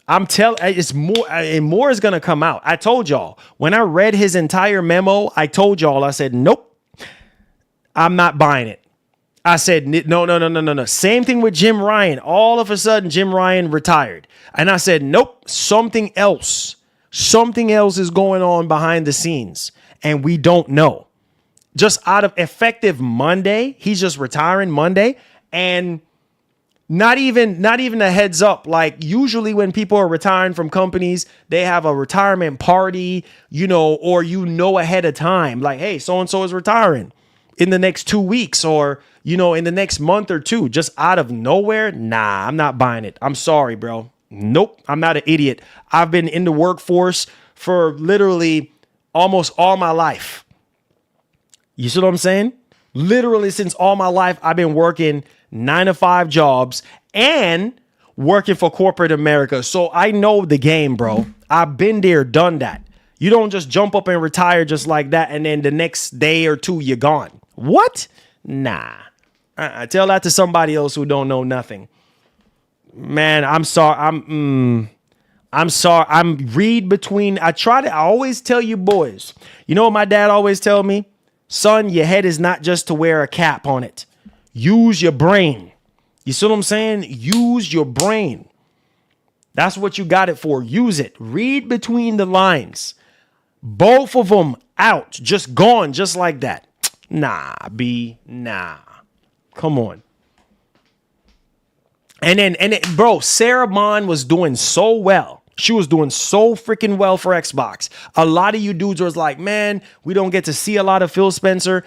I'm telling, it's more and more is going to come out. I told y'all, when I read his entire memo, I told y'all, I said, "Nope. I'm not buying it." I said, no. Same thing with Jim Ryan. All of a sudden, Jim Ryan retired. And I said, nope, something else is going on behind the scenes. And we don't know. Just out of effective Monday, he's just retiring Monday. And not even a heads up. Like usually when people are retiring from companies, they have a retirement party, or ahead of time. Like, hey, so-and-so is retiring in the next 2 weeks or, in the next month or two, just out of nowhere. Nah, I'm not buying it. I'm sorry, bro. Nope. I'm not an idiot. I've been in the workforce for literally almost all my life. You see what I'm saying? Literally since all my life, I've been working 9-to-5 jobs and working for corporate America. So I know the game, bro. I've been there, done that. You don't just jump up and retire just like that. And then the next day or two, you're gone. What? Nah. Tell that to somebody else who don't know nothing. Man, I'm sorry. I'm sorry. I'm read between. I always tell you boys. You know what my dad always tell me? Son, your head is not just to wear a cap on it. Use your brain. You see what I'm saying? Use your brain. That's what you got it for. Use it. Read between the lines. Both of them out. Just gone just like that. Nah, nah. Come on. And bro, Sarah Bond was doing so well. She was doing so freaking well for Xbox. A lot of you dudes was like, man, we don't get to see a lot of Phil Spencer.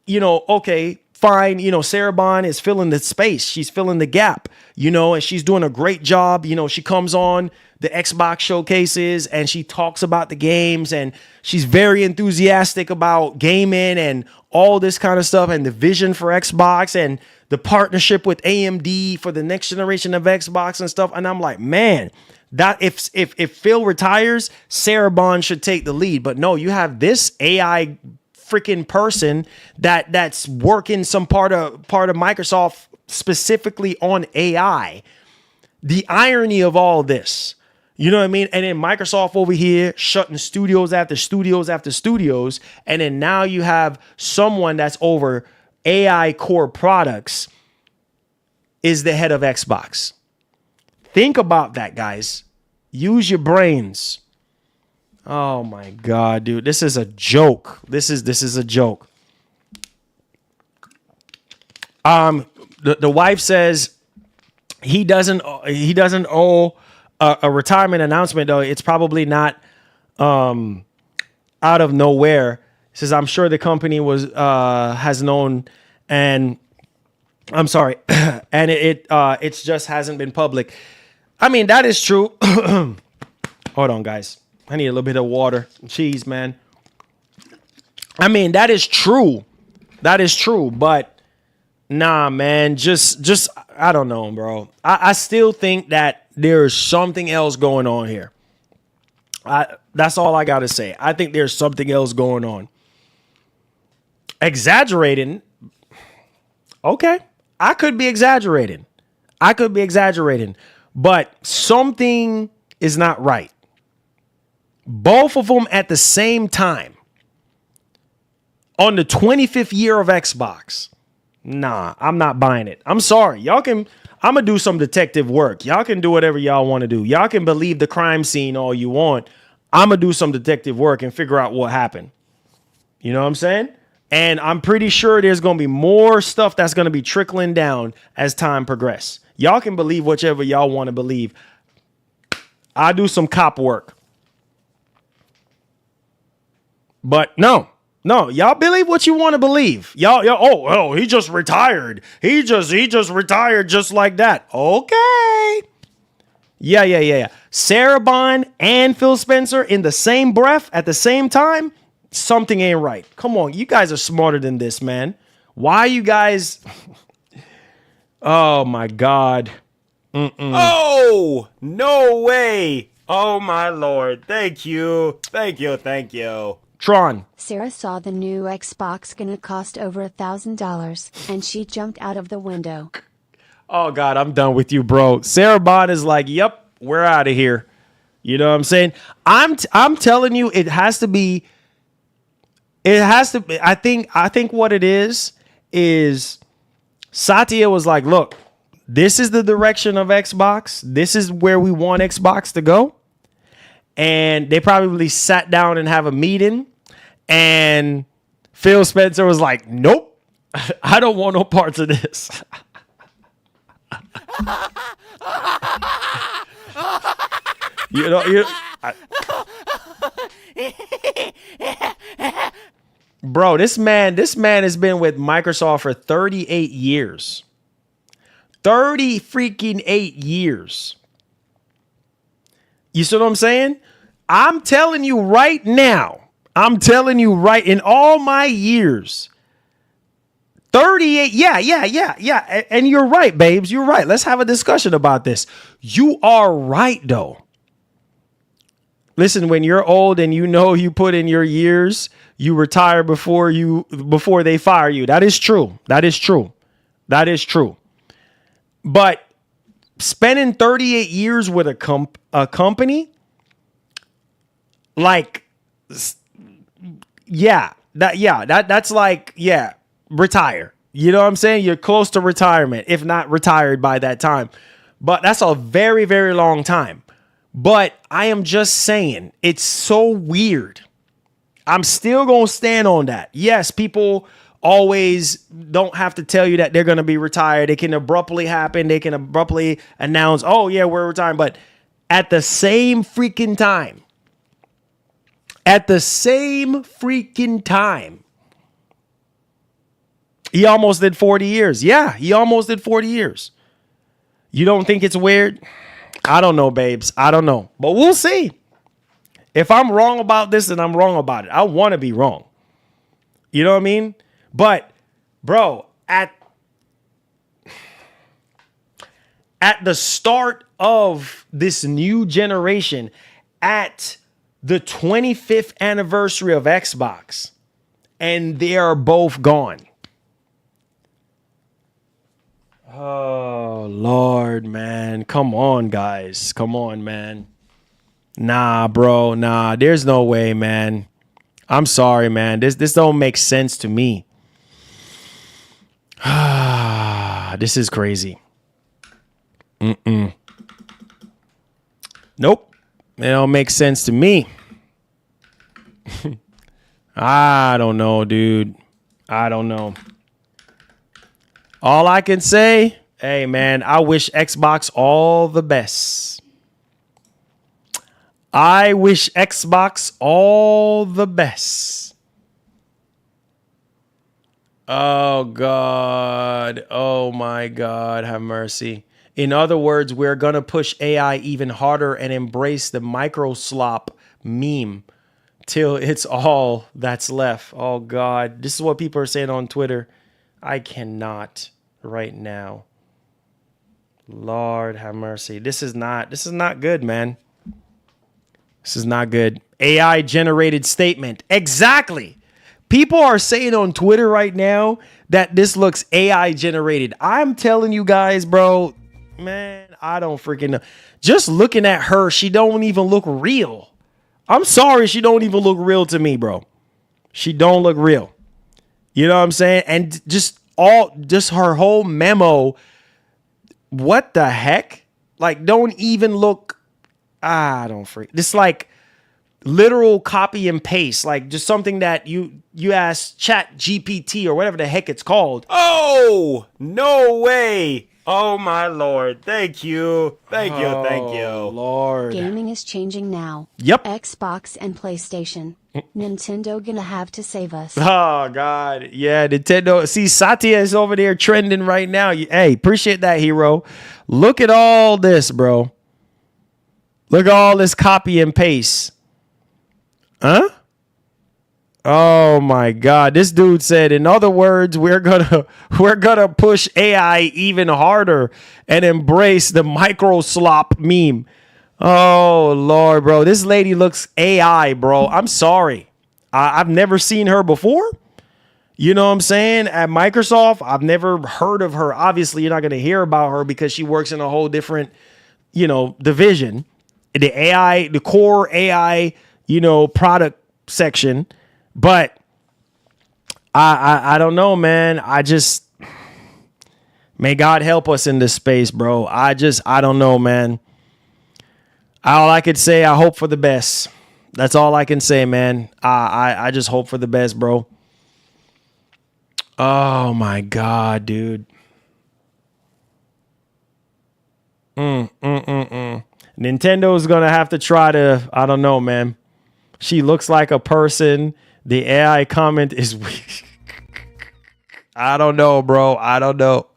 Okay, fine. Sarah Bond is filling the space. She's filling the gap, and she's doing a great job. She comes on the Xbox showcases and she talks about the games, and she's very enthusiastic about gaming and all this kind of stuff, and the vision for Xbox and the partnership with AMD for the next generation of Xbox and stuff. And I'm like, man, that if Phil retires, Sarah Bond should take the lead. But no, you have this AI freaking person that's working some part of Microsoft specifically on AI. The irony of all this, you know what I mean? And then Microsoft over here shutting studios after studios after studios. And then now you have someone that's over AI core products is the head of Xbox. Think about that, guys. Use your brains. Oh my God, dude. This is a joke. This is a joke. The wife says he doesn't owe a retirement announcement, though. It's probably not out of nowhere. He says, I'm sure the company has known, and I'm sorry, and it just hasn't been public. I mean, that is true. Hold on, guys. I need a little bit of water. Jeez, man. I mean, that is true. That is true, but nah, man, just I don't know, bro. I still think that there is something else going on here. That's all I got to say. I think there's something else going on. Exaggerating. Okay. I could be exaggerating. But something is not right. Both of them at the same time. On the 25th year of Xbox. Nah, I'm not buying it. I'm sorry. I'm going to do some detective work. Y'all can do whatever y'all want to do. Y'all can believe the crime scene all you want. I'm going to do some detective work and figure out what happened. You know what I'm saying? And I'm pretty sure there's going to be more stuff that's going to be trickling down as time progresses. Y'all can believe whichever y'all want to believe. I do some cop work. But no, y'all believe what you want to believe. Y'all, he just retired. He just retired just like that. Okay. Yeah. Sarah Bond and Phil Spencer in the same breath at the same time. Something ain't right. Come on. You guys are smarter than this, man. Why you guys? Oh my God. Oh, no way. Oh my Lord. Thank you. Tron. Sarah saw the new Xbox gonna cost over $1,000, and she jumped out of the window. Oh God, I'm done with you, bro. Sarah Bond is like, yep, we're out of here. You know what I'm saying? I'm telling you, it has to be. I think what it is Satya was like, look, this is the direction of Xbox. This is where we want Xbox to go. And they probably sat down and have a meeting. And Phil Spencer was like, nope, I don't want no parts of this. Bro, this man has been with Microsoft for 38 years. 30 freaking 8 years. You see what I'm saying? I'm telling you right now. In all my years. 38. Yeah. And you're right, babes. You're right. Let's have a discussion about this. You are right, though. Listen, when you're old and you put in your years, you retire before they fire you. That is true. But spending 38 years with a company, like, that's like, retire. You know what I'm saying? You're close to retirement, if not retired by that time. But that's a very, very long time. But I am just saying, it's so weird. I'm still going to stand on that. Yes, people always don't have to tell you that they're going to be retired. It can abruptly happen. They can abruptly announce, oh, yeah, we're retiring. But at the same freaking time, He almost did 40 years. Yeah, he almost did 40 years. You don't think it's weird? I don't know, babes. I don't know. But we'll see. If I'm wrong about this, then I'm wrong about it. I want to be wrong. You know what I mean? But, bro, at the start of this new generation, at the 25th anniversary of Xbox, and they are both gone. Oh, Lord, man. Come on, guys. Come on, man. Nah, bro. Nah, there's no way, man. I'm sorry, man. This don't make sense to me. This is crazy. Nope. It don't make sense to me. I don't know, dude. I don't know. All I can say, hey, man, I wish Xbox all the best. I wish Xbox all the best. Oh, God. Oh, my God. Have mercy. In other words, we're going to push AI even harder and embrace the micro slop meme till it's all that's left. Oh, God. This is what people are saying on Twitter. I cannot right now. Lord have mercy. This is not good, man. This is not good. AI generated statement. Exactly. People are saying on Twitter right now that this looks AI generated. I'm telling you guys, bro, man, I don't freaking know. Just looking at her, she don't even look real. I'm sorry, she don't even look real to me, bro. She don't look real. You know what I'm saying? And just her whole memo. What the heck? Like, don't even look. I don't freak. This like literal copy and paste, like just something that you ask Chat GPT or whatever the heck it's called. Oh, no way. Oh, my Lord. Thank you. Thank you. Lord. Gaming is changing now. Yep. Xbox and PlayStation. Nintendo gonna have to save us. Oh, God. Yeah, Nintendo. See, Satya is over there trending right now. Hey, appreciate that, hero. Look at all this, bro. Look at all this copy and paste. Huh? Oh my God. This dude said, in other words, we're gonna push AI even harder and embrace the micro slop meme. Oh Lord, bro. This lady looks AI, bro. I'm sorry. I've never seen her before. You know what I'm saying? At Microsoft, I've never heard of her. Obviously, you're not gonna hear about her because she works in a whole different, division. The AI, the core AI, product section. But I don't know, man. May God help us in this space, bro. I don't know, man. All I could say, I hope for the best. That's all I can say, man. I just hope for the best, bro. Oh my God, dude. Nintendo's gonna have to try to, I don't know, man. She looks like a person. The AI comment is weak. I don't know, bro. I don't know.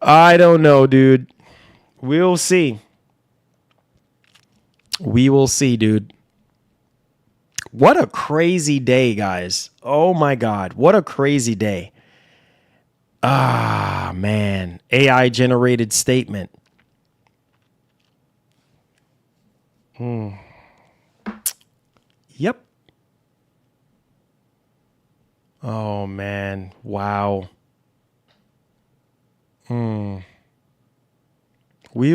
I don't know, dude. We'll see. We will see, dude. What a crazy day, guys. Oh my God. What a crazy day. Ah, man. AI generated statement. Yep. Oh, man. Wow. We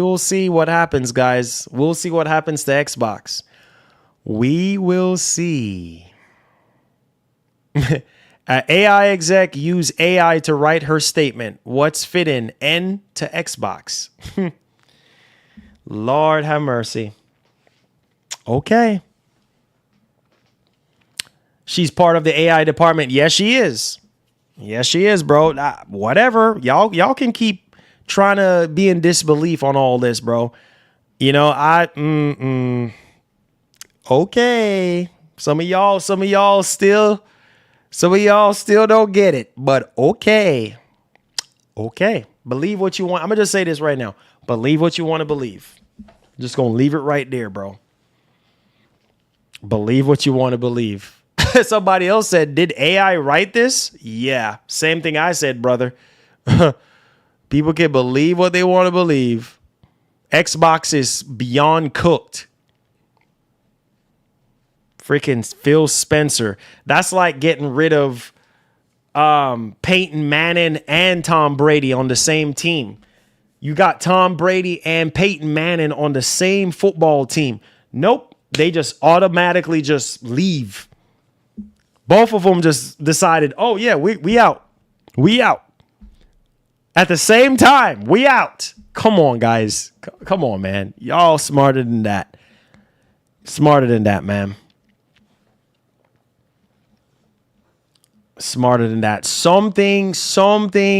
will see what happens, guys. We'll see what happens to Xbox. We will see. AI exec use AI to write her statement. What's fitting? N to Xbox. Lord have mercy. Okay. She's part of the AI department. Yes, she is. Yes, she is, bro. Whatever. Y'all can keep trying to be in disbelief on all this, bro. Okay. Some of y'all Some of y'all still don't get it, but okay. Okay. Believe what you want. I'm going to just say this right now. Believe what you want to believe. Just going to leave it right there, bro. Believe what you want to believe. Somebody else said, did AI write this? Yeah. Same thing I said, brother. People can believe what they want to believe. Xbox is beyond cooked. Freaking Phil Spencer. That's like getting rid of Peyton Manning and Tom Brady on the same team. You got Tom Brady and Peyton Manning on the same football team. Nope. They just automatically just leave. Both of them just decided, oh, yeah, we out. We out. At the same time, we out. Come on, guys. Come on, man. Y'all smarter than that. Smarter than that, man. Smarter than that. Something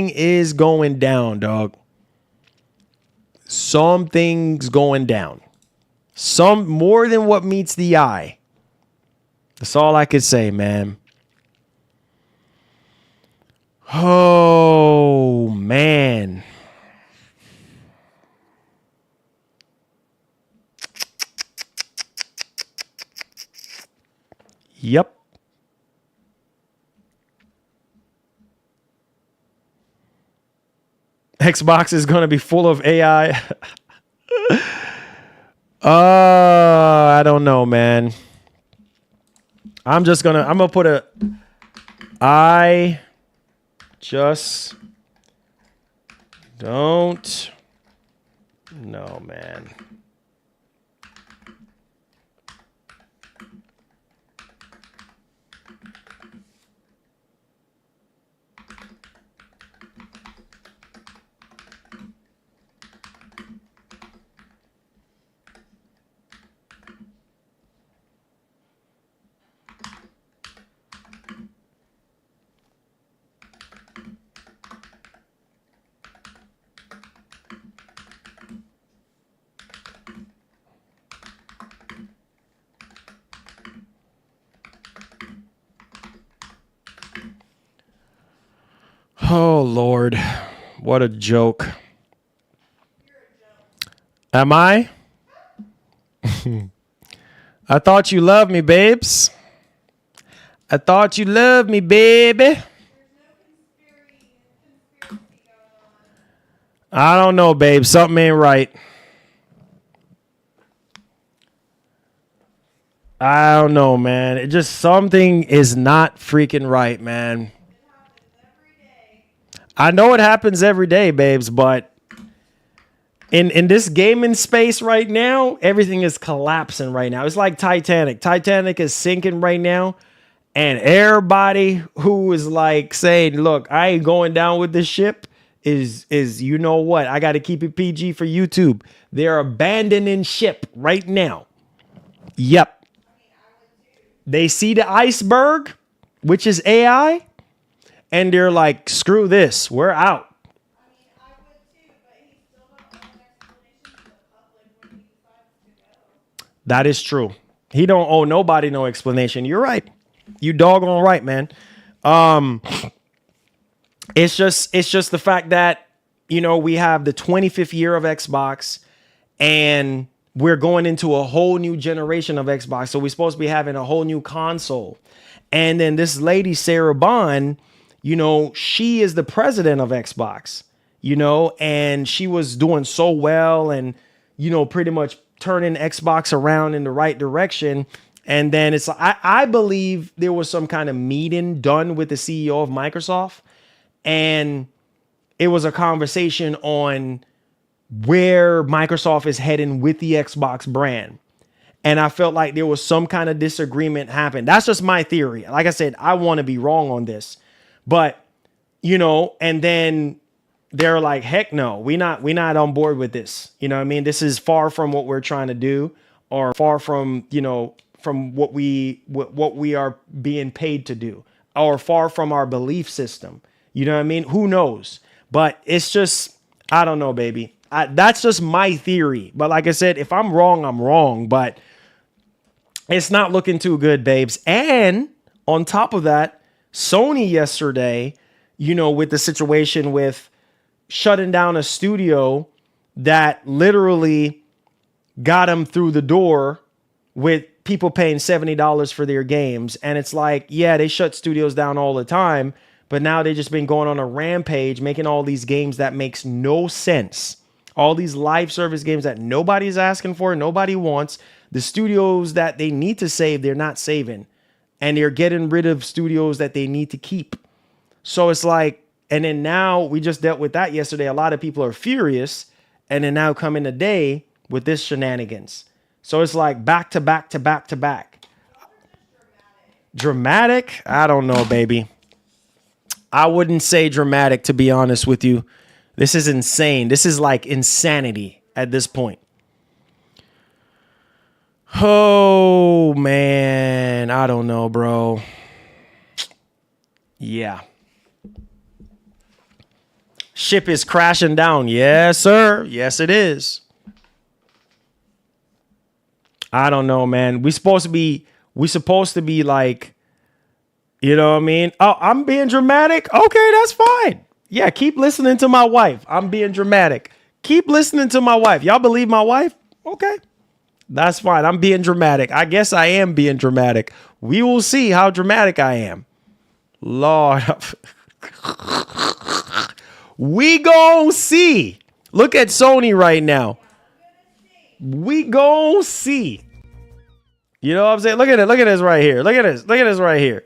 is going down, dog. Something's going down. Some more than what meets the eye. That's all I could say, man. Oh, man. Yep. Xbox is going to be full of AI. I don't know, man. I'm going to put I just don't know, man. Oh, Lord. What a joke. Am I? I thought you loved me, babes. I thought you loved me, baby. I don't know, babe. Something ain't right. I don't know, man. It just something is not freaking right, man. I know it happens every day, babes, but in this gaming space right now, everything is collapsing right now. It's like Titanic. Titanic is sinking right now. And everybody who is like saying, look, I ain't going down with this ship is you know what? I got to keep it PG for YouTube. They're abandoning ship right now. Yep. They see the iceberg, which is AI. And they're like, screw this. We're out. I would too, but he still don't owe an explanation to the public when he decides to go. That is true. He don't owe nobody no explanation. You're right. You doggone right, man. It's just the fact that, you know, we have the 25th year of Xbox and we're going into a whole new generation of Xbox. So we're supposed to be having a whole new console. And then this lady, Sarah Bond, you know, she is the president of Xbox, you know, and she was doing so well and, you know, pretty much turning Xbox around in the right direction. And then it's, I believe there was some kind of meeting done with the CEO of Microsoft. And it was a conversation on where Microsoft is heading with the Xbox brand. And I felt like there was some kind of disagreement happen. That's just my theory. Like I said, I want to be wrong on this. But, you know, and then they're like, heck no, we're not on board with this. You know what I mean? This is far from what we're trying to do, or far from, you know, from what we are being paid to do, or far from our belief system. You know what I mean? Who knows? But it's just, I don't know, baby. That's just my theory. But like I said, if I'm wrong, I'm wrong. But it's not looking too good, babes. And on top of that, Sony yesterday, with the situation with shutting down a studio that literally got them through the door with people paying $70 for their games. And it's like, yeah, they shut studios down all the time, but now they've just been going on a rampage, making all these games that makes no sense. All these live service games that nobody's asking for, nobody wants. The studios that they need to save, they're not saving. And they're getting rid of studios that they need to keep. So it's like, and then now we just dealt with that yesterday. A lot of people are furious. And then now coming today with this shenanigans. So it's like back to back to back to back. Dramatic? I don't know, baby. I wouldn't say dramatic, to be honest with you. This is insane. This is like insanity at this point. Oh, man. I don't know, bro. Yeah. Ship is crashing down. Yes, sir. Yes, it is. I don't know, man. We supposed to be like, you know what I mean? Oh, I'm being dramatic. Okay, that's fine. Yeah, keep listening to my wife. I'm being dramatic. Keep listening to my wife. Y'all believe my wife? Okay. That's fine. I'm being dramatic. I guess I am being dramatic. We will see how dramatic I am. Lord. We gon' see. Look at Sony right now. We gon' see. You know what I'm saying? Look at it. Look at this right here. Look at this. Look at this right here.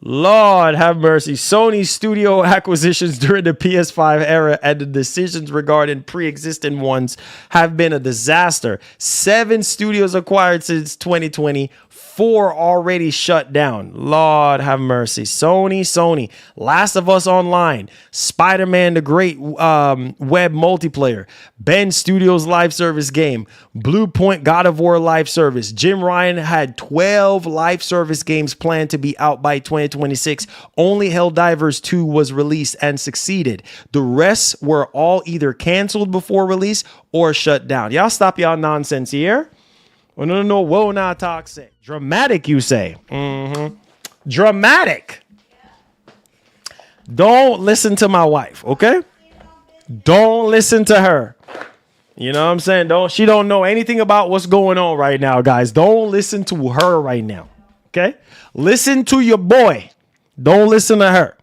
Lord have mercy. Sony's studio acquisitions during the PS5 era and the decisions regarding pre-existing ones have been a disaster. 7 studios acquired since 2020. 4 already shut down. Lord have mercy. Sony. Last of Us Online. Spider-Man the Great Web Multiplayer. Ben Studios Live Service game. Blue Point God of War Live Service. Jim Ryan had 12 live service games planned to be out by 2026. Only Helldivers 2 was released and succeeded. The rest were all either canceled before release or shut down. Y'all stop y'all nonsense here. Oh, no, whoa, not toxic. Dramatic, you say? Mm-hmm. Dramatic. Don't listen to my wife, okay? Don't listen to her. You know what I'm saying? She don't know anything about what's going on right now, guys. Don't listen to her right now, okay? Listen to your boy. Don't listen to her.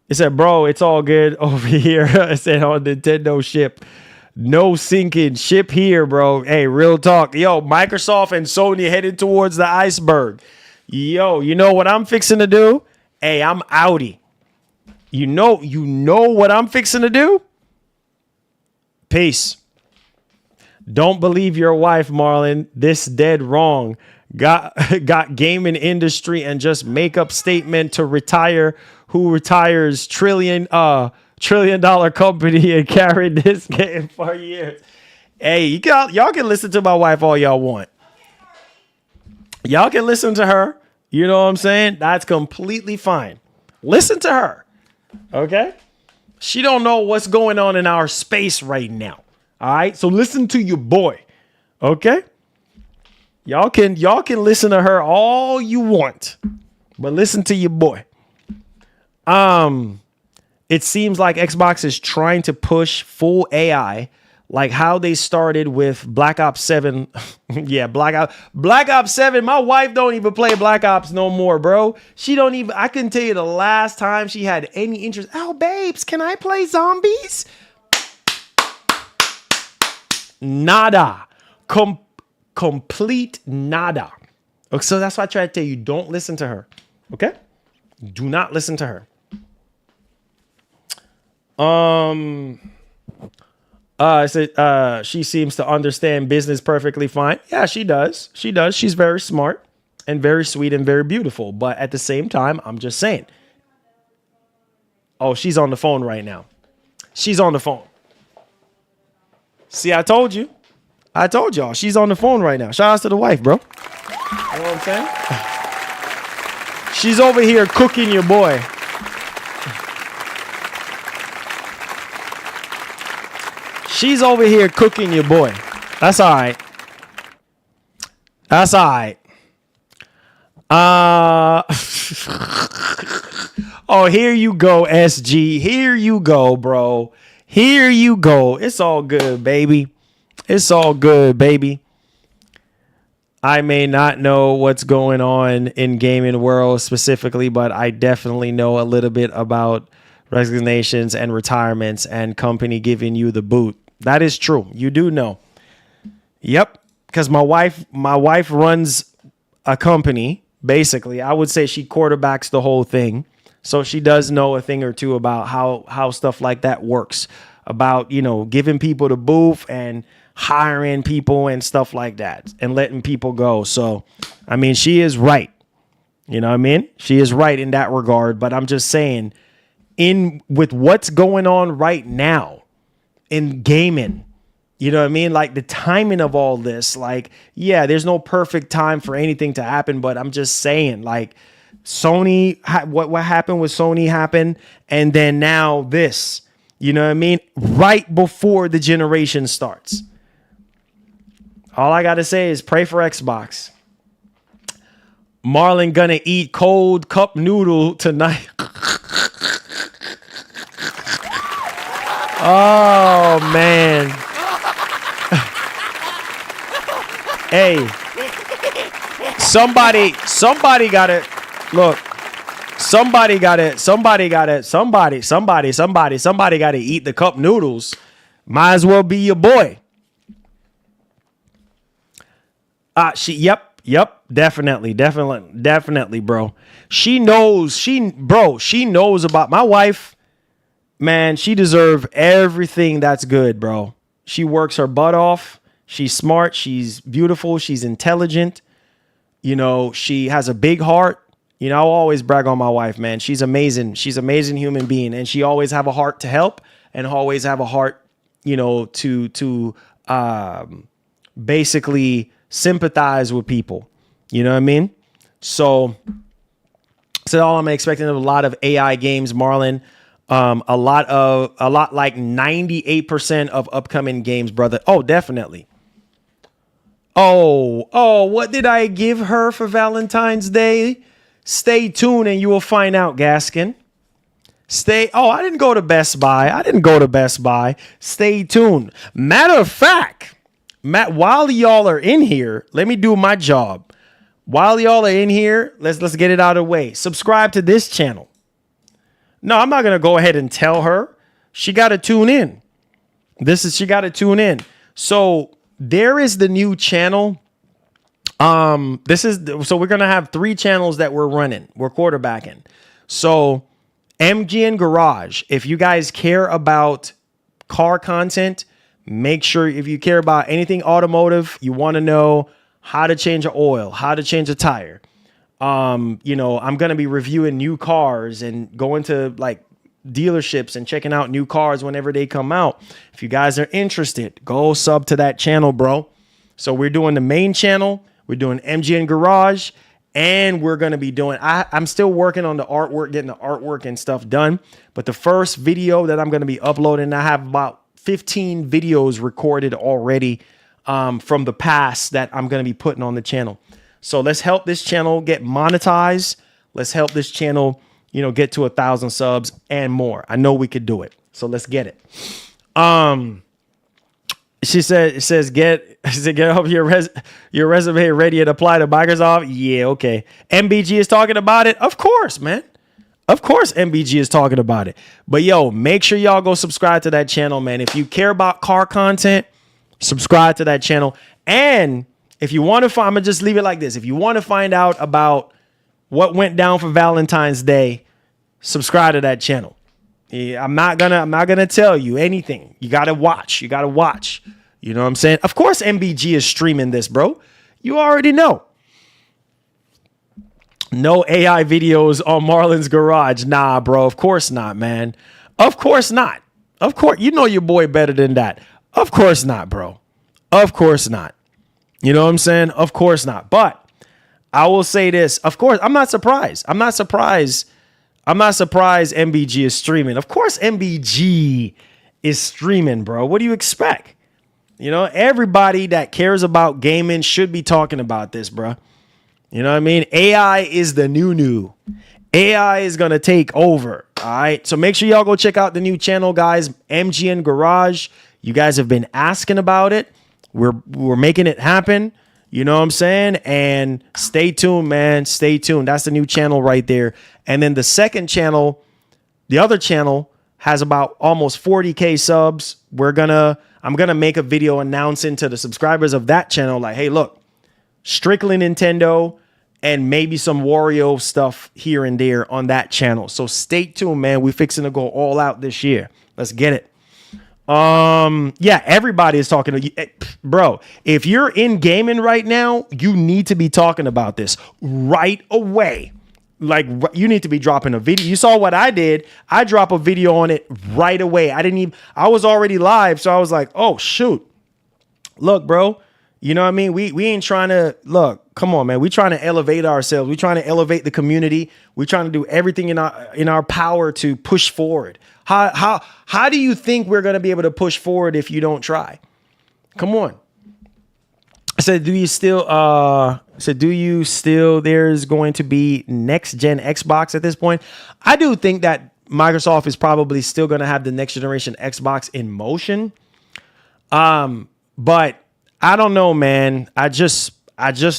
It said, bro, it's all good over here. It said on Nintendo ship. No sinking ship here, bro. Hey, real talk. Yo, Microsoft and Sony headed towards the iceberg. Yo, you know what I'm fixing to do? Hey, I'm outie. You know what I'm fixing to do? Peace. Don't believe your wife, Marlon. This dead wrong. Got gaming industry and just make up statement to retire. Who retires $1 trillion company and carried this game for years. Hey, y'all can listen to my wife all y'all want. Y'all can listen to her. You know what I'm saying? That's completely fine. Listen to her. Okay? She don't know what's going on in our space right now. All right? So listen to your boy. Okay? Y'all can listen to her all you want. But listen to your boy. It seems like Xbox is trying to push full AI, like how they started with Black Ops 7. Yeah, Black Ops 7. My wife don't even play Black Ops no more, bro. She don't even, I couldn't tell you the last time she had any interest. Oh, babes, can I play zombies? Nada. Complete nada. Okay, so that's why I try to tell you, don't listen to her. Okay? Do not listen to her. She seems to understand business perfectly fine. Yeah, she does. She's very smart and very sweet and very beautiful. But at the same time, I'm just saying. Oh, she's on the phone right now. She's on the phone. See, I told you. I told y'all. She's on the phone right now. Shout out to the wife, bro. You know what I'm saying? She's over here cooking your boy. She's over here cooking your boy. That's all right. That's all right. Oh, here you go, SG. Here you go, bro. Here you go. It's all good, baby. It's all good, baby. I may not know what's going on in gaming world specifically, but I definitely know a little bit about resignations and retirements and company giving you the boot. That is true. You do know. Yep. Because my wife runs a company. Basically, I would say she quarterbacks the whole thing. So she does know a thing or two about how stuff like that works, about, giving people the booth and hiring people and stuff like that and letting people go. So, I mean, she is right. You know what I mean? She is right in that regard. But I'm just saying, with what's going on right now in gaming, you know what I mean? Like the timing of all this, like, yeah, there's no perfect time for anything to happen, but I'm just saying, like, Sony, what happened with Sony happened, and then now this, you know what I mean? Right before the generation starts. All I got to say is pray for Xbox. Marlon gonna eat cold cup noodle tonight. Oh, man. Hey, somebody got it. Look, somebody got to eat the cup noodles. Might as well be your boy. Yep, definitely, bro. She knows about my wife. Man, she deserves everything that's good, bro. She works her butt off. She's smart. She's beautiful. She's intelligent. She has a big heart. I'll always brag on my wife, man. She's amazing. She's an amazing human being. And she always have a heart to help and always have a heart, to basically sympathize with people. You know what I mean? So all I'm expecting of a lot of AI games, Marlon. A lot like 98% of upcoming games, brother. Oh, definitely. Oh, what did I give her for Valentine's Day? Stay tuned and you will find out, Gaskin. I didn't go to Best Buy. Stay tuned. Matter of fact, while y'all are in here, let me do my job. While y'all are in here, let's get it out of the way. Subscribe to this channel. No, I'm not going to go ahead and tell her. She got to tune in. She got to tune in. So there is the new channel. So we're going to have 3 channels that we're running. We're quarterbacking. So MGN Garage, if you guys care about car content, make sure if you care about anything automotive, you want to know how to change an oil, how to change a tire. I'm going to be reviewing new cars and going to like dealerships and checking out new cars whenever they come out. If you guys are interested, go sub to that channel, bro. So we're doing the main channel. We're doing MGN Garage, and we're going to be doing, I'm still working on the artwork, getting the artwork and stuff done. But the first video that I'm going to be uploading, I have about 15 videos recorded already from the past that I'm going to be putting on the channel. So let's help this channel get monetized. Let's help this channel, get to 1,000 subs and more. I know we could do it. So let's get it. She says, get up your resume ready and apply to Microsoft. Yeah, okay. MBG is talking about it. Of course, man. Of course, MBG is talking about it. But yo, make sure y'all go subscribe to that channel, man. If you care about car content, subscribe to that channel. And if you want to find, I'm gonna just leave it like this. If you want to find out about what went down for Valentine's Day, subscribe to that channel. Yeah, I'm not gonna tell you anything. You gotta watch. You know what I'm saying? Of course, MBG is streaming this, bro. You already know. No AI videos on Marlon's Garage. Nah, bro. Of course not, man. Of course not. Of course, you know your boy better than that. Of course not, bro. Of course not. You know what I'm saying? Of course not. But I will say this. Of course, I'm not surprised. I'm not surprised MBG is streaming. Of course, MBG is streaming, bro. What do you expect? Everybody that cares about gaming should be talking about this, bro. You know what I mean? AI is the new. AI is going to take over. All right. So make sure y'all go check out the new channel, guys. MGN Garage. You guys have been asking about it. We're making it happen. You know what I'm saying? And stay tuned, man. Stay tuned. That's the new channel right there. And then the second channel, the other channel, has about almost 40K subs. I'm gonna make a video announcing to the subscribers of that channel, like, hey, look, strictly Nintendo and maybe some Wario stuff here and there on that channel. So stay tuned, man. We're fixing to go all out this year. Let's get it. Yeah, everybody is talking to you. Bro, if you're in gaming right now, you need to be talking about this right away. Like, you need to be dropping a video. You saw what I did. I drop a video on it right away. I was already live. So I was like, oh, shoot. Look, bro, you know what I mean? We ain't trying to come on, man. We trying to elevate ourselves. We trying to elevate the community. We trying to do everything in our power to push forward. How do you think we're going to be able to push forward if you don't try? Come on. I said, do you still, there's going to be next gen Xbox at this point? I do think that Microsoft is probably still going to have the next generation Xbox in motion. But I don't know, man. I just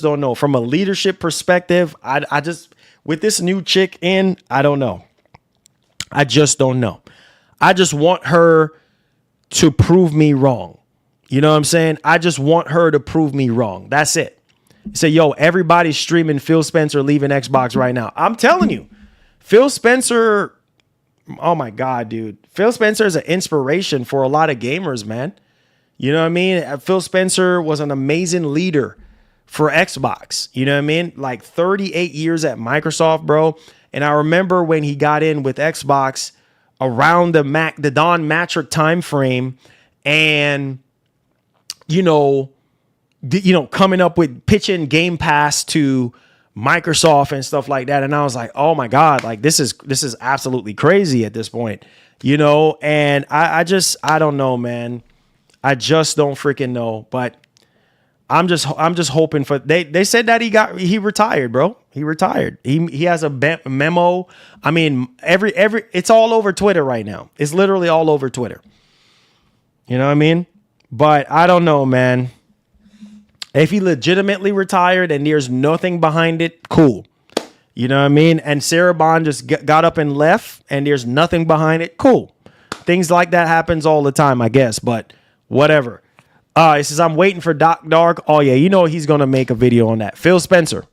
don't know. From a leadership perspective, I just, with this new chick in, I don't know. I just don't know. I just want her to prove me wrong. You know what I'm saying? I just want her to prove me wrong. That's it. Say, yo, everybody's streaming Phil Spencer leaving Xbox right now. I'm telling you, Phil Spencer, oh my God, dude. Phil Spencer is an inspiration for a lot of gamers, man. You know what I mean? Phil Spencer was an amazing leader for Xbox. You know what I mean? Like 38 years at Microsoft, bro. And I remember when he got in with Xbox around the Don Matrick time frame, and coming up with pitching Game Pass to Microsoft and stuff like that. And I was like, oh my God, like this is absolutely crazy at this point, and I don't know, man. I just don't freaking know. But I'm just hoping for, they said that he retired, bro. He retired. He has a memo. I mean, it's all over Twitter right now. It's literally all over Twitter. You know what I mean? But I don't know, man. If he legitimately retired and there's nothing behind it, cool. You know what I mean? And Sarah Bond just got up and left and there's nothing behind it, cool. Things like that happens all the time, I guess, but whatever. He says, I'm waiting for Doc Dark. Oh, yeah, he's going to make a video on that. Phil Spencer.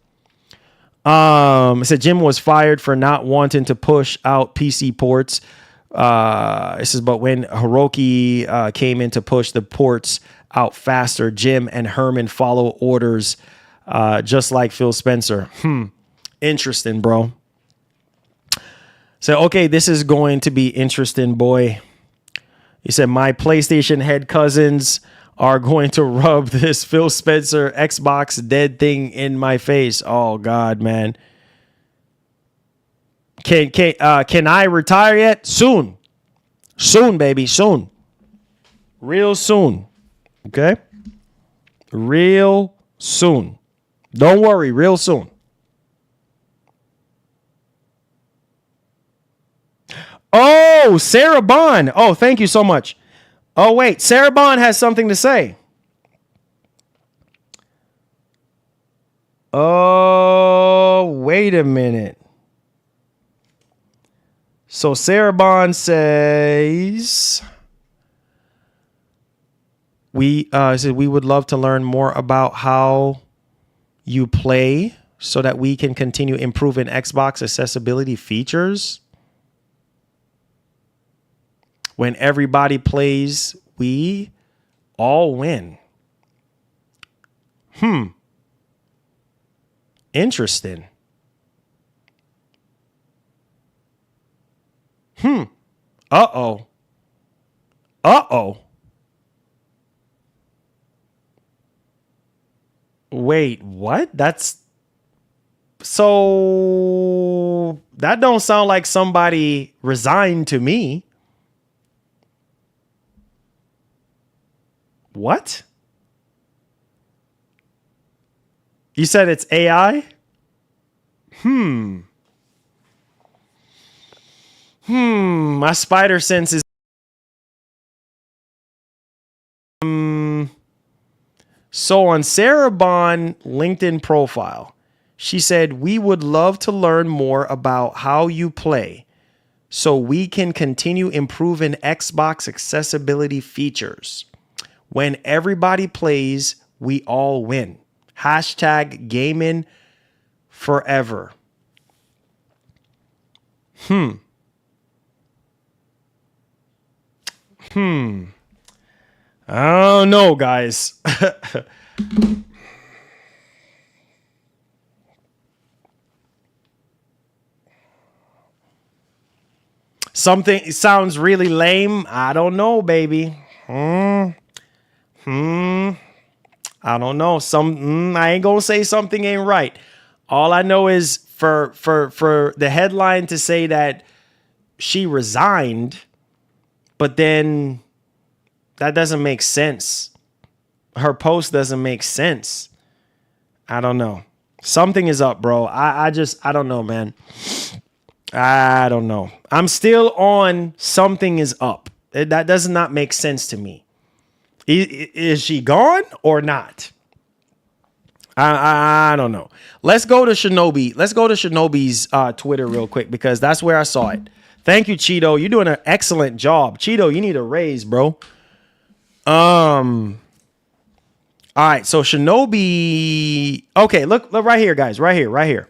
It said Jim was fired for not wanting to push out PC ports. It says, but when Hiroki came in to push the ports out faster, Jim and Herman follow orders just like Phil Spencer. Interesting, bro. So, okay, this is going to be interesting, boy. He said, my PlayStation head cousins are going to rub this Phil Spencer Xbox dead thing in my face. Oh, God, man. Can I retire yet? Soon. Soon, baby. Soon. Real soon. Okay? Real soon. Don't worry. Real soon. Oh, Sarah Bond. Oh, thank you so much. Oh, wait. Sarah Bond has something to say. Oh, wait a minute. So Sarah Bond says, we would love to learn more about how you play so that we can continue improving Xbox accessibility features. When everybody plays, we all win. Interesting. Uh-oh. Wait, what? So that don't sound like somebody resigned to me. What? You said it's AI? My spider sense is. So on Sarah Bond LinkedIn profile, she said, "We would love to learn more about how you play so we can continue improving Xbox accessibility features. When everybody plays, we all win. Hashtag gaming forever." I don't know, guys. Something sounds really lame. I don't know, baby. I don't know. I ain't gonna say something ain't right. All I know is for the headline to say that she resigned, but then that doesn't make sense. Her post doesn't make sense. I don't know. Something is up, bro. I don't know, man. I don't know. I'm still on something is up. That does not make sense to me. Is she gone or not? I don't know. Let's go to Shinobi. Let's go to Shinobi's Twitter real quick because that's where I saw it. Thank you, Cheeto. You're doing an excellent job. Cheeto, you need a raise, bro. All right, so Shinobi. Okay, look right here, guys. Right here.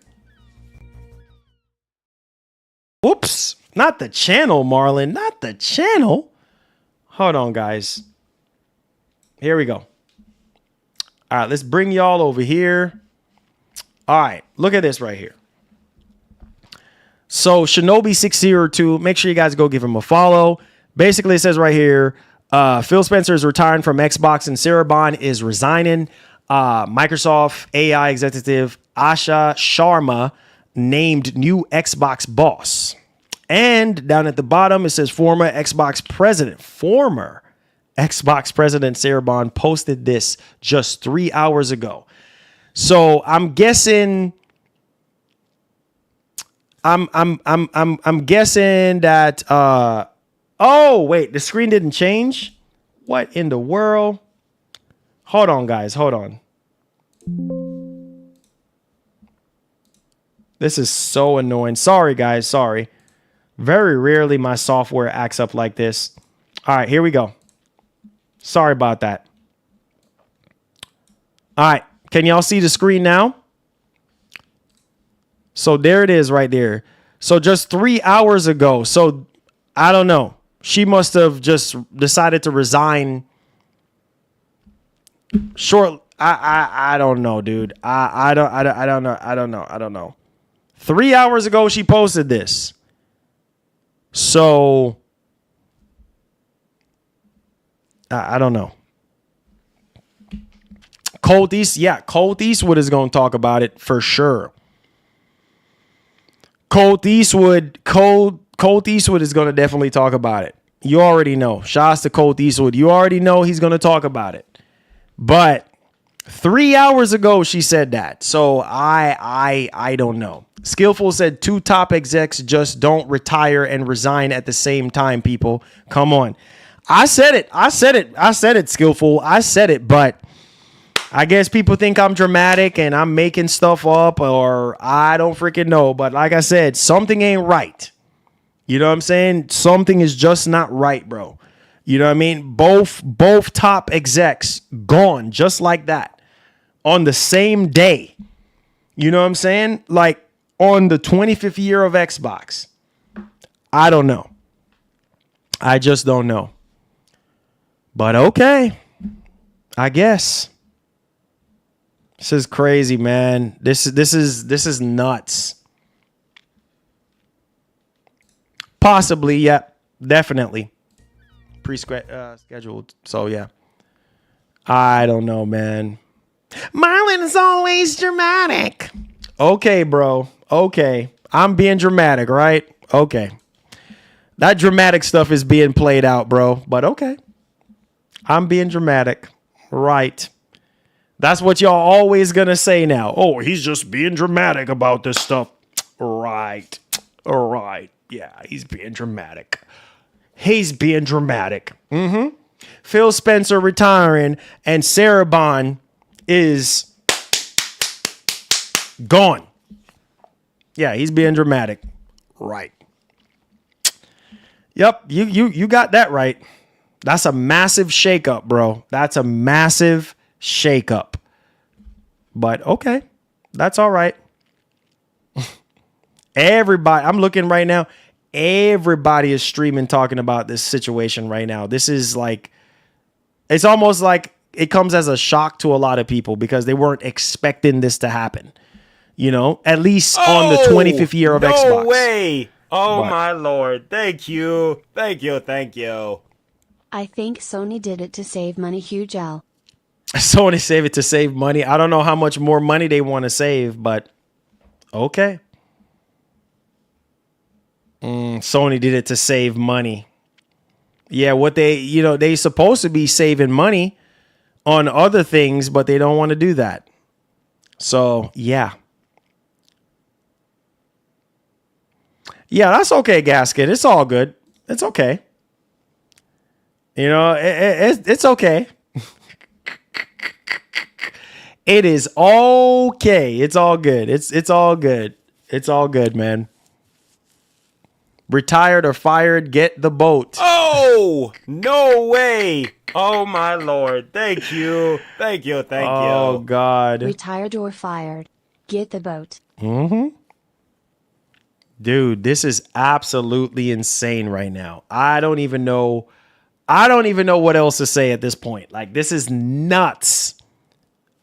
Whoops. Not the channel, Marlon. Not the channel. Hold on, guys. Here we go. All right, let's bring y'all over here. All right, look at this right here. So Shinobi602, make sure you guys go give him a follow. Basically, it says right here, Phil Spencer is retiring from Xbox and Sarah Bond is resigning. Microsoft AI executive Asha Sharma named new Xbox boss. And down at the bottom, it says former Xbox president Sarah Bond posted this just 3 hours ago. So I'm guessing I'm guessing that oh wait, the screen didn't change. What in the world? Hold on, guys. Hold on. This is so annoying. Sorry, guys. Sorry. Very rarely my software acts up like this. All right, here we go. Sorry about that. All right. Can y'all see the screen now? So there it is right there. So just 3 hours ago. So I don't know. She must have just decided to resign short. I don't know, dude. I don't know. 3 hours ago, she posted this. So I don't know. Colt Eastwood is going to talk about it for sure. Colt Eastwood is going to definitely talk about it. You already know. Shouts to Colt Eastwood. You already know he's going to talk about it. But 3 hours ago, she said that. So I don't know. Skillful said 2 top execs just don't retire and resign at the same time, people. Come on. I said it, Skillful. I said it, but I guess people think I'm dramatic and I'm making stuff up or I don't freaking know. But like I said, something ain't right. You know what I'm saying? Something is just not right, bro. You know what I mean? Both top execs gone just like that on the same day. You know what I'm saying? Like on the 25th year of Xbox. I don't know. I just don't know. But okay. I guess. This is crazy, man. This is nuts. Possibly, yeah, definitely. Scheduled. So yeah. I don't know, man. Marlon is always dramatic. Okay, bro. Okay. I'm being dramatic, right? Okay. That dramatic stuff is being played out, bro. But okay. I'm being dramatic. Right. That's what y'all always gonna say now. Oh, he's just being dramatic about this stuff. Right. All right. Yeah, he's being dramatic. He's being dramatic. Phil Spencer retiring and Sarah Bond is gone. Yeah, he's being dramatic. Right. Yep, you got that right. That's a massive shakeup, bro. That's a massive shakeup. But okay, that's all right. Everybody, I'm looking right now. Everybody is streaming, talking about this situation right now. This is like, it's almost like it comes as a shock to a lot of people because they weren't expecting this to happen. You know, at least on the 25th year of Xbox. No way. Oh, But- my Lord. Thank you. Thank you. Thank you. I think Sony did it to save money. Huge L. Sony save it to save money. I don't know how much more money they want to save, but okay. Sony did it to save money. Yeah, what they supposed to be saving money on other things, but they don't want to do that. So, yeah. Yeah, that's okay, Gasket. It's all good. It's okay. You know, it's okay. It is okay. It's all good. It's all good. It's all good, man. Retired or fired, get the boat. Oh, no way. Oh, my Lord. Thank you. Thank you. Thank Oh, you. God. Retired or fired. Get the boat. Dude, this is absolutely insane right now. I don't even know what else to say at this point. Like, this is nuts.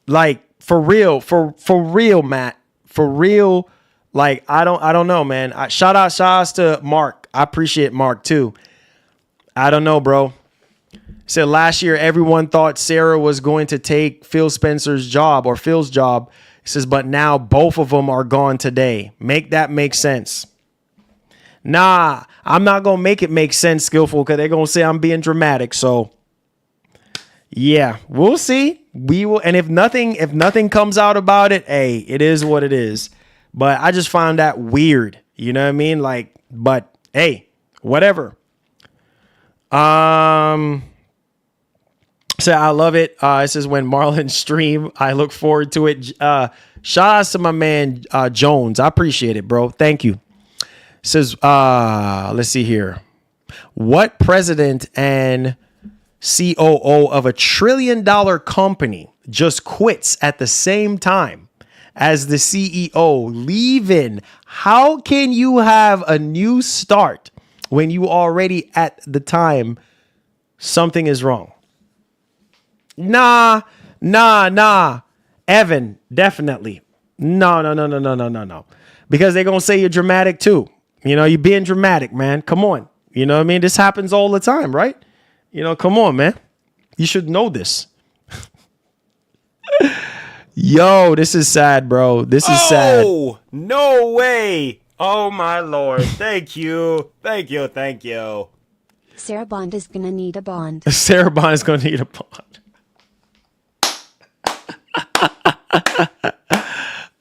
Like, for real, for real, Matt. For real. Like, I don't know, man. Shout outs to Mark. I appreciate Mark too. I don't know, bro. Said last year everyone thought Sarah was going to take Phil Spencer's job or Phil's job. He says, but now both of them are gone today. Make that make sense. Nah, I'm not going to make it make sense, Skillful, because they're going to say I'm being dramatic. So, yeah, we'll see. We will. And if nothing comes out about it, hey, it is what it is. But I just found that weird. You know what I mean? Like, but hey, whatever. So I love it. It says when Marlon stream, I look forward to it. Shout out to my man Jones. I appreciate it, bro. Thank you. It says, let's see here. What president and COO of a $1 trillion company just quits at the same time as the CEO leaving? How can you have a new start when you already at the time something is wrong? Nah. Evan, definitely. No. Because they're going to say you're dramatic too. You know, you're being dramatic, man. Come on. You know what I mean? This happens all the time, right? You know, come on, man. You should know this. Yo, this is sad, bro. This is sad. Oh, no way. Oh, my Lord. Thank you. Thank you. Thank you. Sarah Bond is gonna need a bond. Sarah Bond is going to need a bond.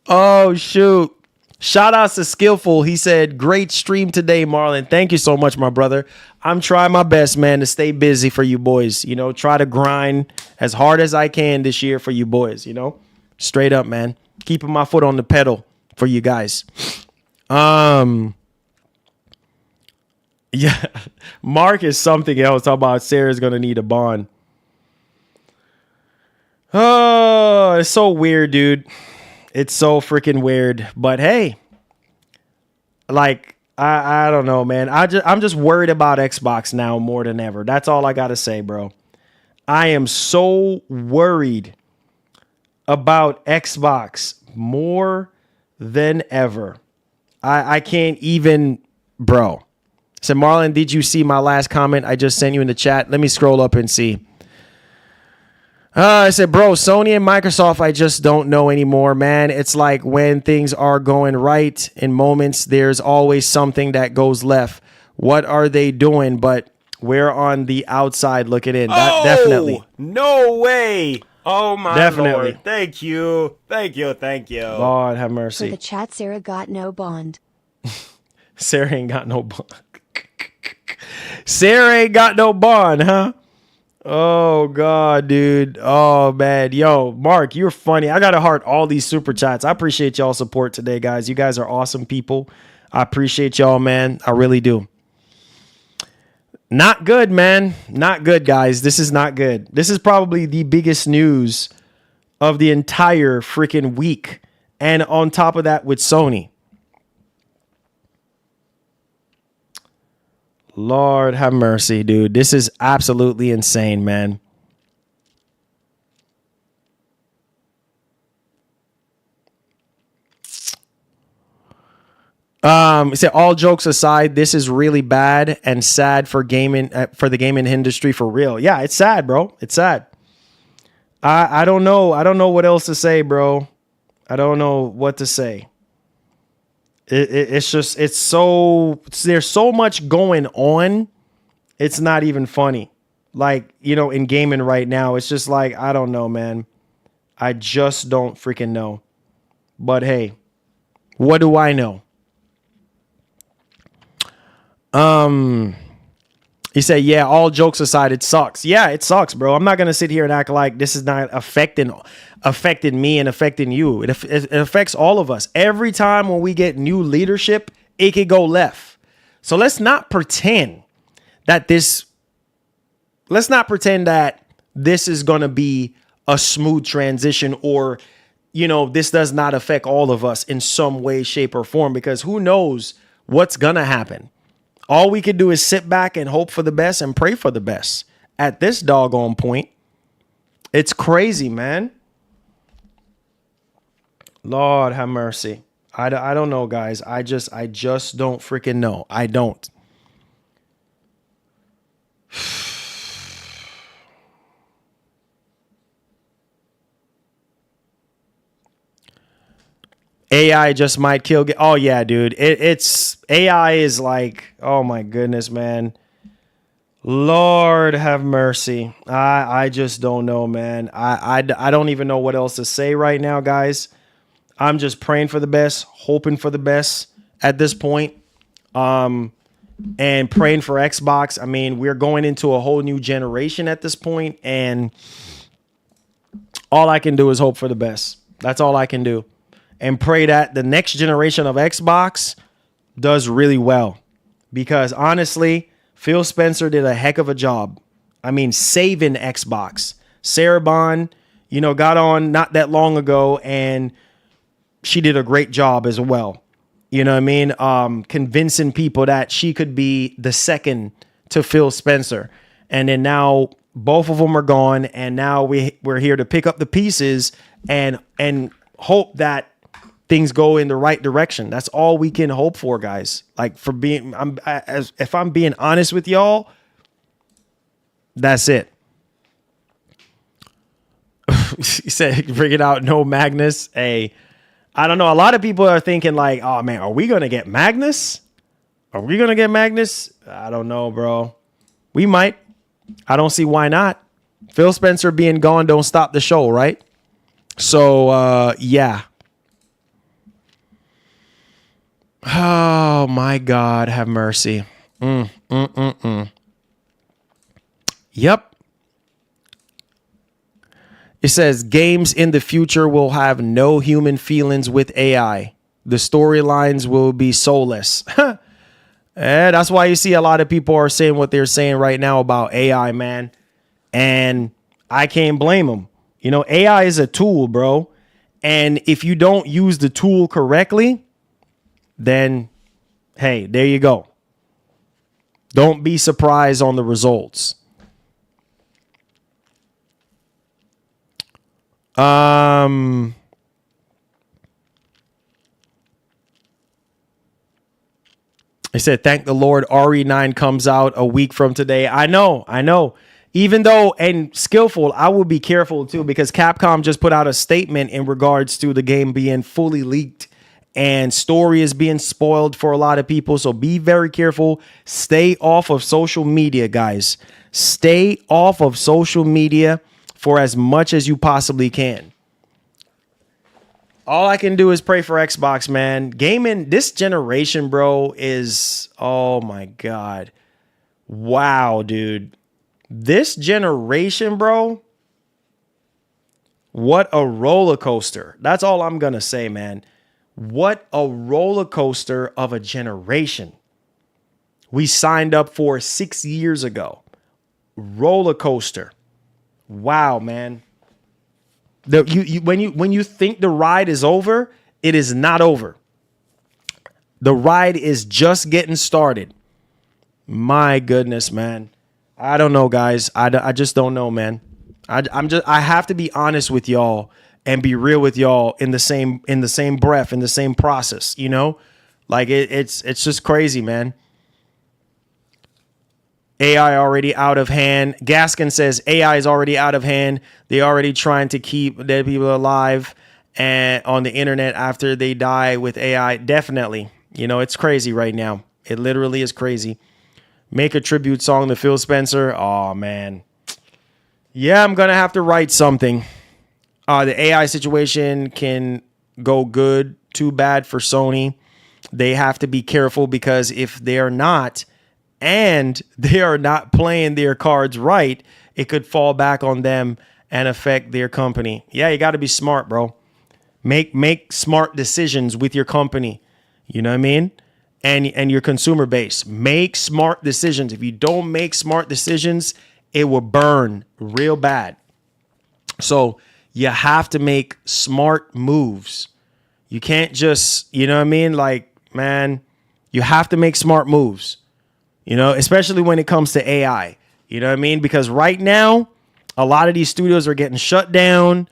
Oh, shoot. Shout outs to Skillful. He said, great stream today, Marlon. Thank you so much, my brother. I'm trying my best, man, to stay busy for you boys. You know, try to grind as hard as I can this year for you boys, you know? Straight up, man. Keeping my foot on the pedal for you guys. Yeah. Mark is something else. Talk about Sarah's going to need a bond. Oh, it's so weird, dude. It's so freaking weird. But hey, like, I don't know, man. I'm just worried about Xbox now more than ever. That's all I got to say, bro. I am so worried about Xbox more than ever. I can't even, bro. So Marlon, did you see my last comment I just sent you in the chat? Let me scroll up and see. I said, bro, Sony and Microsoft, I just don't know anymore, man. It's like when things are going right in moments, there's always something that goes left. What are they doing? But we're on the outside looking in. That definitely. No way. Oh my Definitely. Lord. Thank you. Thank you. Thank you. Lord have For mercy. the chat, Sarah got no bond. Sarah ain't got no bond. Sarah ain't got no bond, huh? Oh God, dude. Oh man. Yo, Mark, you're funny. I gotta heart all these super chats. I appreciate y'all support today, guys. You guys are awesome people. I appreciate y'all, man. I really do. Not good, man. Not good, guys. This is not good. This is probably the biggest news of the entire freaking week. And on top of that, with Sony. Lord have mercy, dude. This is absolutely insane, man. He said, all jokes aside, this is really bad and sad for gaming, for the gaming industry, for real. Yeah, it's sad, bro. It's sad. I don't know. I don't know what else to say, bro. I don't know what to say. It's just, there's so much going on. It's not even funny. Like, in gaming right now, it's just like, I don't know, man. I just don't freaking know. But hey, what do I know? He said, yeah, all jokes aside, it sucks. Yeah, it sucks, bro. I'm not going to sit here and act like this is not affecting me and affecting you. It affects all of us. Every time when we get new leadership, it could go left. So let's not pretend that this is going to be a smooth transition, or, this does not affect all of us in some way, shape, or form, because who knows what's going to happen. All we could do is sit back and hope for the best and pray for the best at this doggone point. It's crazy, man. Lord have mercy. I don't know, guys. I just don't freaking know. I don't. AI just might kill. Oh yeah, dude. It's AI is like, oh my goodness, man. Lord have mercy. I just don't know, man. I don't even know what else to say right now, guys. I'm just praying for the best, hoping for the best at this point. And praying for Xbox. I mean, we're going into a whole new generation at this point, and all I can do is hope for the best. That's all I can do. And pray that the next generation of Xbox does really well. Because honestly, Phil Spencer did a heck of a job. I mean, saving Xbox. Sarah Bond, got on not that long ago, and she did a great job as well. You know what I mean? Convincing people that she could be the second to Phil Spencer. And then now both of them are gone, and now we're here to pick up the pieces and hope that things go in the right direction. That's all we can hope for, guys. Like, if I'm being honest with y'all, that's it. He said, bring it out, no Magnus. Hey, I don't know. A lot of people are thinking like, oh man, are we going to get Magnus? Are we going to get Magnus? I don't know, bro. We might. I don't see why not. Phil Spencer being gone don't stop the show, right? So, yeah. Oh my God, have mercy. Yep. It says games in the future will have no human feelings with AI. The storylines will be soulless. That's why you see a lot of people are saying what they're saying right now about AI, man. And I can't blame them. AI is a tool, bro. And if you don't use the tool correctly, then, hey, there you go. Don't be surprised on the results. They said, thank the Lord, RE9 comes out a week from today. I know. Even though, and Skillful, I will be careful too, because Capcom just put out a statement in regards to the game being fully leaked and story is being spoiled for a lot of people. So be very careful. Stay off of social media, guys. Stay off of social media. for as much as you possibly can. All I can do is pray for Xbox, man. Gaming, this generation, bro, is, oh my God. Wow, dude. This generation, bro, what a roller coaster. That's all I'm going to say, man. What a roller coaster of a generation we signed up for 6 years ago. Roller coaster. Wow, man. When you think the ride is over, it is not over. The ride is just getting started. My goodness, man. I don't know, guys. I just don't know, man. I have to be honest with y'all and be real with y'all in the same breath, in the same process, you know? Like it's just crazy, man. AI already out of hand. Gaskin says AI is already out of hand. They're already trying to keep dead people alive and on the internet after they die with AI. Definitely. You know, it's crazy right now. It literally is crazy. Make a tribute song to Phil Spencer. Oh, man. Yeah, I'm going to have to write something. The AI situation can go good. Too bad for Sony. They have to be careful because if they're not, and they are not playing their cards right, it could fall back on them and affect their company. Yeah, you got to be smart, bro. Make smart decisions with your company. You know what I mean? And your consumer base. Make smart decisions. If you don't make smart decisions, it will burn real bad. So you have to make smart moves. You can't just, you know what I mean? Like, man, you have to make smart moves. You know, especially when it comes to AI, you know what I mean? Because right now, a lot of these studios are getting shut down.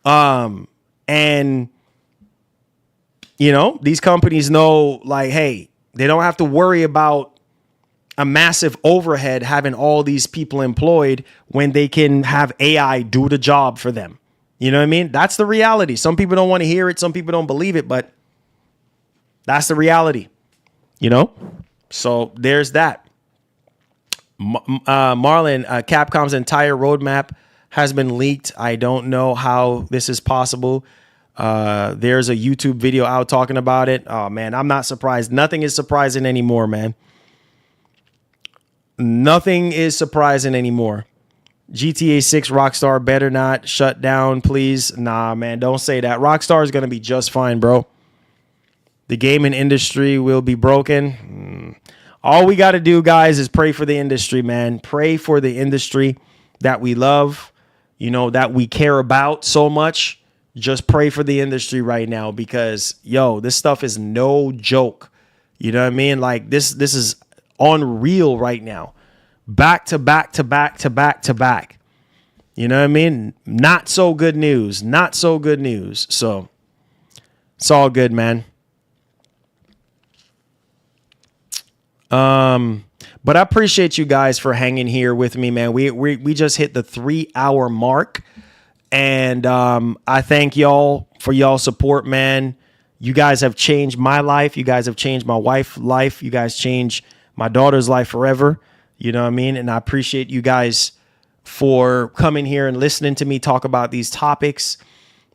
And, you know, these companies know, like, hey, they don't have to worry about a massive overhead having all these people employed when they can have AI do the job for them. You know what I mean? That's the reality. Some people don't want to hear it. Some people don't believe it, but that's the reality, you know? So there's that. Marlon, Capcom's entire roadmap has been leaked. I don't know how this is possible. There's a YouTube video out talking about it. Oh, man, I'm not surprised. Nothing is surprising anymore, man. Nothing is surprising anymore. GTA 6 Rockstar better not shut down, please. Nah, man, don't say that. Rockstar is going to be just fine, bro. The gaming industry will be broken. All we got to do, guys, is pray for the industry, man. Pray for the industry that we love, you know, that we care about so much. Just pray for the industry right now because, yo, this stuff is no joke. You know what I mean? Like this is unreal right now. Back to back to back to back to back. You know what I mean? Not so good news. Not so good news. So it's all good, man. But I appreciate you guys for hanging here with me, man. We just hit the 3-hour mark, and I thank y'all for y'all support, man. You guys have changed my life. You guys have changed my wife's life. You guys changed my daughter's life forever. You know what I mean? And I appreciate you guys for coming here and listening to me talk about these topics.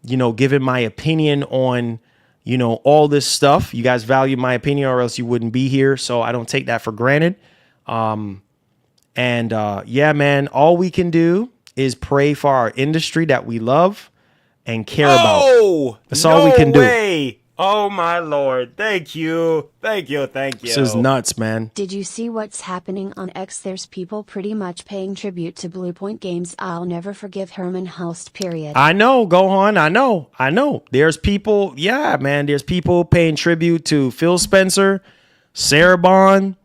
You know, giving my opinion on, you know, all this stuff. You guys value my opinion or else you wouldn't be here. So I don't take that for granted. Yeah, man, all we can do is pray for our industry that we love and care about. That's all we can do. Oh, my Lord. Thank you. Thank you. Thank you. This is nuts, man. Did you see what's happening on X? There's people pretty much paying tribute to Blue Point Games. I'll never forgive Herman Hulst, period. I know, Gohan. I know. There's people, yeah, man. There's people paying tribute to Phil Spencer, Sarabon,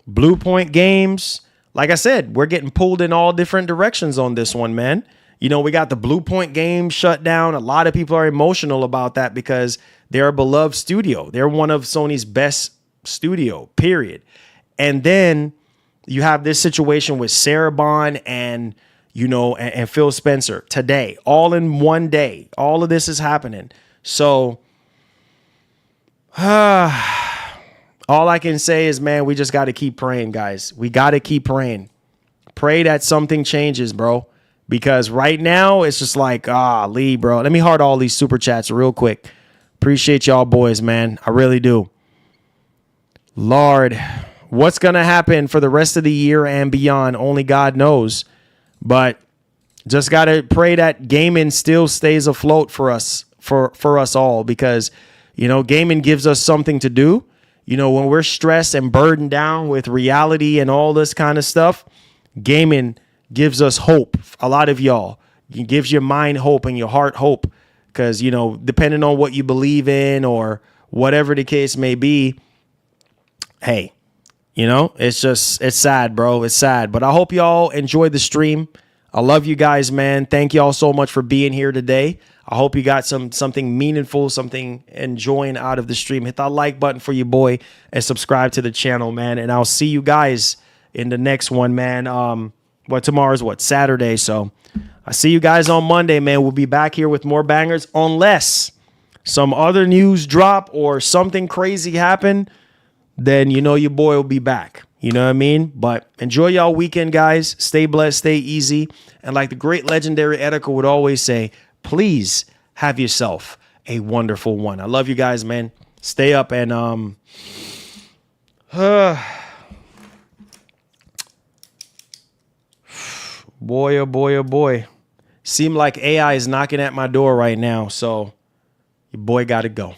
Blue Point Games. Like I said, we're getting pulled in all different directions on this one, man. You know, we got the Blue Point Games shut down. A lot of people are emotional about that because they're a beloved studio. They're one of Sony's best studio, period. And then you have this situation with Sarabon and, you know, and Phil Spencer today, all in one day. All of this is happening. So all I can say is, man, we just got to keep praying, guys. We got to keep praying. Pray that something changes, bro. Because right now it's just like, Lee, bro. Let me heart all these super chats real quick. Appreciate y'all boys, man. I really do. Lord, what's going to happen for the rest of the year and beyond? Only God knows. But just got to pray that gaming still stays afloat for us, for us all, because, you know, gaming gives us something to do. You know, when we're stressed and burdened down with reality and all this kind of stuff, gaming gives us hope. A lot of y'all, it gives your mind hope and your heart hope, because, you know, depending on what you believe in or whatever the case may be, hey, you know, it's sad, bro. It's sad. But I hope y'all enjoyed the stream. I love you guys, man. Thank y'all so much for being here today. I hope you got something meaningful, something enjoying out of the stream. Hit that like button for your boy and subscribe to the channel, man. And I'll see you guys in the next one, man. Tomorrow's Saturday. So I see you guys on Monday, man. We'll be back here with more bangers unless some other news drop or something crazy happen. Then you know your boy will be back. You know what I mean? But enjoy y'all weekend, guys. Stay blessed, stay easy. And like the great legendary Edica would always say, please have yourself a wonderful one. I love you guys, man. Stay up and boy, oh boy, oh boy. Seem like AI is knocking at my door right now. So your boy got to go.